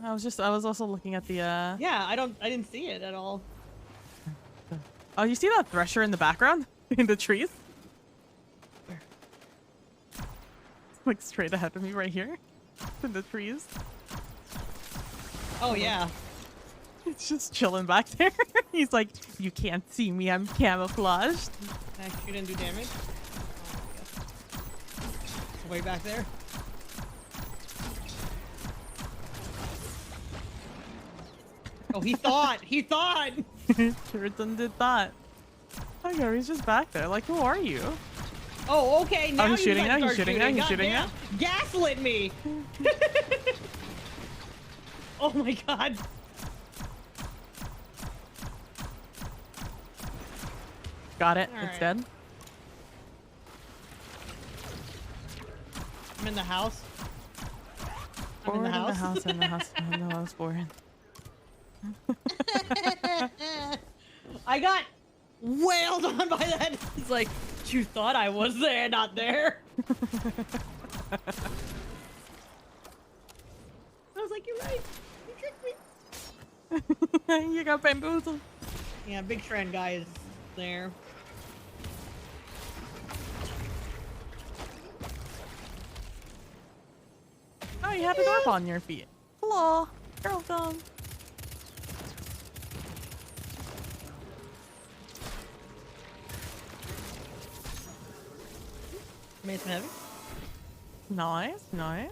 I was also looking at the Yeah, I didn't see it at all. Oh, you see that thresher in the background? In the trees? Where? Like straight ahead of me right here. In the trees. Oh yeah. It's just chilling back there. He's like, you can't see me, I'm camouflaged. Can I shoot and do damage? Oh, it's way back there. Oh, he thought! He thought! Sure done did that. Okay, he's just back there. Like, who are you? Oh, okay, now he's shooting now, he's shooting now, he's shooting now. Gaslit me! Oh my god. Got it. All It's right. dead. I'm in the house. I'm in the house. In the house. In the house, boring. I got wailed on by that. It's like, you thought I was there, not there. I was like, you're right. You tricked me. You got bamboozled. Yeah, Big Trend guy is there. Oh, you have a dwarf on your feet. Hello. You're welcome. Made some heavy. Nice, nice.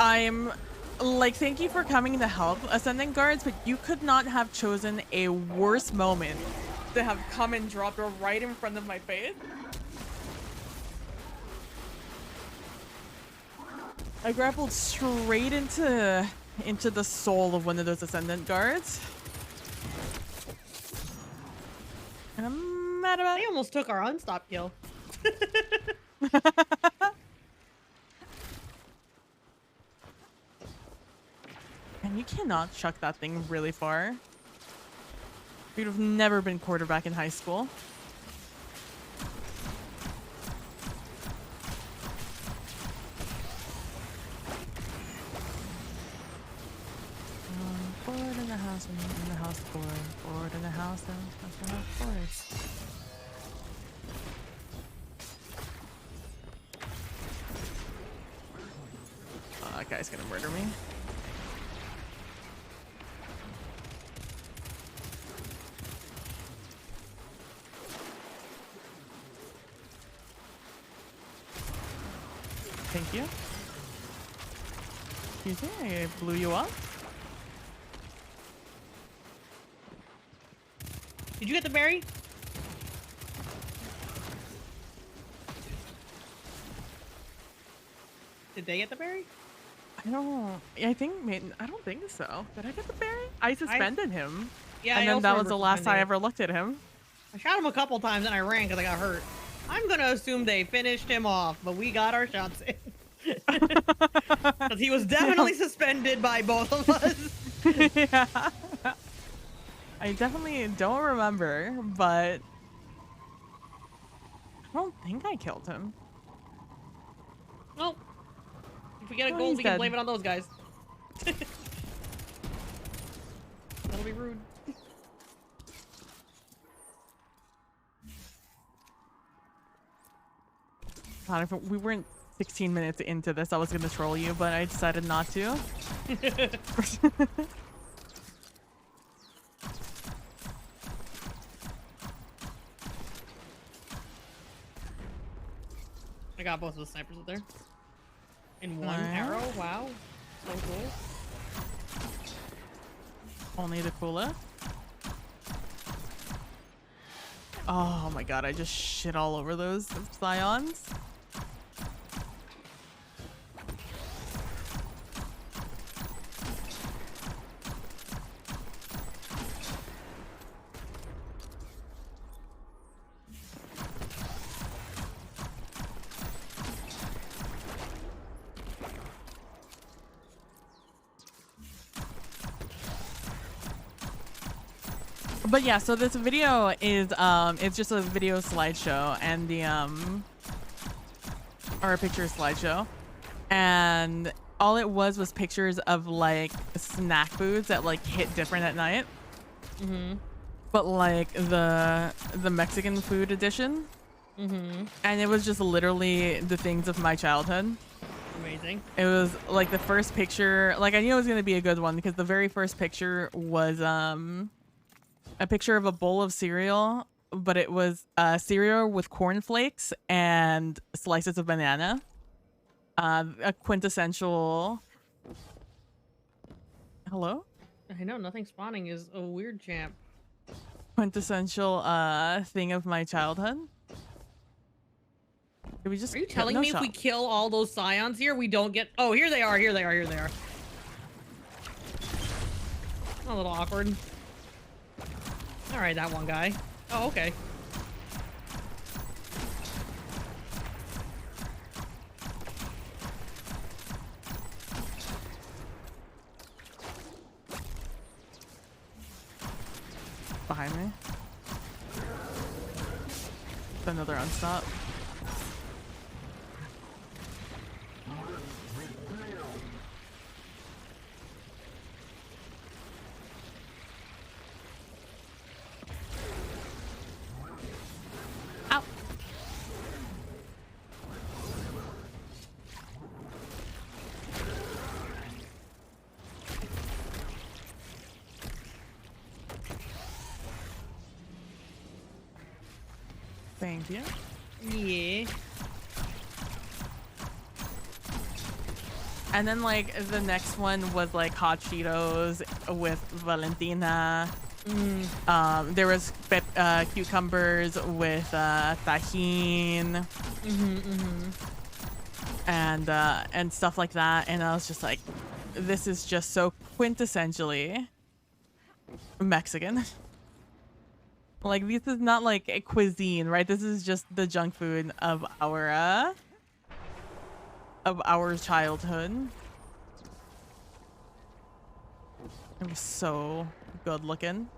I'm like, thank you for coming to help Ascendant Guards, but you could not have chosen a worse moment to have come and dropped her right in front of my face. I grappled straight into the soul of one of those Ascendant Guards. And I'm mad about They it. almost took our unstop kill. And you cannot chuck that thing really far. You'd have never been quarterback in high school. Bored in the house, in the house, bored in the house, and of course. Oh, that guy's gonna murder me. Thank you. Excuse me, I blew you up. Did you get the berry? Did they get the berry? I don't. I think. I don't think so. Did I get the berry? I suspended him. Yeah, And I then also that was remember the last I suspending ever looked at him. I shot him a couple times and I ran because I got hurt. I'm gonna assume they finished him off, but we got our shots in. Because he was definitely suspended by both of us. Yeah. I definitely don't remember, but I don't think I killed him. Nope. If we get a Oh, gold, he's we can dead. blame it on those guys. That'll be rude. God, if we weren't 16 minutes into this, I was gonna troll you, but I decided not to. I got both of the snipers up there. In one Alright. arrow? Wow. So cool. Only the cooler. Oh my god, I just shit all over those scions. But yeah, so this video is it's just a video slideshow and the or a picture slideshow, and all it was pictures of like snack foods that like hit different at night. Mm-hmm. But like the Mexican food edition. Mm-hmm. And it was just literally the things of my childhood. Amazing. It was like the first picture, like I knew it was gonna be a good one because the very first picture was a picture of a bowl of cereal, but it was cereal with cornflakes and slices of banana. A quintessential. Hello? I know, nothing spawning is a weird champ. Quintessential thing of my childhood. Did we just Are you telling me shot. if we kill all those scions here, we don't get... Oh, here they are, here they are, here they are. A little awkward. All right, that one guy. Oh, okay. Behind me. Another unstop. Ow. Thank you. Yeah. And then like the next one was like hot Cheetos with Valentina. There was cucumbers with tahine. And stuff like that. And I was just like, this is just so quintessentially Mexican. Like, this is not like a cuisine, right? This is just the junk food of our childhood. It was so good looking.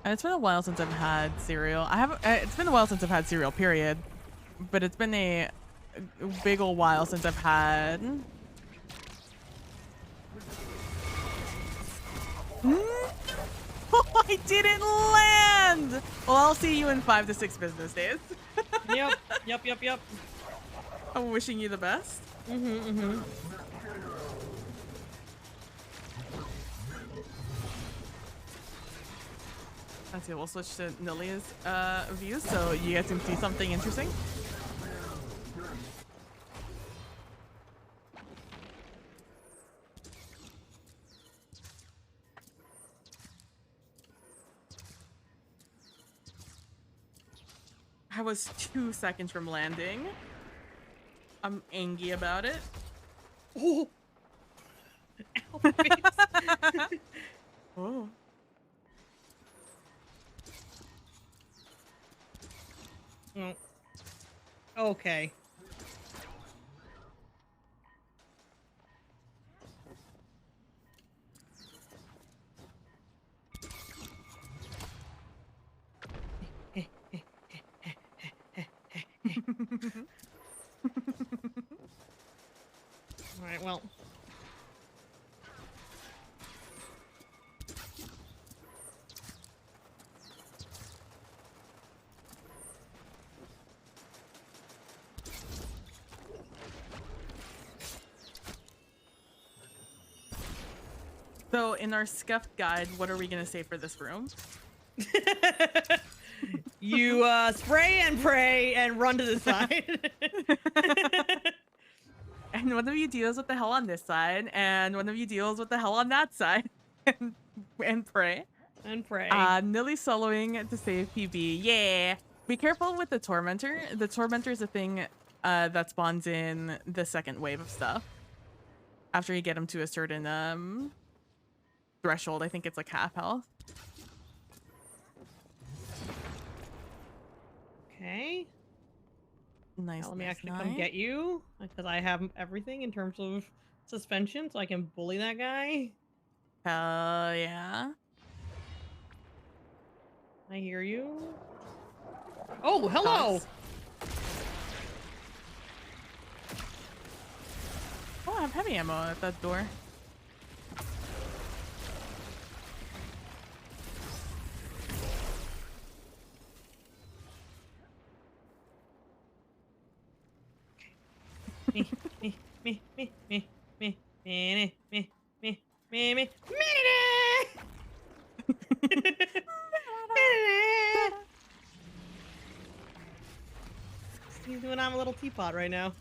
And it's been a while since I've had cereal. It's been a while since I've had cereal, period. But it's been a big old while since I've had... I didn't land! Well, I'll see you in 5 to 6 business days. Yep. I'm wishing you the best. Let's see, we'll switch to Nilly's view so you guys can see something interesting. I was 2 seconds from landing. I'm angry about it. Oh. Ow, my face. Oh. Mm. Okay. All right, well. So in our scuffed guide, what are we gonna say for this room? You spray and pray and run to the side. And one of you deals with the hell on this side, and one of you deals with the hell on that side, and pray. And pray. Nilly soloing to save PB. Yeah. Be careful with the Tormentor. The Tormentor is a thing that spawns in the second wave of stuff. After you get him to a certain threshold, I think it's like half health. Okay. Nice. Now let me nice, actually nice. come get you because I have everything in terms of suspension, so I can bully that guy. Hell yeah. I hear you. Oh, hello. Toss. Oh, I have heavy ammo at that door. He's doing I'm a little teapot right now.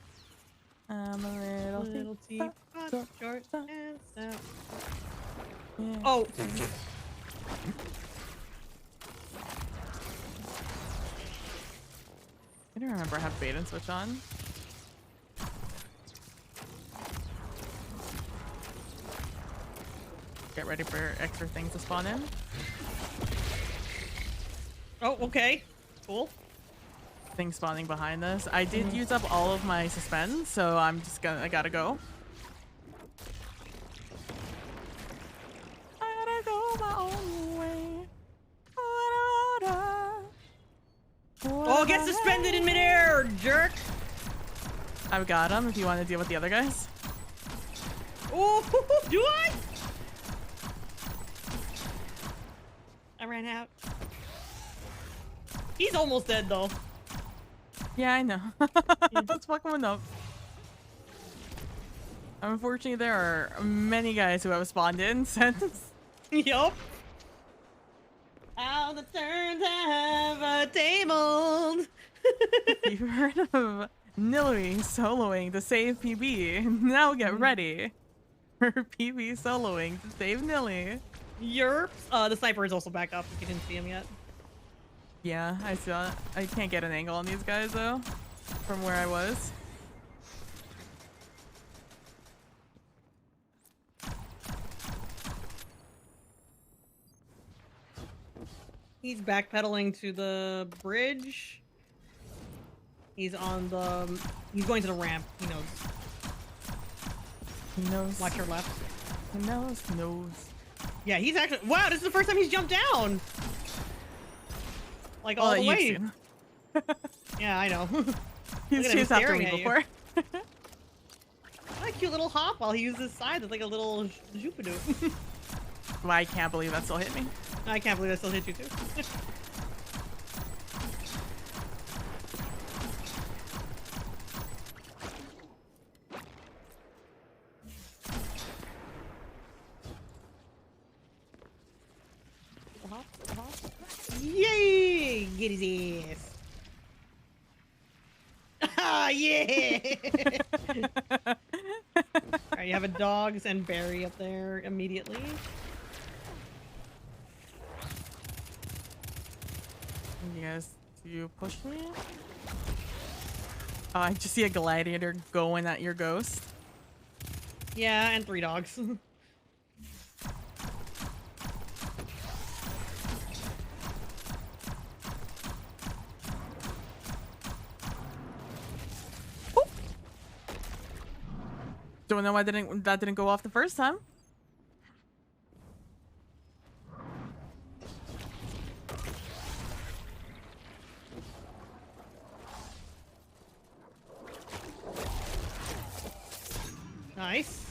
I'm a Little teapot, short and stout. Yeah. Oh. I don't remember I have bait and switch on. Get ready for extra things to spawn in. Oh, okay. Cool. Things spawning behind us. I did use up all of my suspend, so I gotta go. I gotta go my own way. Oh, get suspended in midair, jerk! I've got him if you want to deal with the other guys. Oh, do I? I ran out. He's almost dead though. Yeah, I know. Let's fuck him up. Unfortunately, there are many guys who have spawned in since. Yup. How the turns have a table. You've heard of Knillyline soloing to save PB. Now get ready for PB soloing to save Nilly. The sniper is also back up if you didn't see him yet. Yeah, I saw it. I can't get an angle on these guys though, from where I was. He's backpedaling to the bridge. He's going to the ramp. He knows. He knows. Watch your left. He knows. Yeah, he's actually, wow, this is the first time he's jumped down. Like all Oh, the you've way. seen. Yeah, I know. He's Look at him chased after staring me at you. before. What a cute little hop while he uses his side. That's like a little Jupadoop. Well, I can't believe that still hit me. I can't believe I still hit you too. Yay! Get his ass. Ah, yeah! Alright, you have a dogs and Barry up there immediately. You guys, do you push me? Oh, I just see a gladiator going at your ghost. Yeah, and 3 dogs. Don't know why that didn't go off the first time. Nice.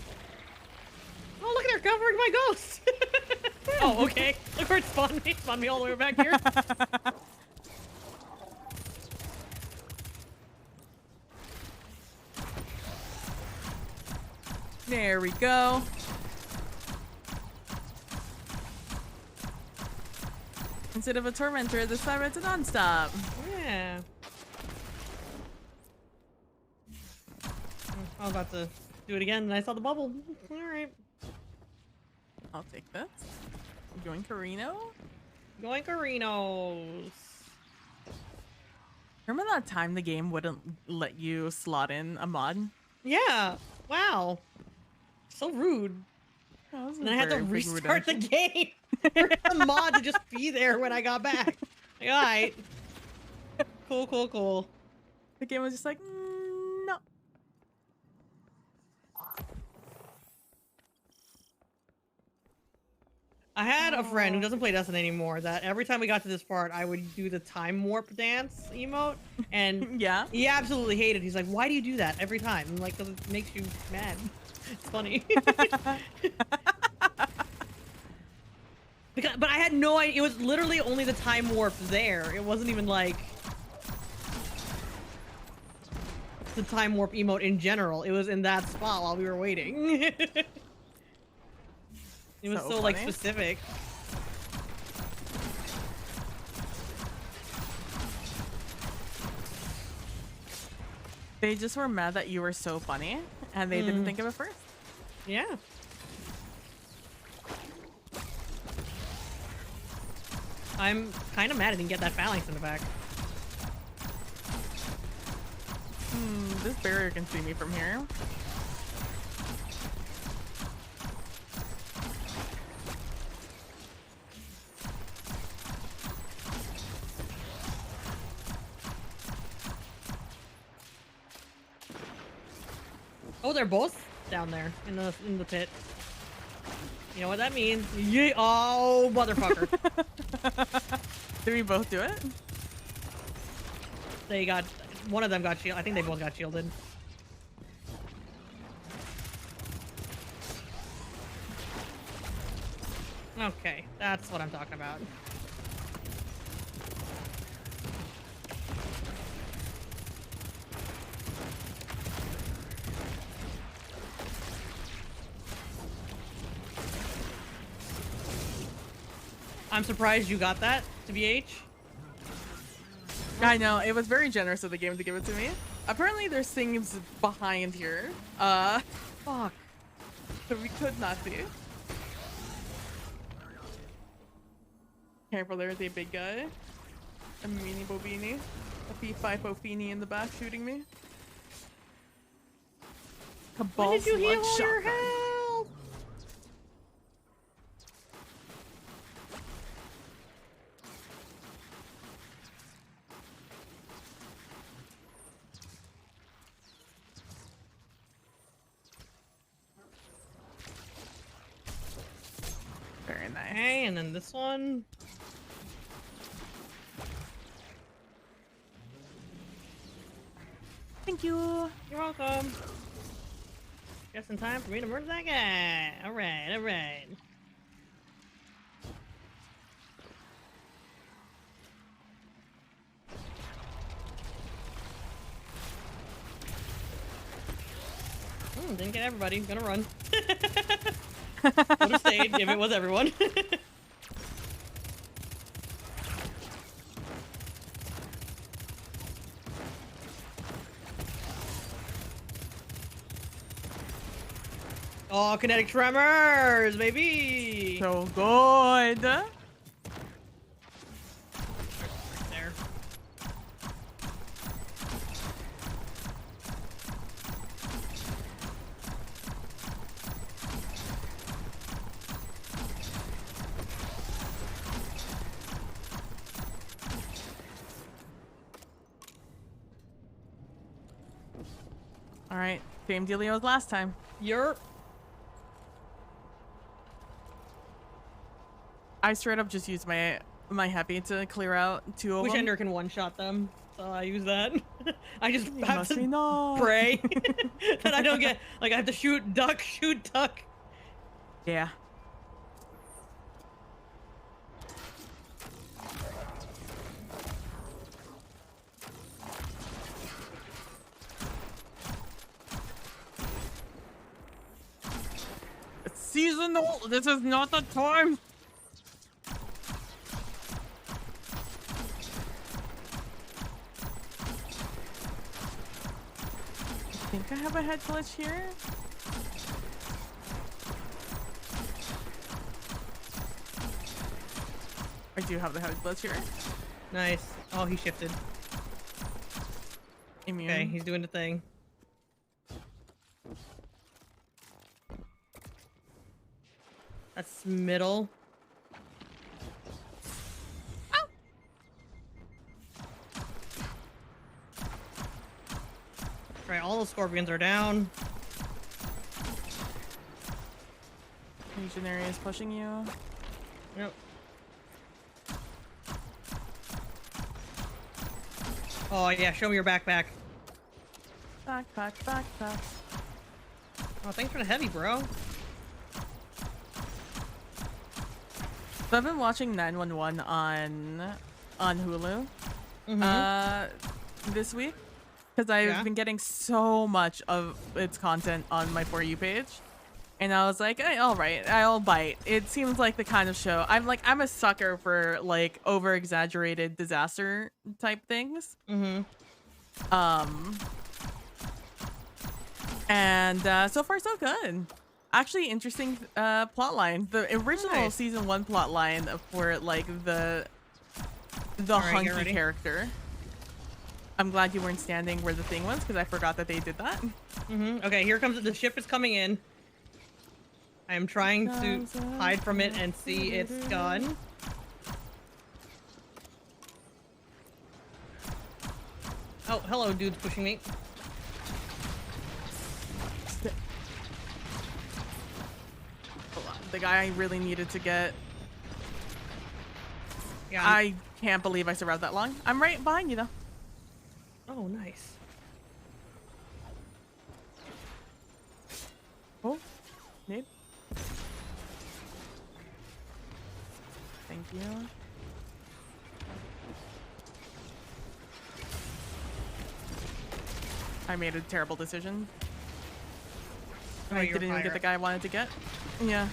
Oh, look at her covering my ghost. Oh, okay. Look where it spawned me. Spawned me all the way back here. There we go. Instead of a tormentor, this time it's a non-stop. Yeah. I was about to do it again and I saw the bubble. Alright. I'll take this. Going Carino. Going Carinos. Remember that time the game wouldn't let you slot in a mod? Yeah. Wow. So rude. That was a And I had to very big restart the redemption. game for the mod to just be there when I got back. Like, alright. Cool, cool, cool. The game was just like, no. I had a friend who doesn't play Destiny anymore that every time we got to this part, I would do the time warp dance emote. And Yeah. he absolutely hated it. He's like, why do you do that every time? I'm like, because it makes you mad. It's funny. But I had no idea. It was literally only the time warp there. It wasn't even like the time warp emote in general. It was in that spot while we were waiting. It was so like funny. specific. They just were mad that you were so funny and they didn't think of it first. Yeah. I'm kind of mad I didn't get that phalanx in the back. This barrier can see me from here. Oh, they're both down there in the pit. You know what that means? Yeah. Oh, motherfucker. Did we both do it? They got one of them got shielded. I think they both got shielded. Okay, that's what I'm talking about. I'm surprised you got that to BH. I know, it was very generous of the game to give it to me. Apparently there's things behind here. Fuck. So we could not see. Careful, there's a big guy. A meanie bobini. A P5 Fini in the back shooting me. When did you heal all Shotgun. your health? Very nice. Okay, and then this one. Thank you. You're welcome. Just in time for me to murder that guy. Alright, alright. Didn't get everybody. Gonna run. Would have stayed if it was everyone. Oh, kinetic tremors, baby! So good. There. All right, same dealio as last time. You're I straight up just used my heavy to clear out two of Wish them. Ender can one-shot them, so I use that. I just You have must be to not. pray that I don't get, like, I have to shoot duck, shoot duck. Yeah. It's seasonal. This is not the time. I think I have a head glitch here. I do have the head glitch here. Nice. Oh, he shifted. Immune. Okay, he's doing the thing. That's middle. Ow! Right, all the scorpions are down. Legionary is pushing you. Yep. Oh yeah, show me your backpack. Backpack, backpack. Oh, thanks for the heavy, bro. So I've been watching 911 on Hulu this week because I've been getting so much of its content on my For You page. And I was like, hey, all right, I'll bite. It seems like the kind of show I'm a sucker for like over exaggerated disaster type things. And so far so good. Actually, interesting plot line. The original season 1 plot line for like the hunky character. I'm glad you weren't standing where the thing was because I forgot that they did that. Okay, here comes the ship is coming in. I am trying to hide from it and see its gun. Oh, hello, dude's pushing me. The guy I really needed to get. Yeah. I can't believe I survived that long. I'm right behind you though. Oh, nice. Oh, Nate. Thank you. I made a terrible decision. Oh, I you're didn't even get the guy I wanted to get. Yeah.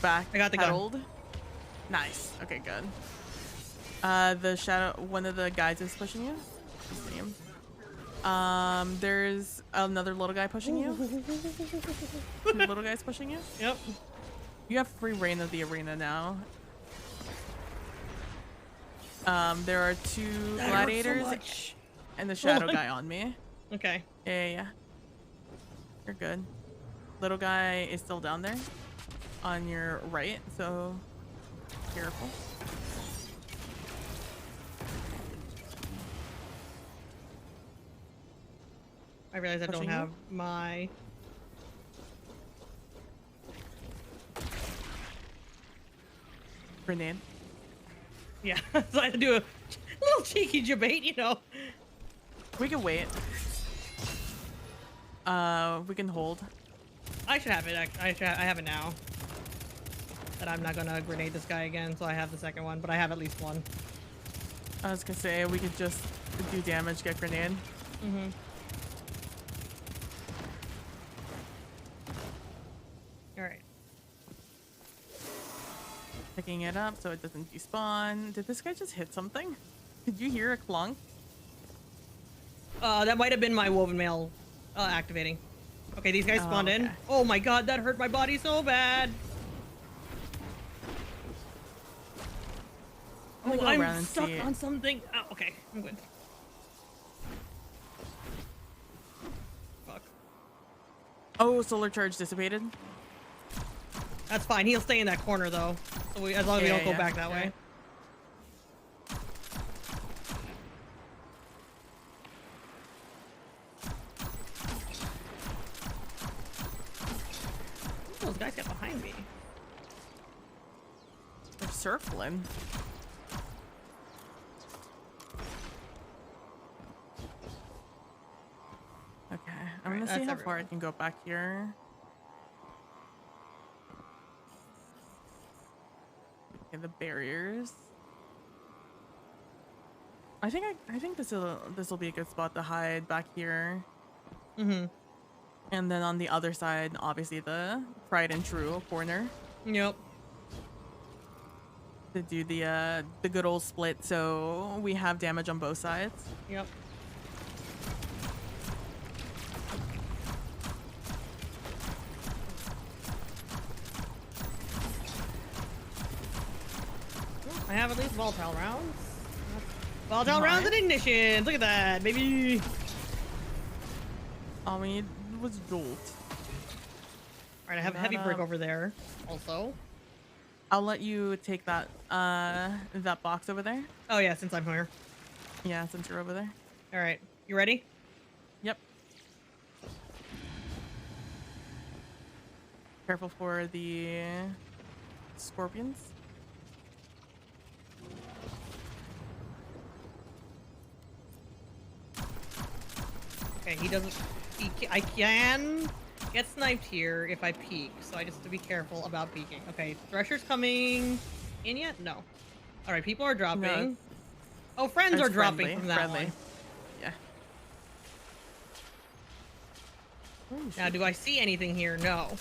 back I got the gun. pedaled. Nice. Okay, good. The shadow, one of the guys is pushing you. I see him. There's another little guy pushing you. Two little guys pushing you. Yep. You have free reign of the arena now. There are two That gladiators hurts so much. and the shadow guy on me. Okay. Yeah. You're good. Little guy is still down there on your right, so careful. I realize I don't Pushing you? have my... Grenade. Yeah, so I had to do a little cheeky debate, you know. We can wait. We can hold. I should have it. I have it now. That I'm not gonna grenade this guy again, so I have the second one, but I have at least one. I was gonna say we could just do damage, get grenade. Mm-hmm. All right. Picking it up so it doesn't despawn. Did this guy just hit something? Did you hear a clunk? That might have been my woven mail activating. Okay, these guys spawned in. Okay. Oh my god, that hurt my body so bad. I'm gonna go I'm around and stuck see. on something. Oh, okay, I'm good. Fuck. Oh, solar charge dissipated. That's fine. He'll stay in that corner though. So as long as we don't go back that way. Right. Those guys got behind me. They're circling. Okay, I'm gonna see how far I can go back here. Okay, the barriers. I think this will be a good spot to hide back here. Mm-hmm. And then on the other side, obviously the tried and true corner Yep. to do the good old split, so we have damage on both sides. Yep. I have at least volatile rounds. Volatile rounds and ignitions. Look at that, baby. All we need was jolt. All right, I have a heavy brick over there. Also. I'll let you take that that box over there. Oh yeah, since I'm here. Yeah, since you're over there. All right, you ready? Yep. Careful for the scorpions. Okay, he doesn't. I can get sniped here if I peek, so I just have to be careful about peeking. Okay, Thresher's coming in yet? No. All right, people are dropping. No. Oh, friends It's are dropping friendly, from that friendly. one. Yeah. Now, do I see anything here? No.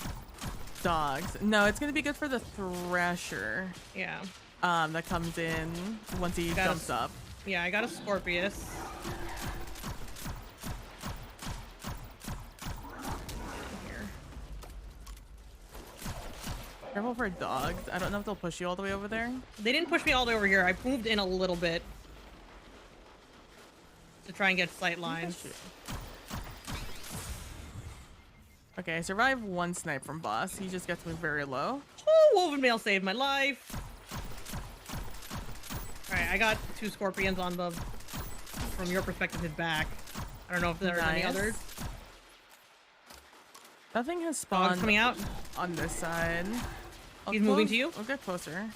Dogs. No, it's gonna be good for the Thresher. Yeah. That comes in once he jumps up. Yeah, I got a Scorpius. Here. Careful for dogs. I don't know if they'll push you all the way over there. They didn't push me all the way over here. I moved in a little bit to try and get sight lines. Okay, I survived one snipe from boss. He just gets me very low. Oh, Woven Mail saved my life. Alright, I got 2 Scorpions on the, from your perspective, his back. I don't know if there are any others. Nothing has spawned. Dogs coming out. On this side. He's moving to you? I'll get closer.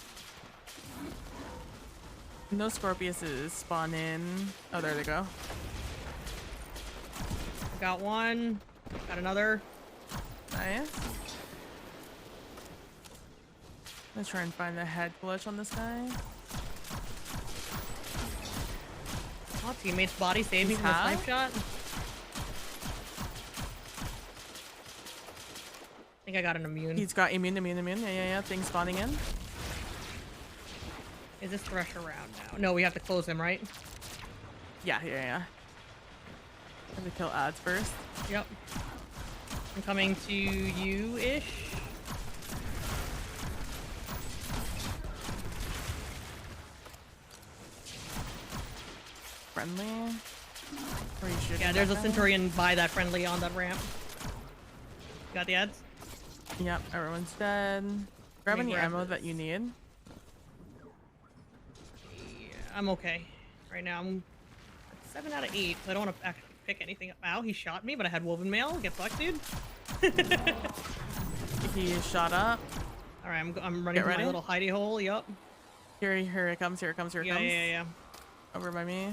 No Scorpiuses spawn in. Oh, there they go. Got one. Got another. Nice. Let's try and find the head glitch on this guy. Oh, teammate's body saved me from a snipe shot. I think think I got an immune. He's got immune. Yeah. Things spawning in. Is this Thresh around now? No, we have to close him, right? Yeah. Have to kill ads first. Yep. I'm coming to you-ish. Friendly. Where are you shooting? Yeah, there's a Centurion by that friendly on that ramp. Got the ads? Yep, everyone's dead. Grab any ammo that you need. Yeah, I'm okay. Right now, I'm 7 out of 8. So I don't want to actually pick anything up. Ow, he shot me, but I had woven mail. Get fucked, dude. He shot up. All right, I'm running to my little hidey hole. Yup. Here it comes. Here it comes. Yeah. Over by me.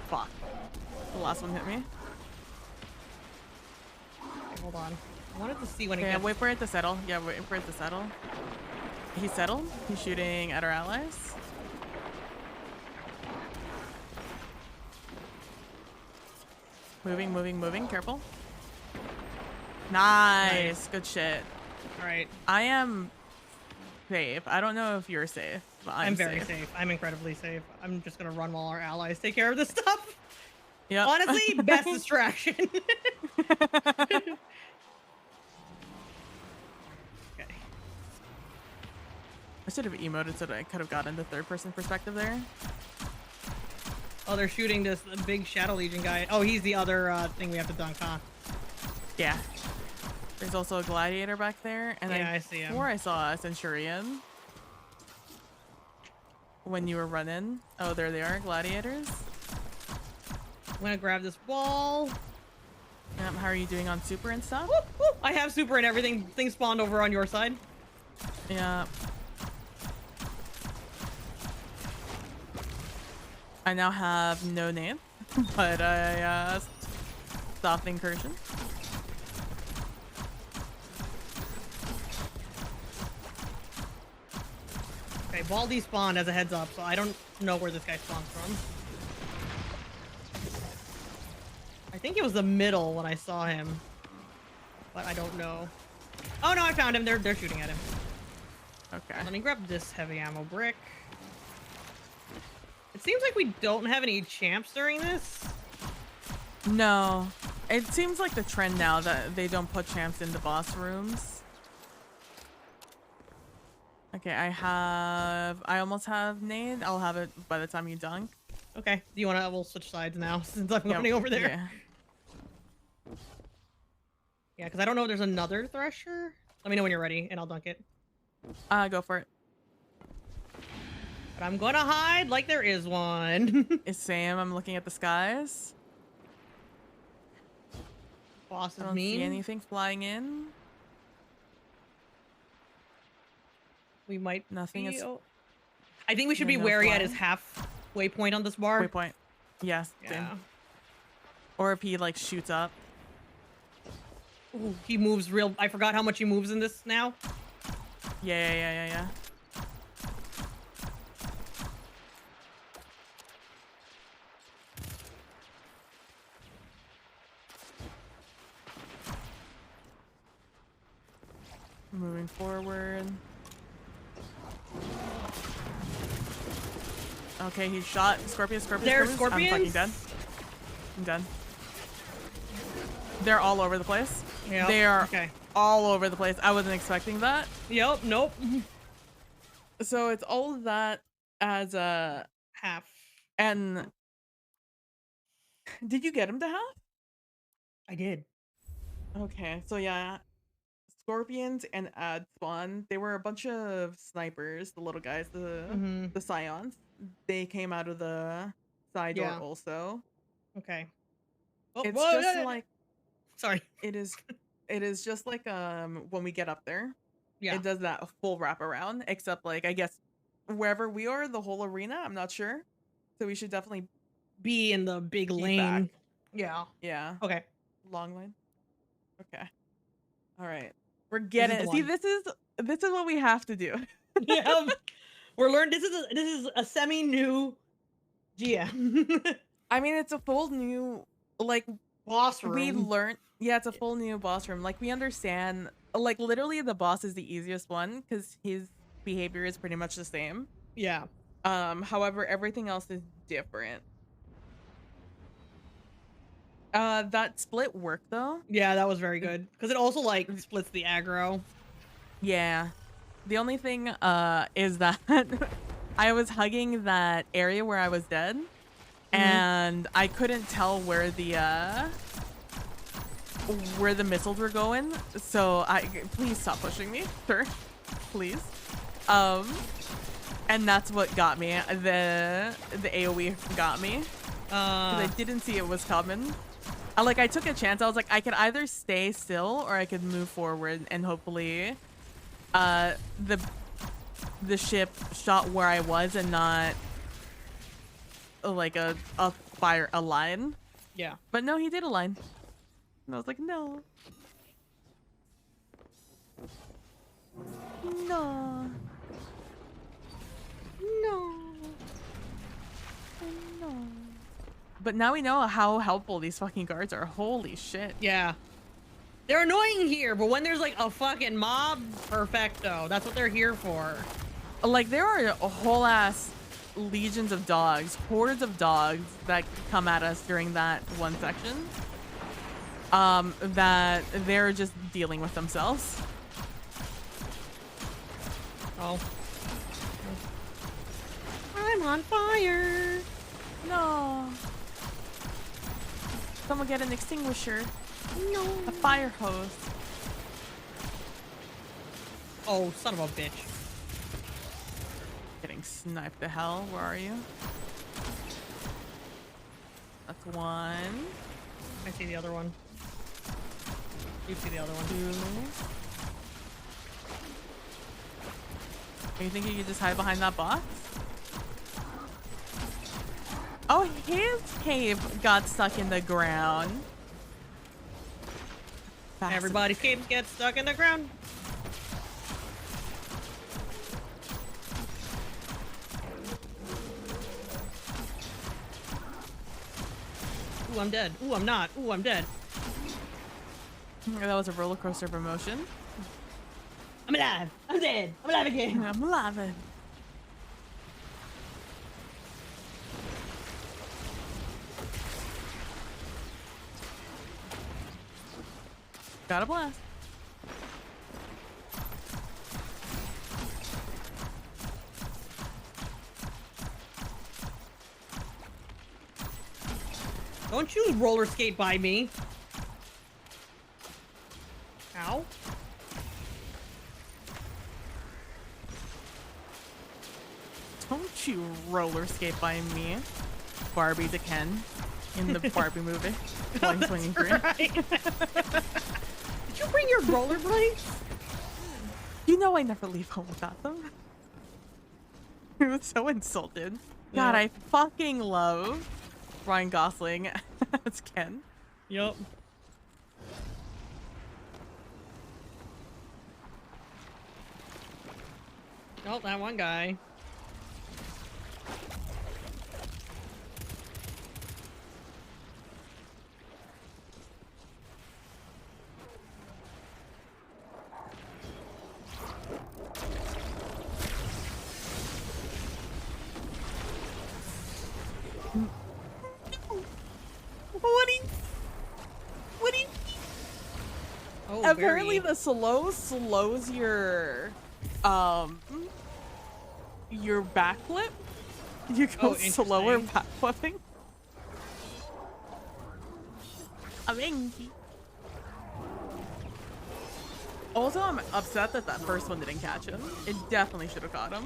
Fuck. The last one hit me. Okay, hold on. I wanted to see when it Yeah, gets... wait for it to settle. Yeah, wait for it to settle. He settled. He's shooting at our allies. Moving. Careful. Nice. Good shit. All right. I am safe. I don't know if you're safe, but I'm very safe. I'm incredibly safe. I'm just gonna run while our allies take care of this stuff. Yep. Honestly, best distraction. Okay. I should have emoted so that I could have gotten the third-person perspective there. Oh, they're shooting this big Shadow Legion guy. Oh, he's the other thing we have to dunk, huh? Yeah. There's also a gladiator back there, and yeah, I see him. Before I saw a centurion when you were running. Oh, there they are, gladiators. I'm gonna grab this ball. How are you doing on super and stuff? Whoop, whoop. I have super and everything. Things spawned over on your side. Yeah. I now have no name, but I stopped the incursion. Okay, ball despawned as a heads up, so I don't know where this guy spawns from. I think it was the middle when I saw him, but I don't know. Oh no, I found him. They're shooting at him. Okay. Let me grab this heavy ammo brick. It seems like we don't have any champs during this. No. It seems like the trend now that they don't put champs in the boss rooms. Okay, I almost have nade. I'll have it by the time you dunk. Okay. Do you want to? We'll switch sides now since I'm running over there. Yeah. Yeah, because I don't know if there's another Thresher. Let me know when you're ready, and I'll dunk it. Go for it. But I'm gonna hide like there is one. It's Sam. I'm looking at the skies. Boss I is don't mean. see anything flying in. We might Nothing be... is... I think we should be no wary at flying. his halfway point on this bar. Waypoint. Yes. Yeah. Same. Or if he like shoots up. Ooh, he moves real... I forgot how much he moves in this now. Yeah. Moving forward. Okay, he shot. Scorpius. There's I'm scorpions? fucking dead. I'm dead. They're all over the place. Yeah. They are okay. all over the place. I wasn't expecting that. Yep. Nope. So it's all of that as a Half. and did you get him to half? I did. Okay, so yeah, scorpions and ad spawn. They were a bunch of snipers, the little guys, the scions. They came out of the side door also. Okay. Oh, It's just like sorry. it is just like when we get up there. Yeah. It does that full wraparound, except like I guess wherever we are, the whole arena, I'm not sure. So we should definitely be in the big lane. Back. Yeah. Yeah. Okay. Long lane. Okay. All right. We're getting see this is what we have to do. Yeah. We're learning this is a semi new GM. I mean, it's a full new like boss We room. learned, yeah, it's a full new boss room. Like we understand, like literally the boss is the easiest one because his behavior is pretty much the same. Yeah. However, everything else is different. That split worked though. Yeah, that was very good. Because it also, like, splits the aggro. Yeah. The only thing is that I was hugging that area where I was dead Mhm. and I couldn't tell where the missiles were going. So please stop pushing me. Sure. Please. Um and that's what got me. The AoE got me. Because I didn't see it was coming. I took a chance. I was like, I could either stay still or I could move forward and hopefully the ship shot where I was and not like a line. Yeah. But no, he did a line. And I was like, no. No. No. No. But now we know how helpful these fucking guards are. Holy shit. Yeah. They're annoying here, but when there's like a fucking mob, perfecto. That's what they're here for. Like there are a whole ass legions of dogs, hordes of dogs that come at us during that one section. That they're just dealing with themselves. Oh. I'm on fire. No. Someone get an extinguisher. No. A fire hose. Oh, son of a bitch. Getting sniped to hell. Where are you? That's one. I see the other one. You see the other one. Two. You think you could just hide behind that box? Oh, his cave got stuck in the ground. Everybody's caves get stuck in the ground. Ooh, I'm dead. Ooh, I'm not. Ooh, I'm dead. That was a roller coaster of emotion. I'm alive. I'm dead. I'm alive again. I'm alive. Got a blast. Don't choose roller skate by me. Ow. Don't you roller skate by me, Barbie the Ken, in the Barbie movie, 2023. Right. Did you bring your rollerblades? You know I never leave home without them. He was so insulted. God, Yeah. I fucking love Ryan Gosling as Ken. Yup. Oh, that one guy. What do you Oh, Apparently very... the slows your backflip. You go Oh, slower interesting. backflipping. Also, I'm upset that that first one didn't catch him. It definitely should have caught him.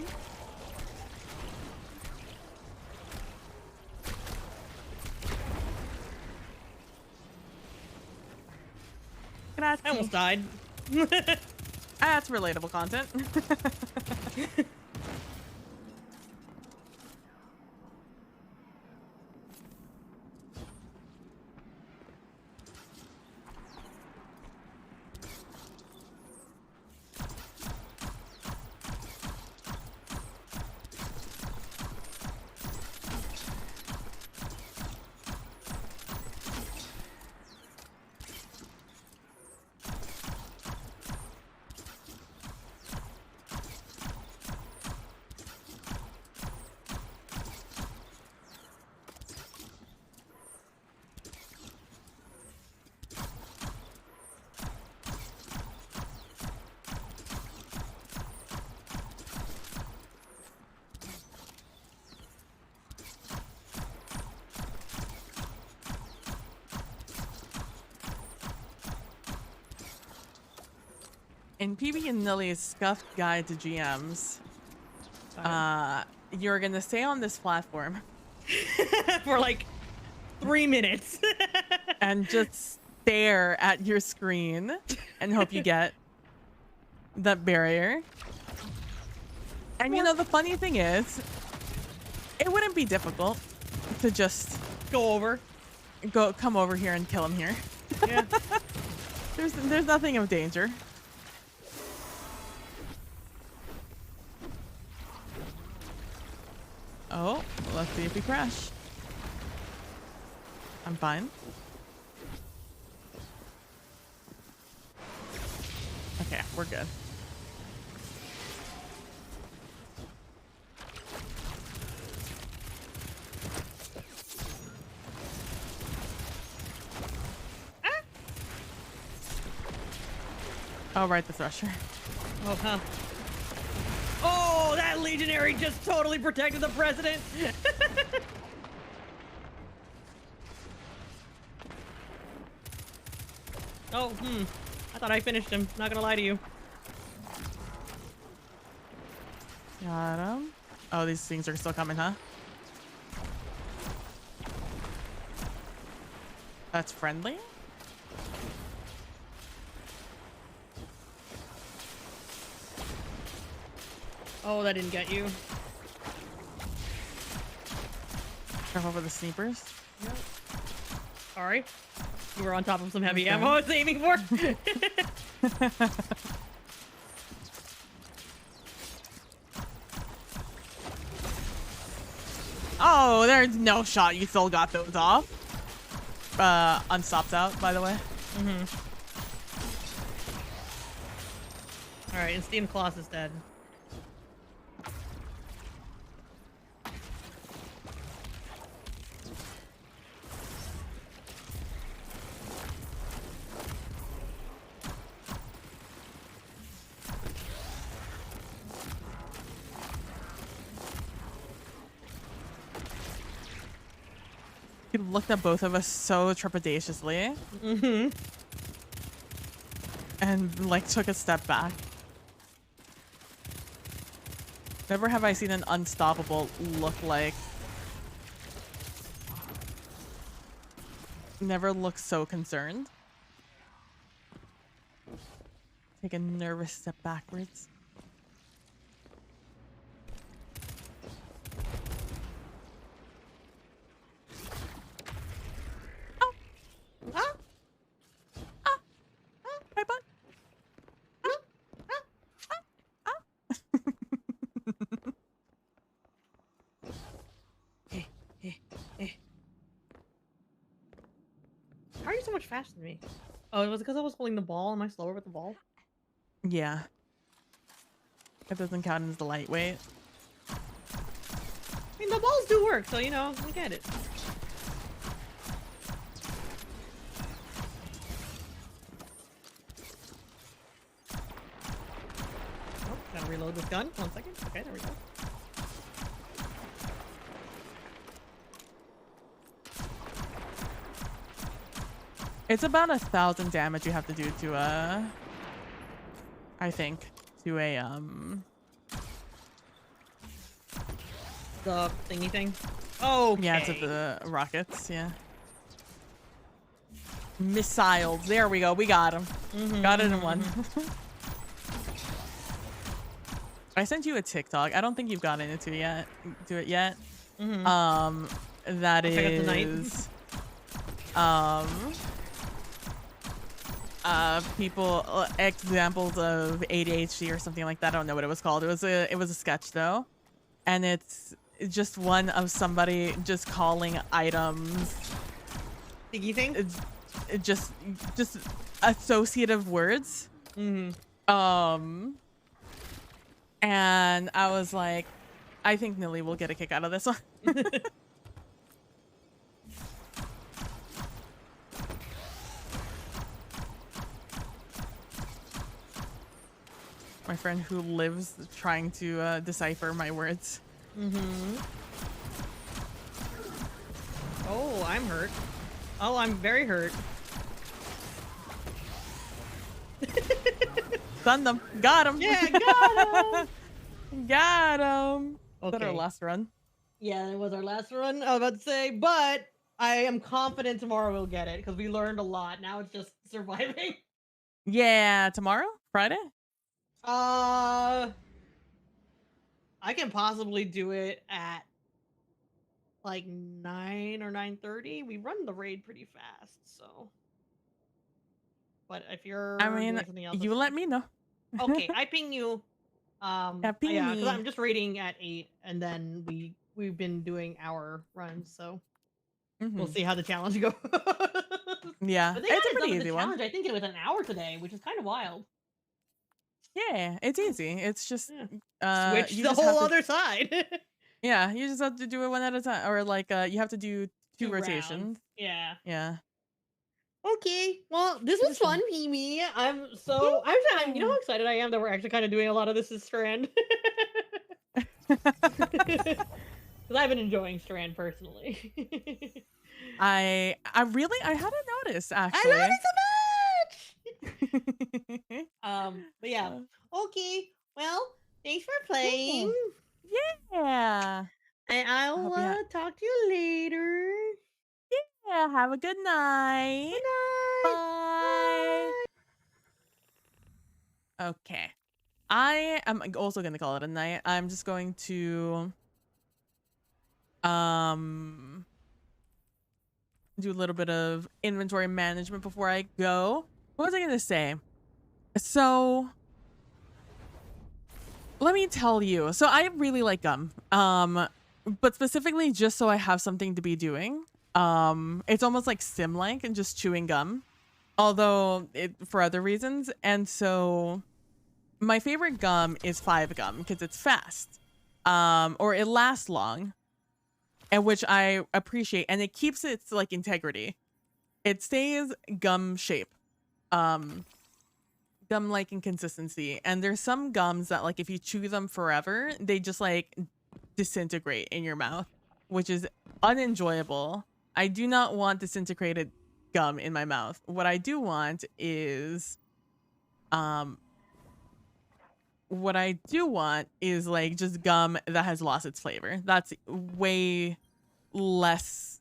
I almost died. That's relatable content. In PB and Nilly's scuffed guide to GMs, you're gonna stay on this platform for like 3 minutes and just stare at your screen and hope you get that barrier. And you know, the funny thing is, it wouldn't be difficult to just come over here and kill him here. Yeah. There's nothing of danger. Oh, let's see if we crash. I'm fine. Okay, we're good. Oh, right, the Thresher. Oh, huh. Oh, that legionary just totally protected the president. Oh, I thought I finished him. Not gonna lie to you. Got him. Oh, these things are still coming, huh? That's friendly? Oh, that didn't get you. Careful with the sneakers. Yep. Sorry. You were on top of some heavy Okay. ammo I was aiming for. Oh, there's no shot. You still got those off. Unstopped out, by the way. Alright, and Steam Claws is dead. He looked at both of us so trepidatiously. And like took a step back. Never have I seen an unstoppable look like. Never looked so concerned. Take a nervous step backwards. Hey, bud. How are you so much faster than me? Oh, was it because I was holding the ball? Am I slower with the ball? Yeah. It doesn't count as the lightweight. I mean, the balls do work, so you know, I get it. Oh, gotta reload this gun. 1 second. Okay, there we go. It's about 1,000 damage you have to do to I think to a The thingy thing. Oh, yeah, to the rockets, yeah. Missiles. There we go. We got him. Got it in one. I sent you a TikTok. I don't think you've gotten into it yet. That is people examples of ADHD or something like that. I don't know what it was called. It was a sketch though, and it's just one of somebody just calling items thingy thing. It's just associative words. And I was like, I think Nilly will get a kick out of this one. My friend who lives trying to decipher my words. Oh, I'm hurt. Oh, I'm very hurt. Send them. Got him. Yeah, got him. Got him. Is that our Okay. last run? Yeah, that was our last run. I was about to say, but I am confident tomorrow we'll get it because we learned a lot. Now it's just surviving. Yeah, tomorrow? Friday? Uh, I can possibly do it at like 9 or 9:30. We run the raid pretty fast, so. But if I you're mean, doing something else, you that's let fine me too. know. Okay, I ping you. Yeah, ping Yeah, because me. I'm just raiding at 8, and then we've been doing our runs, so we'll Mhm. see how the challenge goes. Yeah, But they got it's a it pretty done with the easy one. challenge, I think, in within an hour today, which is kind of wild. Yeah, it's easy. It's just, Yeah. Switch you the just have whole to other side. yeah, you just have to do it one at a time, or like, you have to do 2 2 rounds. rotations. Yeah. Yeah. Okay. Well, this Should was be fun, fun. Mimi. I'm you know Yeah. how excited I am that we're actually kind of doing a lot of this as Strand. Because I've been enjoying Strand personally. I hadn't noticed I love actually. it so much. But yeah. Uh, Okay. Well, thanks for yeah. playing, Yeah. and I I'll hope you talk to you later. yeah, have a good night. Good night. Bye. Bye. Okay. I am also going to call it a night. I'm just going to um do a little bit of inventory management before I go. What was I going to say? So, let me tell you. So I really like gum. But specifically just so I have something to be doing. It's almost like sim-like and just chewing gum. Although it for other reasons. And so my favorite gum is 5 gum because it's fast. Or it lasts long, and which I appreciate, and it keeps its like integrity. It stays gum shape. Um Gum like in consistency. And there's some gums that like if you chew them forever, they just like disintegrate in your mouth, which is unenjoyable. I do not want disintegrated gum in my mouth. What I do want is um like just gum that has lost its flavor. That's way less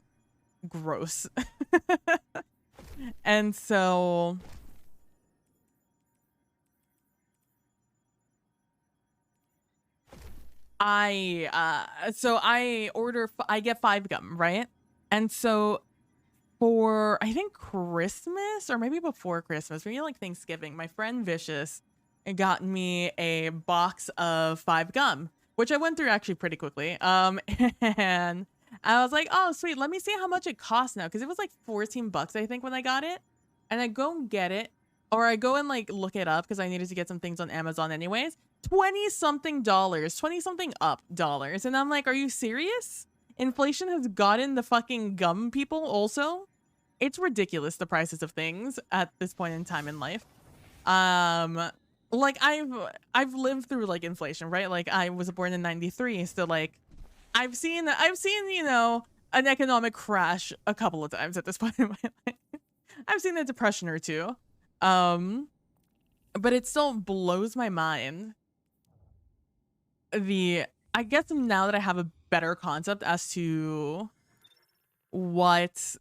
gross. And so I get 5 gum, right? And so for I think Christmas or maybe before Christmas, maybe like Thanksgiving, my friend Vicious got me a box of 5 gum, which I went through actually pretty quickly. And I was like, "Oh, sweet. Let me see how much it costs now," because it was like 14 bucks I think when I got it. And I go and get it, or I go and like look it up because I needed to get some things on Amazon anyways. 20 something dollars, 20 something up dollars. And I'm like, "Are you serious? Inflation has gotten the fucking gum people also?" It's ridiculous the prices of things at this point in time in life. Like I've lived through like inflation, right? Like I was born in 93, so like I've seen, you know, an economic crash a couple of times at this point in my life. I've seen a depression or two. Um but it still blows my mind. The I guess now that I have a better concept as to what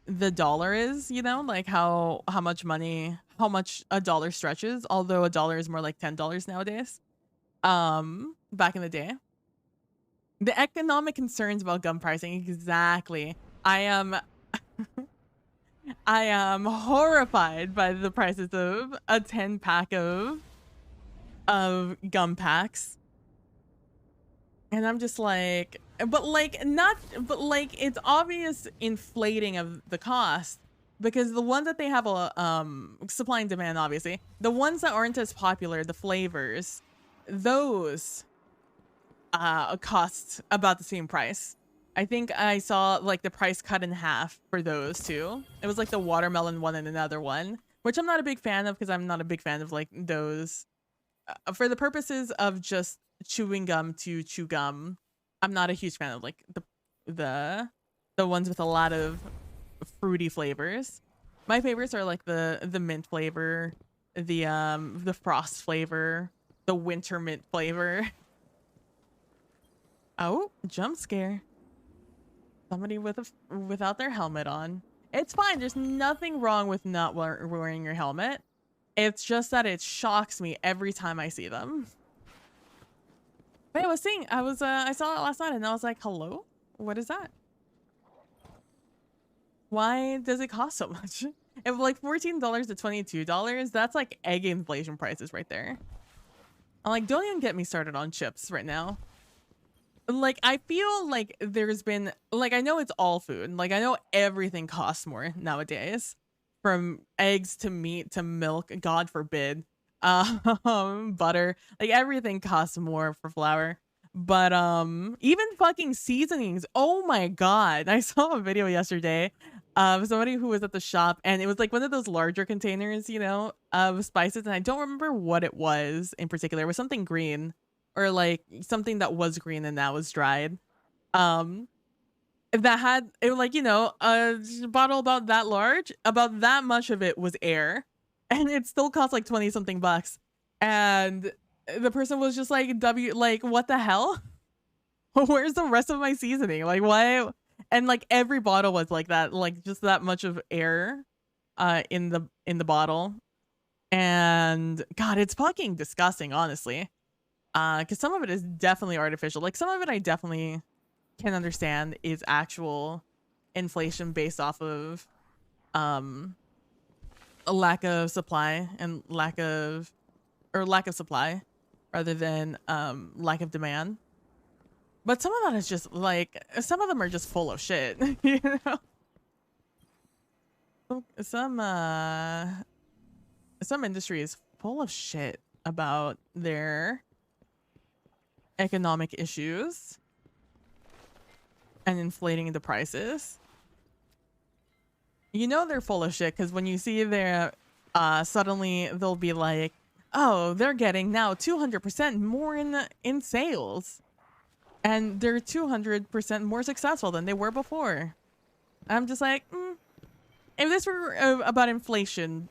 the dollar is, you know, like how much money, how much a dollar stretches, although a dollar is more like $10 nowadays. Back in the day. The economic concerns about gum pricing, exactly. I am horrified by the prices of a 10 pack of gum packs. And I'm just like, but like not, but like it's obvious inflating of the cost because the ones that they have a supply and demand, obviously, the ones that aren't as popular, the flavors, those cost about the same price. I think I saw like the price cut in half for those two. It was like the watermelon one and another one, which I'm not a big fan of because I'm not a big fan of like those for the purposes of just chewing gum to chew gum. I'm not a huge fan of like the the ones with a lot of fruity flavors. My favorites are like the mint flavor, the frost flavor, the winter mint flavor. Oh, jump scare. Somebody without their helmet on. It's fine. There's nothing wrong with not wearing your helmet. It's just that it shocks me every time I see them. But I was seeing, I saw it last night and I was like, hello? What is that? Why does it cost so much? If like $14 to $22, that's like egg inflation prices right there. I'm like, don't even get me started on chips right now. Like, I feel like there's been, like, I know it's all food. Like, I know everything costs more nowadays. From eggs to meat to milk, God forbid. Butter. Like, everything costs more for flour. But, even fucking seasonings. Oh my God. I saw a video yesterday of somebody who was at the shop and it was like one of those larger containers, you know, of spices. And I don't remember what it was in particular. It was something green. Or like something that was green and now was dried. Um, that had it was like, you know, a bottle about that large, about that much of it was air, and it still cost like 20 something bucks. And the person was just like, like, what the hell? Where's the rest of my seasoning? Like, why? And like every bottle was like that, like just that much of air, in the bottle. And God, it's fucking disgusting, honestly. Because some of it is definitely artificial. Like some of it I definitely can understand is actual inflation based off of a lack of supply and lack of supply rather than lack of demand. But some of that is just like some of them are just full of shit. You know? Some industry is full of shit about their economic issues and inflating the prices. You know they're full of shit because when you see their suddenly they'll be like, oh, they're getting now 200% more in sales, and they're 200% more successful than they were before. I'm just like, if this were about inflation,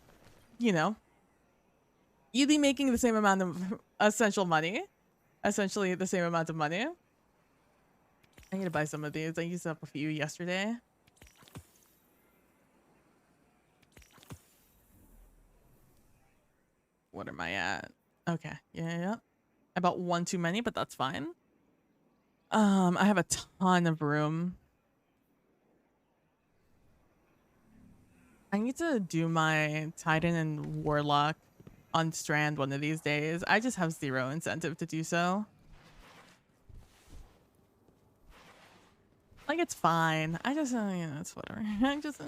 you know, you'd be making the same amount of essentially the same amount of money. I need to buy some of these. I used up a few yesterday. What am I at? Okay. Yeah. I bought one too many, but that's fine. I have a ton of room. I need to do my Titan and Warlock on Strand one of these days. I just have zero incentive to do so. Like, it's fine. I just, you know, it's whatever. I just,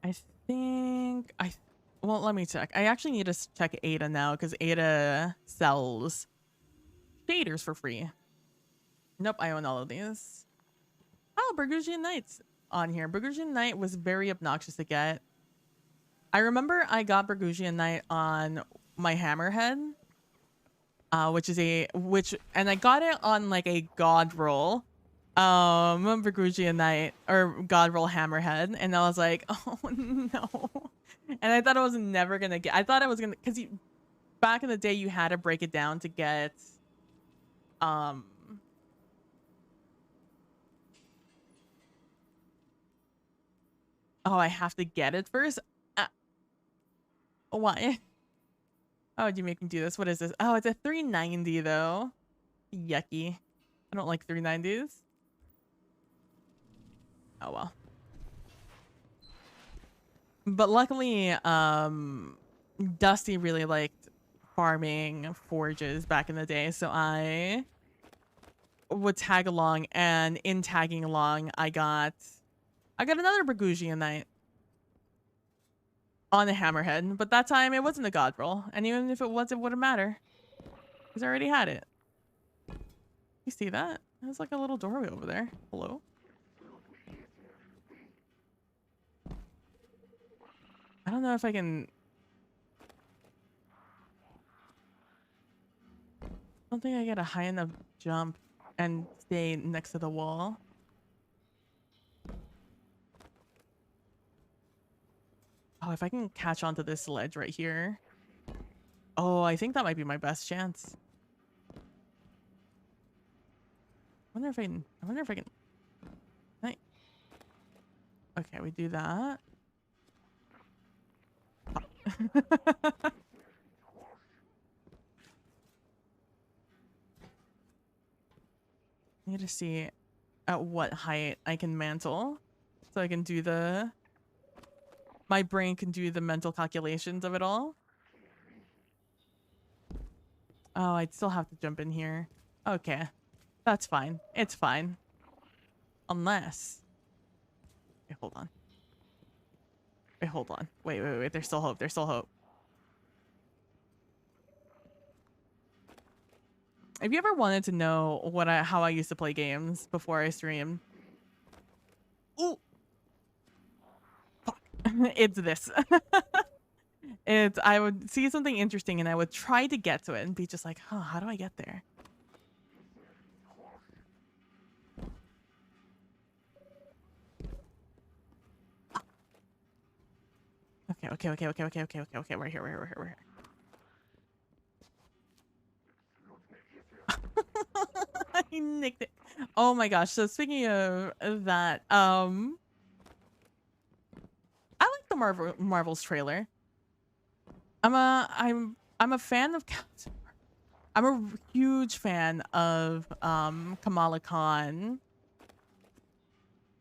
I think well, let me check. I actually need to check Ada now because Ada sells shaders for free. Nope, I own all of these. Oh, Burgundian Knight's on here. Burgundian Knight was very obnoxious to get. I remember I got Burgundian Knight on my Hammerhead, and I got it on like a God roll, Burgundian Knight or God roll Hammerhead, and I was like, oh no, and I thought I was never gonna get. I thought I was gonna because back in the day you had to break it down to get, oh, I have to get it first. Why? Oh, did you make me do this? What is this? Oh, it's a 390 though. Yucky. I don't like 390s. Oh well. But luckily, Dusty really liked farming forges back in the day, so I would tag along, and in tagging along, I got another Burgundian Knight on a Hammerhead, but that time it wasn't a God roll, and even if it was, it wouldn't matter because I already had it. You see that? There's like a little doorway over there. Hello? I don't know if I can... I don't think I get a high enough jump and stay next to the wall. Oh, if I can catch onto this ledge right here. Oh, I think that might be my best chance. I wonder if I can. Can okay, we do that. I need to see at what height I can mantle, so I can do the. My brain can do the mental calculations of it all. Oh, I'd still have to jump in here. Okay, that's fine. It's fine. Unless. Wait, hold on. Wait, hold on. Wait. There's still hope. There's still hope. If you ever wanted to know how I used to play games before I streamed, ooh, fuck, it's this. I would see something interesting and I would try to get to it and be just like, huh, how do I get there? Okay. We're here. I nicked it. Oh my gosh. So speaking of that, I like the Marvel's trailer. I'm a fan of I'm a huge fan of Kamala Khan.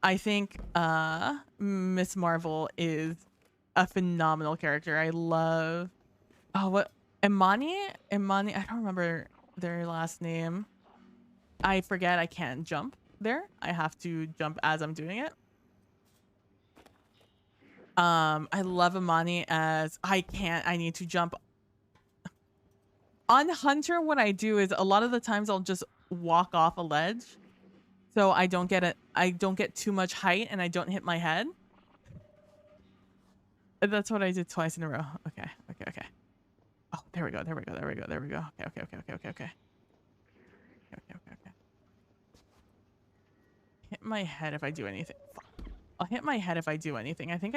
I think Miss Marvel is a phenomenal character. I love what Imani? I don't remember their last name. I forget I can't jump there. I have to jump as I'm doing it. I love Imani as I need to jump. On Hunter, what I do is a lot of the times I'll just walk off a ledge. So I don't get too much height and I don't hit my head. That's what I did twice in a row. Okay. Oh, there we go. Okay. Hit my head if I do anything. Fuck. I'll hit my head if I do anything. I think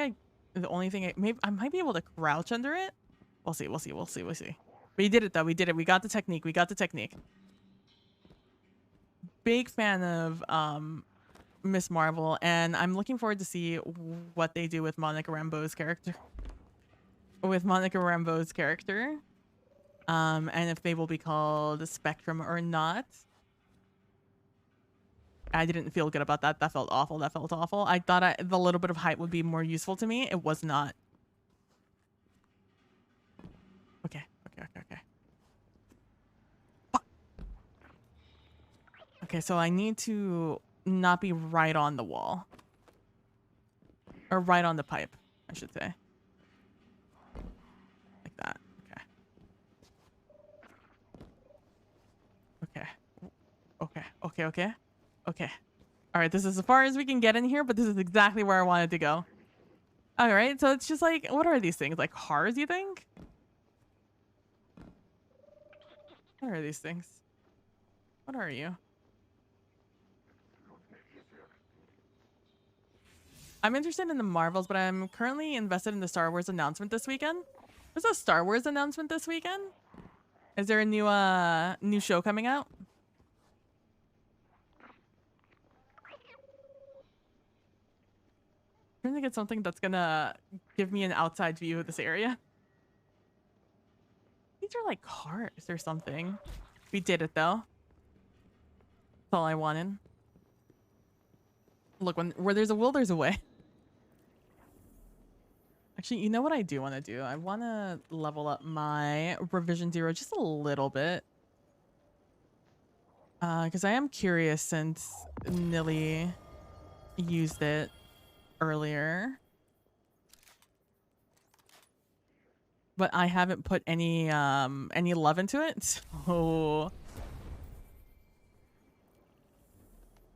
the only thing I might be able to crouch under it. We'll see. We did it though. We did it. We got the technique. Big fan of Miss Marvel, and I'm looking forward to see what they do with Monica Rambeau's character. And if they will be called Spectrum or not. I didn't feel good about that. That felt awful. I thought the little bit of height would be more useful to me. It was not. Okay. Okay, so I need to not be right on the wall. Or right on the pipe, I should say. Like that. Okay. All right, this is as far as we can get in here, but this is exactly where I wanted to go. All right, so it's just like, what are these things? Like cars, you think? What are these things? What are you? I'm interested in the Marvels, but I'm currently invested in the Star Wars announcement this weekend. There's a Star Wars announcement this weekend? Is there a new show coming out? I'm trying to get something that's gonna give me an outside view of this area. These are like cars or something. We did it though. That's all I wanted. Look, where there's a will, there's a way. Actually, you know what I do want to do? I want to level up my Revision 0 just a little bit. Because I am curious since Nilly used it earlier. But I haven't put any love into it, so...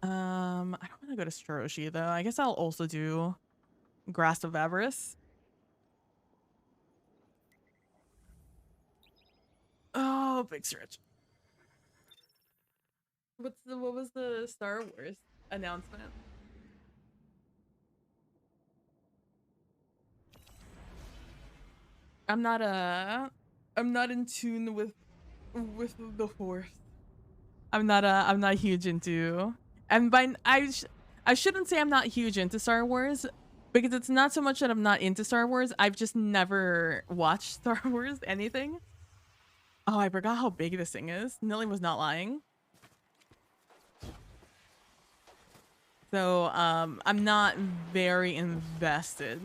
I don't want to go to Stroshi, though. I guess I'll also do Grasp of Avarice. Oh, big stretch. What was the Star Wars announcement? I'm not I'm not in tune with the force. I'm not huge into, and I shouldn't say I'm not huge into Star Wars, because it's not so much that I'm not into Star Wars. I've just never watched Star Wars anything. Oh, I forgot how big this thing is. Nilly was not lying. So I'm not very invested.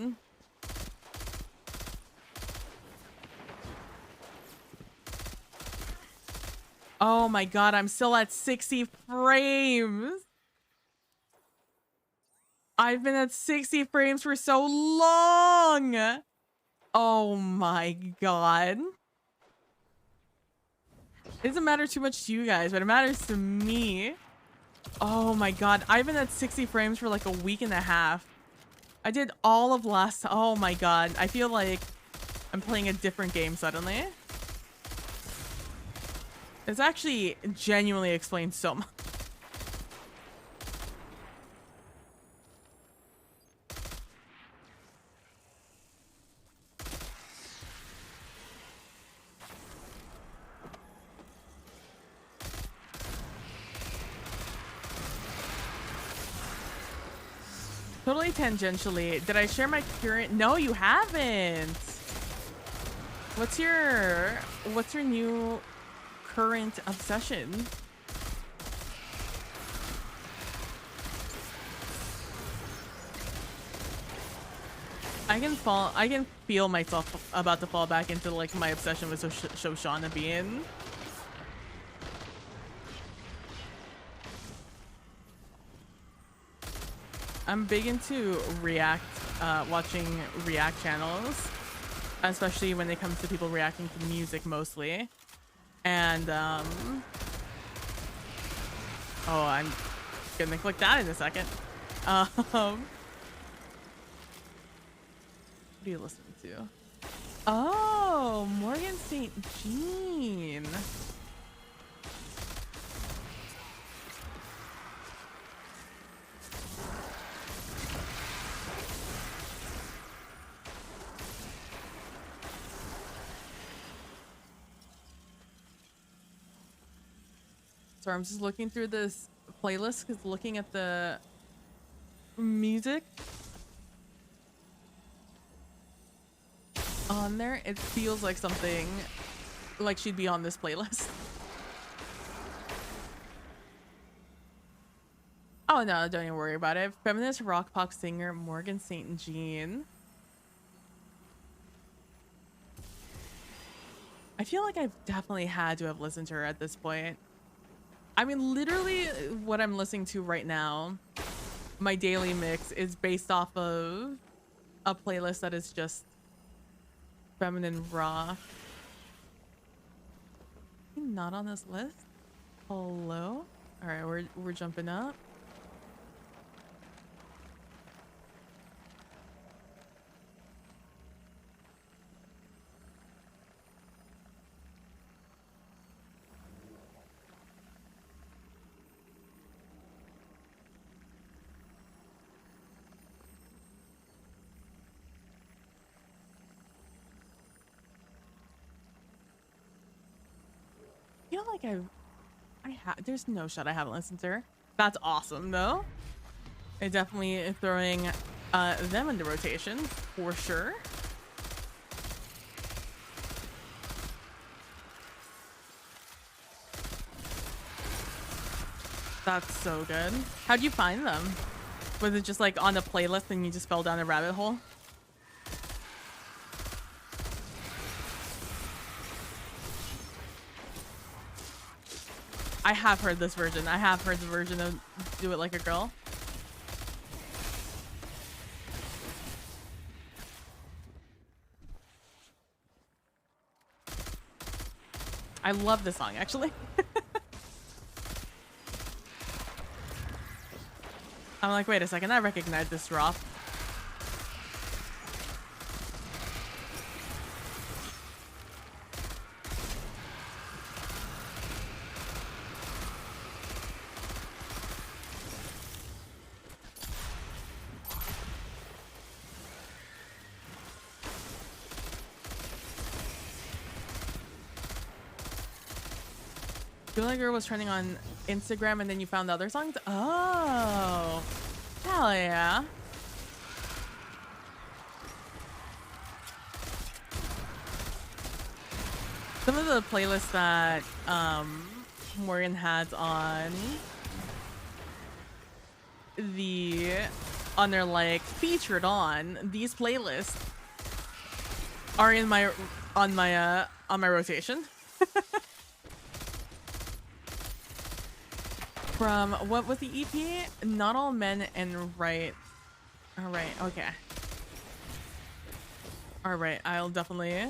Oh my god, I'm still at 60 frames. I've been at 60 frames for so long. Oh my god. It doesn't matter too much to you guys, but it matters to me. Oh my god, I've been at 60 frames for like a week and a half. I did all of last. Oh my god, I feel like I'm playing a different game suddenly. This actually genuinely explains so much. Totally tangentially. Did I share my current? No, you haven't. What's your new current obsession? I can feel myself about to fall back into like my obsession with Shoshana being. I'm big into watching React channels, especially when it comes to people reacting to music mostly. And oh, I'm gonna click that in a second. What are you listening to? Oh, Morgan St. Jean. So I'm just looking through this playlist because looking at the music on there, it feels like something like she'd be on this playlist. Oh no, don't even worry about it. Feminist rock pop singer Morgan St. Jean. I feel like I've definitely had to have listened to her at this point. I mean, literally what I'm listening to right now, my daily mix is based off of a playlist that is just feminine rock. Not on this list. Hello? All right, we're jumping up. I feel like there's no shot I haven't listened to her. That's awesome though. I definitely throwing them into rotation for sure. That's so good. How'd you find them? Was it just like on the playlist and you just fell down a rabbit hole? I have heard this version. I have heard the version of Do It Like a Girl. I love this song, actually. I'm like, wait a second, I recognize this drop. Feel Like Girl was trending on Instagram and then you found the other songs? Oh, hell yeah. Some of the playlists that Morgan has on their like featured on these playlists are in my on my rotation. From what was the EP? Not All Men and Right. All right, okay. All right, I'll definitely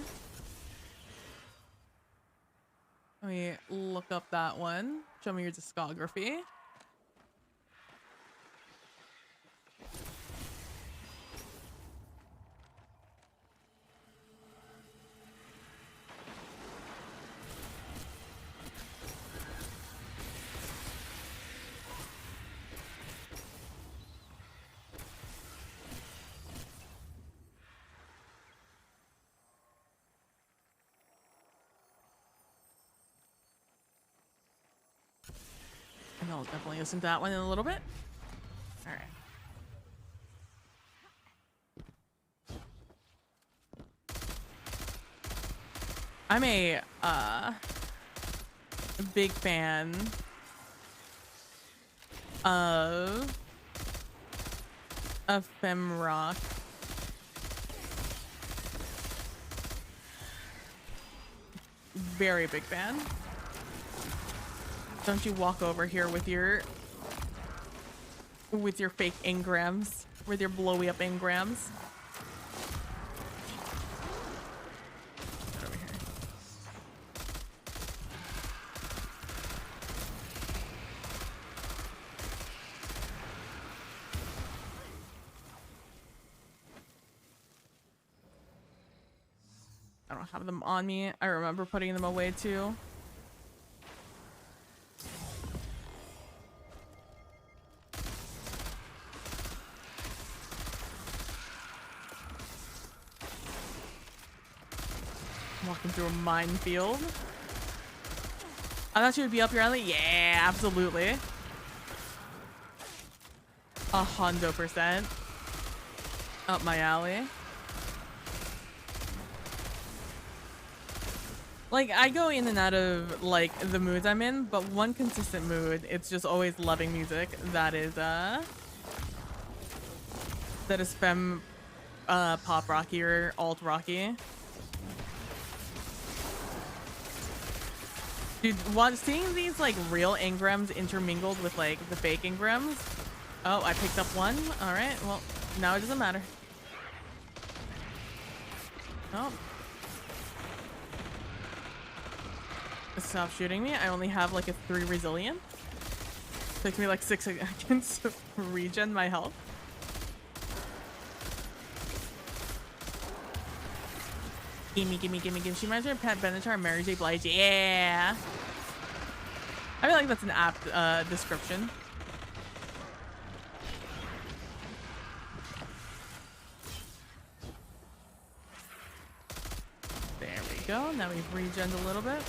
let me look up that one. Show me your discography. And I'll definitely listen to that one in a little bit. All right. I'm a big fan of femme rock. Very big fan. Don't you walk over here with your fake engrams, with your blowy up engrams. Get over here. I don't have them on me. I remember putting them away too. Walking through a minefield. I thought she would be up your alley. Yeah, absolutely. 100% up my alley. Like, I go in and out of like the moods I'm in, but one consistent mood, it's just always loving music that is femme pop rocky or alt rocky. Dude, seeing these like real engrams intermingled with like the fake engrams. Oh, I picked up one. All right, well, now it doesn't matter. Oh. Stop shooting me. I only have like a 3 resilient. Takes me like 6 seconds to regen my health. Gimme, gimme, gimme, gimme. She reminds me of Pat Benatar and Mary J. Blige. Yeah. I feel like that's an apt description. There we go. Now we've regened a little bit.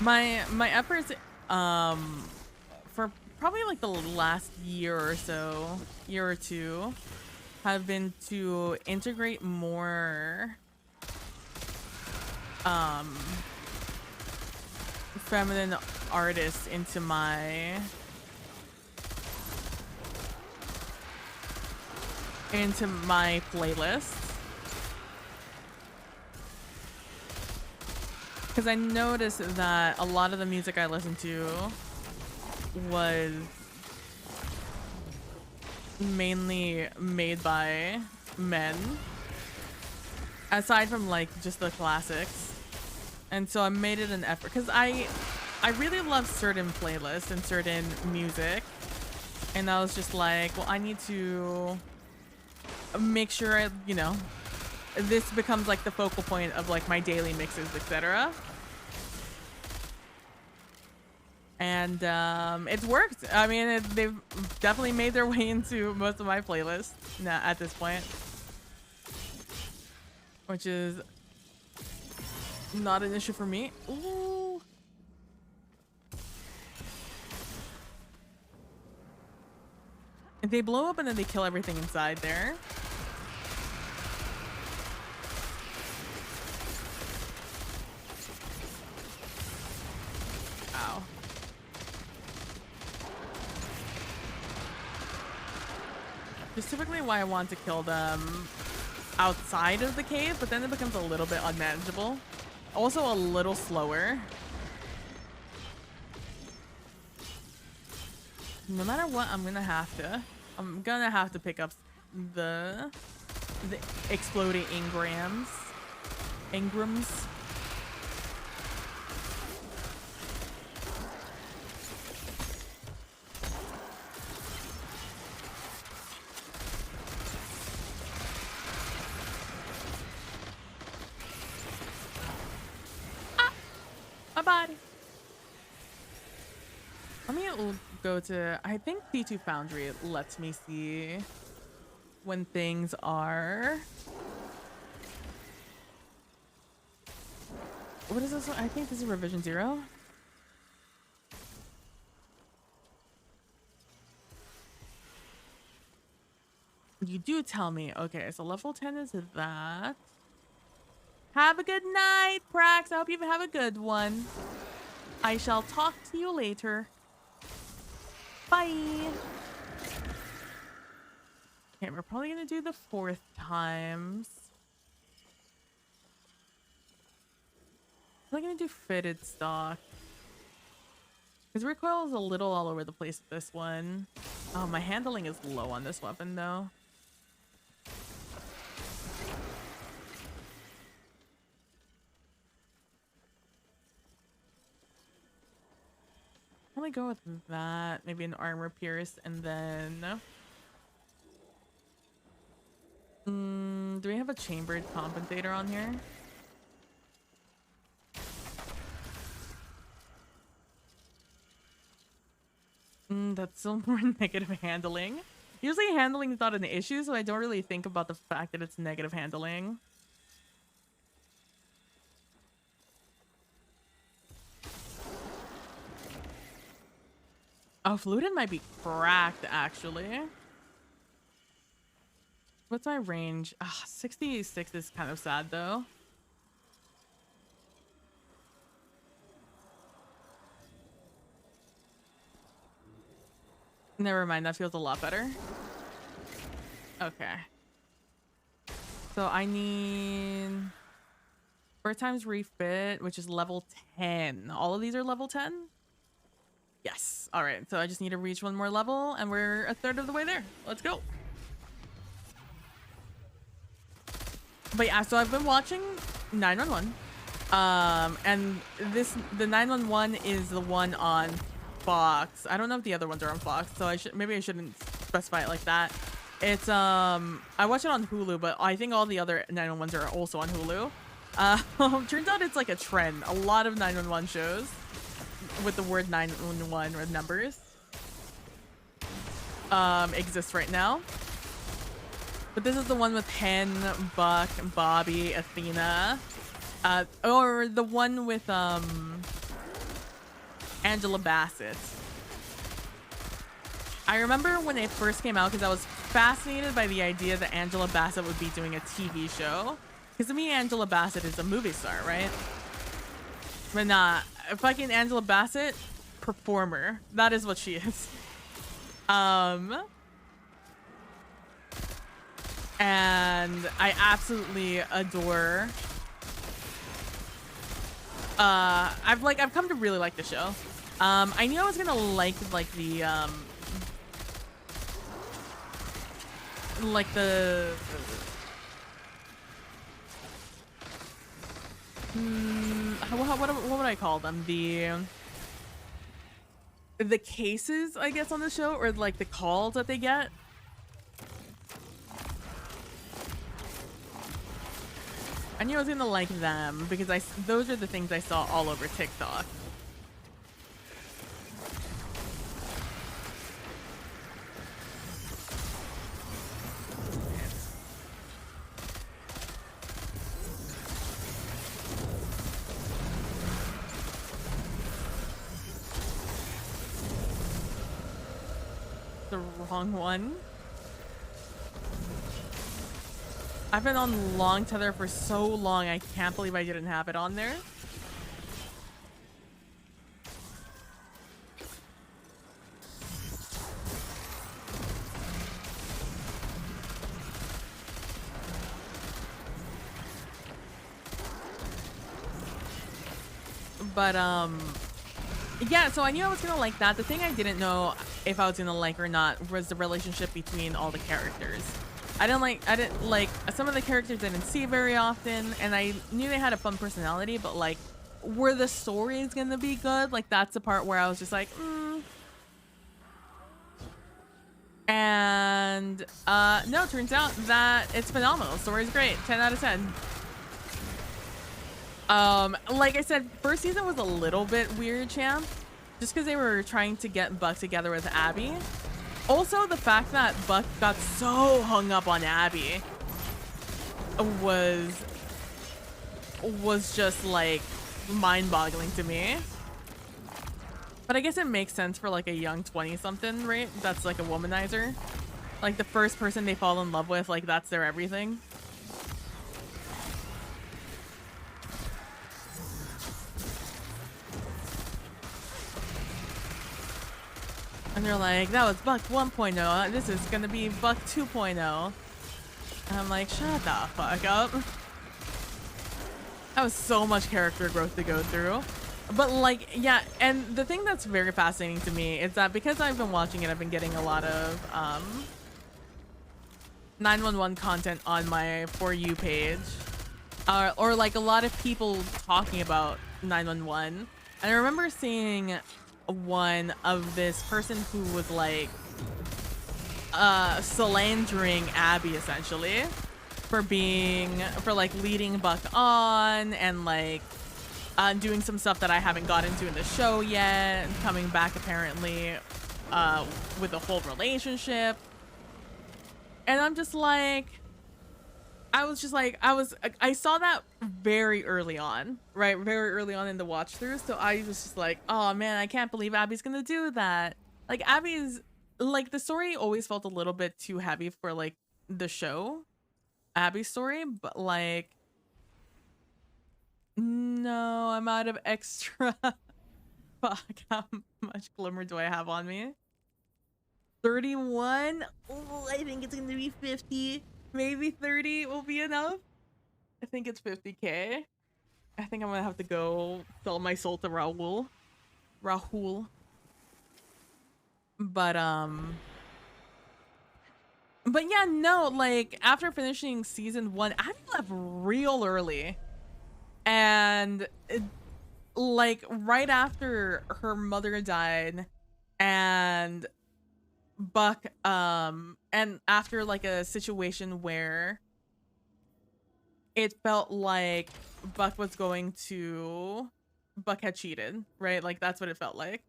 My efforts for probably like the last year or so, year or two, have been to integrate more feminine artists into my playlist. Because I noticed that a lot of the music I listened to was mainly made by men, aside from like just the classics. And so I made it an effort because I really love certain playlists and certain music, and I was just like, well, I need to make sure this becomes like the focal point of like my daily mixes, etc. And it's worked. I mean, they've definitely made their way into most of my playlists now at this point. which is not an issue for me. Ooh. If they blow up and then they kill everything inside there. Ow. That's typically why I want to kill them outside of the cave, but then it becomes a little bit unmanageable. Also a little slower. No matter what, I'm gonna have to pick up the exploding engrams. My body. Let me go to, I think T2 Foundry lets me see when things are. What is this one? I think this is revision 0. You do tell me. Okay, so level 10 is that. Have a good night, Prax. I hope you have a good one. I shall talk to you later. Bye. Okay, we're probably gonna do the 4th times. I'm gonna do fitted stock. Because recoil is a little all over the place with this one. Oh, my handling is low on this weapon though. Probably go with that. Maybe an armor pierce and then. Do we have a chambered compensator on here? That's still more negative handling. Usually handling is not an issue, so I don't really think about the fact that it's negative handling. Oh, fluted might be cracked, actually. What's my range? 66 is kind of sad, though. Never mind, that feels a lot better. Okay. So I need 4 times refit, which is level 10. All of these are level 10? Yes. All right. So I just need to reach one more level and we're a third of the way there. Let's go. But yeah, so I've been watching 911. And the 911 is the one on Fox. I don't know if the other ones are on Fox, so maybe I shouldn't specify it like that. It's I watch it on Hulu, but I think all the other 911s are also on Hulu. Turns out it's like a trend. A lot of 911 shows with the word 911 or numbers exist right now. But this is the one with Hen, Buck, Bobby, Athena, or the one with Angela Bassett. I remember when it first came out because I was fascinated by the idea that Angela Bassett would be doing a TV show. Because to me, Angela Bassett is a movie star, right? But nah, fucking Angela Bassett, performer. That is what she is. And I absolutely adore. I've come to really like the show. I knew I was gonna like the what would I call them? The cases, I guess, on the show, or like the calls that they get. I knew I was gonna like them because those are the things I saw all over TikTok. the wrong one. I've been on long tether for so long, I can't believe I didn't have it on there. But yeah, so I knew I was gonna like that. The thing I didn't know if I was gonna like or not was the relationship between all the characters. I didn't like some of the characters I didn't see very often, and I knew they had a fun personality, but like, were the stories gonna be good? Like, that's the part where I was just like, And no, turns out that it's phenomenal. The story's great. 10 out of 10. Like I said, first season was a little bit weird, champ, just because they were trying to get Buck together with Abby. Also, the fact that Buck got so hung up on Abby was just like mind-boggling to me. But I guess it makes sense for like a young 20-something, right? That's like a womanizer. Like the first person they fall in love with, like that's their everything. And they're like, that was Buck 1.0. This is gonna be Buck 2.0. And I'm like, shut the fuck up. That was so much character growth to go through. But like, yeah, and the thing that's very fascinating to me is that because I've been watching it, I've been getting a lot of 911 content on my For You page. Or like a lot of people talking about 911. And I remember seeing one of this person who was like slandering Abby essentially for like leading Buck on and like doing some stuff that I haven't got into in the show yet, and coming back apparently with a whole relationship. And I'm just like, I saw that very early on, right? Very early on in the watch through. So I was just like, oh man, I can't believe Abby's gonna do that. Like Abby's, like the story always felt a little bit too heavy for like the show, Abby's story, but like, no, I'm out of extra. Fuck, how much glimmer do I have on me? 31? Oh, I think it's gonna be 50. Maybe 30 will be enough. I think it's 50k. I think I'm gonna have to go sell my soul to Rahul. But yeah, no, like after finishing season 1, Abby left real early. And like right after her mother died and Buck and after like a situation where it felt like Buck had cheated, right? Like that's what it felt like.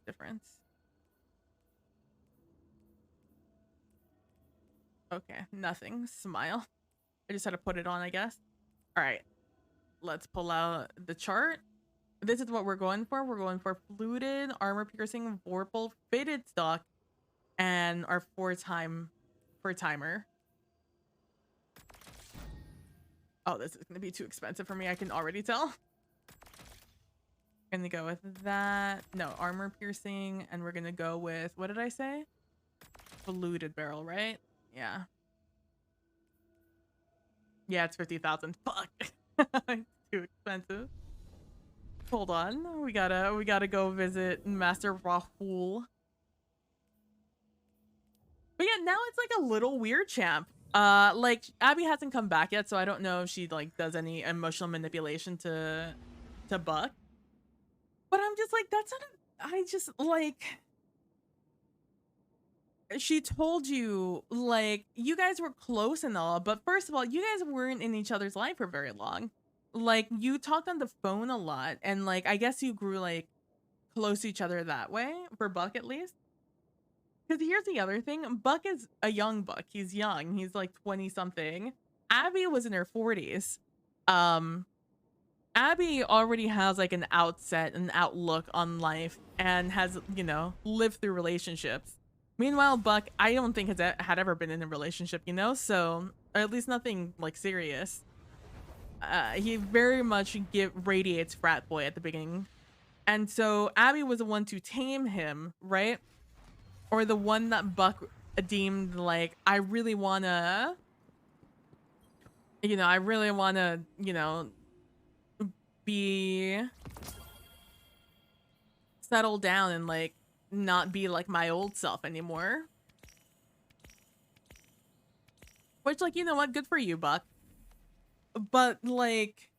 Difference. Okay, nothing. Smile. I just had to put it on, I guess. All right, let's pull out the chart. This is what we're going for. We're going for fluted, armor piercing, vorpal, fitted stock, and our for timer. Oh, this is gonna be too expensive for me. I can already tell. Gonna go with that. No, armor piercing, and we're gonna go with, what did I say? Fluted barrel, right? Yeah. Yeah, it's 50,000. Fuck. It's too expensive. Hold on. We gotta go visit Master Rahul. But yeah, now it's like a little weird, champ. Like Abby hasn't come back yet, so I don't know if she like does any emotional manipulation to Buck. But I'm just like, that's not I just like, she told you like you guys were close and all, but first of all, you guys weren't in each other's life for very long. Like you talked on the phone a lot, and like I guess you grew like close to each other that way, for Buck at least. Because here's the other thing, Buck is a young Buck. He's young. He's like 20 something. Abby was in her 40s. Abby already has like an outset, an outlook on life, and has, you know, lived through relationships. Meanwhile, Buck, I don't think had ever been in a relationship, you know, so, or at least nothing like serious. He very much radiates frat boy at the beginning, and so Abby was the one to tame him, right? Or the one that Buck deemed like, I really wanna, you know, be settle down and like not be like my old self anymore. Which, like, you know what? Good for you, Buck. But like,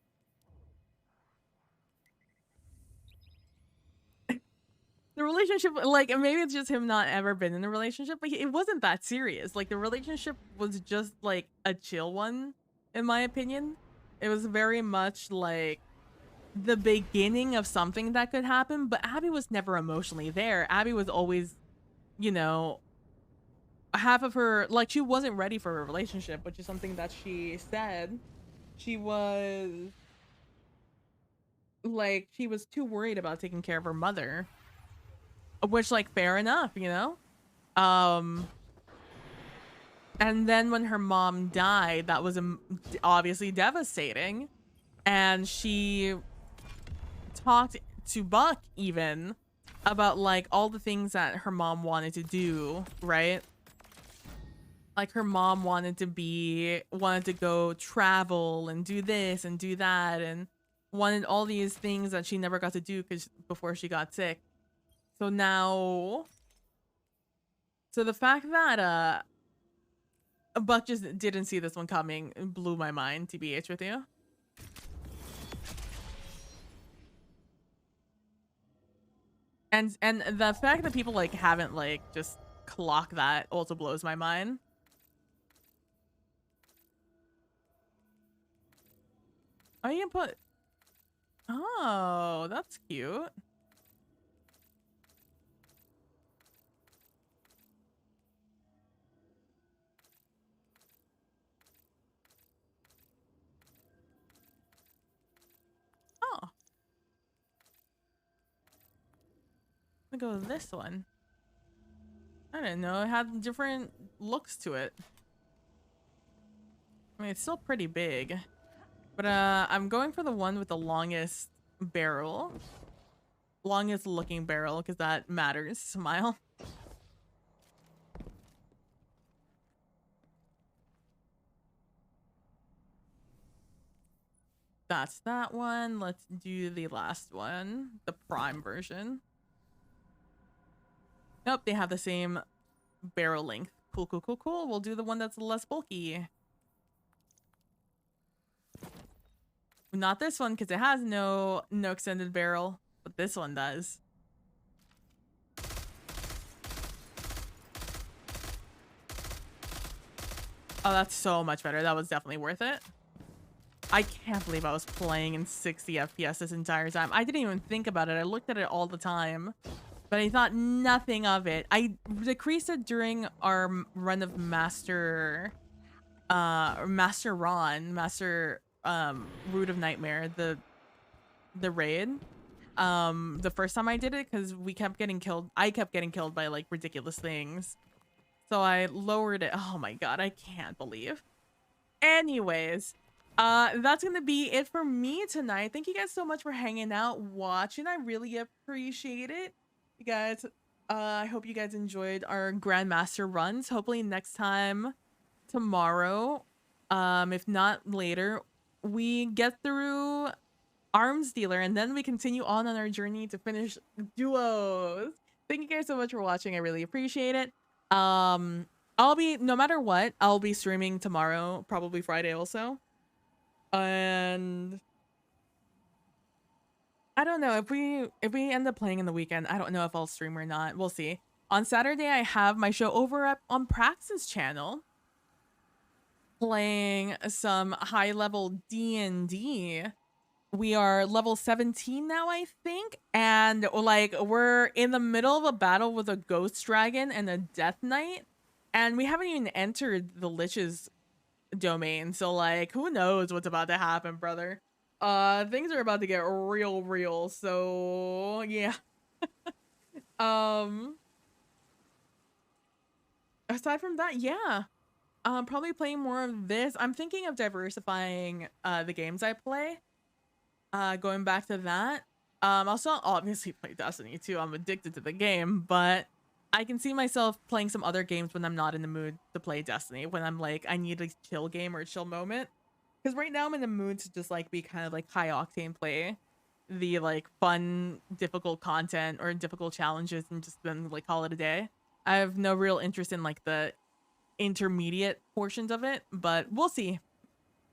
the relationship, like, maybe it's just him not ever been in a relationship, but it wasn't that serious. Like, the relationship was just like a chill one, in my opinion. It was very much like the beginning of something that could happen, but Abby was never emotionally there. Abby was always, you know, half of her, like, she wasn't ready for a relationship, which is something that she said. She was like, she was too worried about taking care of her mother, which, like, fair enough, you know? Um, and then when her mom died, that was obviously devastating. And she talked to Buck even about like all the things that her mom wanted to do, right? Like her mom wanted to go travel and do this and do that, and wanted all these things that she never got to do before she got sick. So now, so the fact that Buck just didn't see this one coming blew my mind, TBH with you. And the fact that people like haven't like just clocked that also blows my mind. Oh, you can put, oh, that's cute. Oh, I'm gonna go with this one. I didn't know it had different looks to it. I mean, it's still pretty big, but I'm going for the one with the longest barrel, longest looking barrel, because that matters. Smile. That's that one. Let's do the last one, the prime version. Nope, they have the same barrel length. Cool, cool, cool, cool. We'll do the one that's less bulky. Not this one, because it has no extended barrel, but this one does. Oh, that's so much better. That was definitely worth it. I can't believe I was playing in 60 FPS this entire time. I didn't even think about it. I looked at it all the time, but I thought nothing of it. I decreased it during our run of Master Root of Nightmare, the raid. The first time I did it, because we kept getting killed. I kept getting killed by like ridiculous things. So I lowered it. Oh my god, I can't believe. Anyways, that's gonna be it for me tonight. Thank you guys so much for hanging out, watching. I really appreciate it. You guys, I hope you guys enjoyed our Grandmaster runs. Hopefully next time, tomorrow, if not later, we get through Arms Dealer, and then we continue on our journey to finish duos. Thank you guys so much for watching. I really appreciate it. I'll be, no matter what, I'll be streaming tomorrow, probably Friday also. And I don't know if we end up playing in the weekend, I don't know if I'll stream or not. We'll see. On Saturday, I have my show over on Praxis channel, playing some high level D&D. We are level 17 now, I think, and like we're in the middle of a battle with a ghost dragon and a death knight, and we haven't even entered the Lich's domain, so like who knows what's about to happen, brother. things are about to get real, so yeah. Um, aside from that, yeah. Probably playing more of this. I'm thinking of diversifying the games I play. Going back to that. I'll still obviously play Destiny too. I'm addicted to the game, but I can see myself playing some other games when I'm not in the mood to play Destiny. When I'm like, I need a chill game or a chill moment. Because right now I'm in the mood to just like be kind of like high octane play the like fun, difficult content or difficult challenges and just then like call it a day. I have no real interest in like the intermediate portions of it, but we'll see.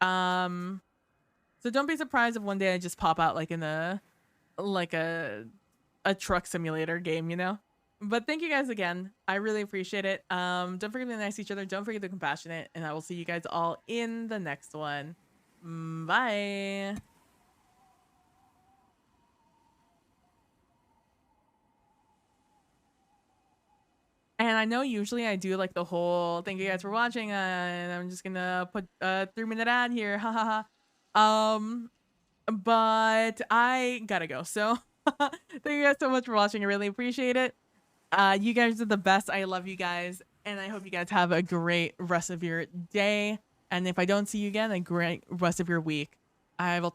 Um, so don't be surprised if one day I just pop out like in a like a truck simulator game, you know? But thank you guys again. I really appreciate it. Don't forget to be nice to each other. Don't forget to be compassionate. And I will see you guys all in the next one. Bye. And I know usually I do like the whole thank you guys for watching, and I'm just gonna put a 3-minute ad here. Ha ha ha. But I gotta go. So thank you guys so much for watching. I really appreciate it. You guys are the best. I love you guys. And I hope you guys have a great rest of your day. And if I don't see you again, a great rest of your week. I will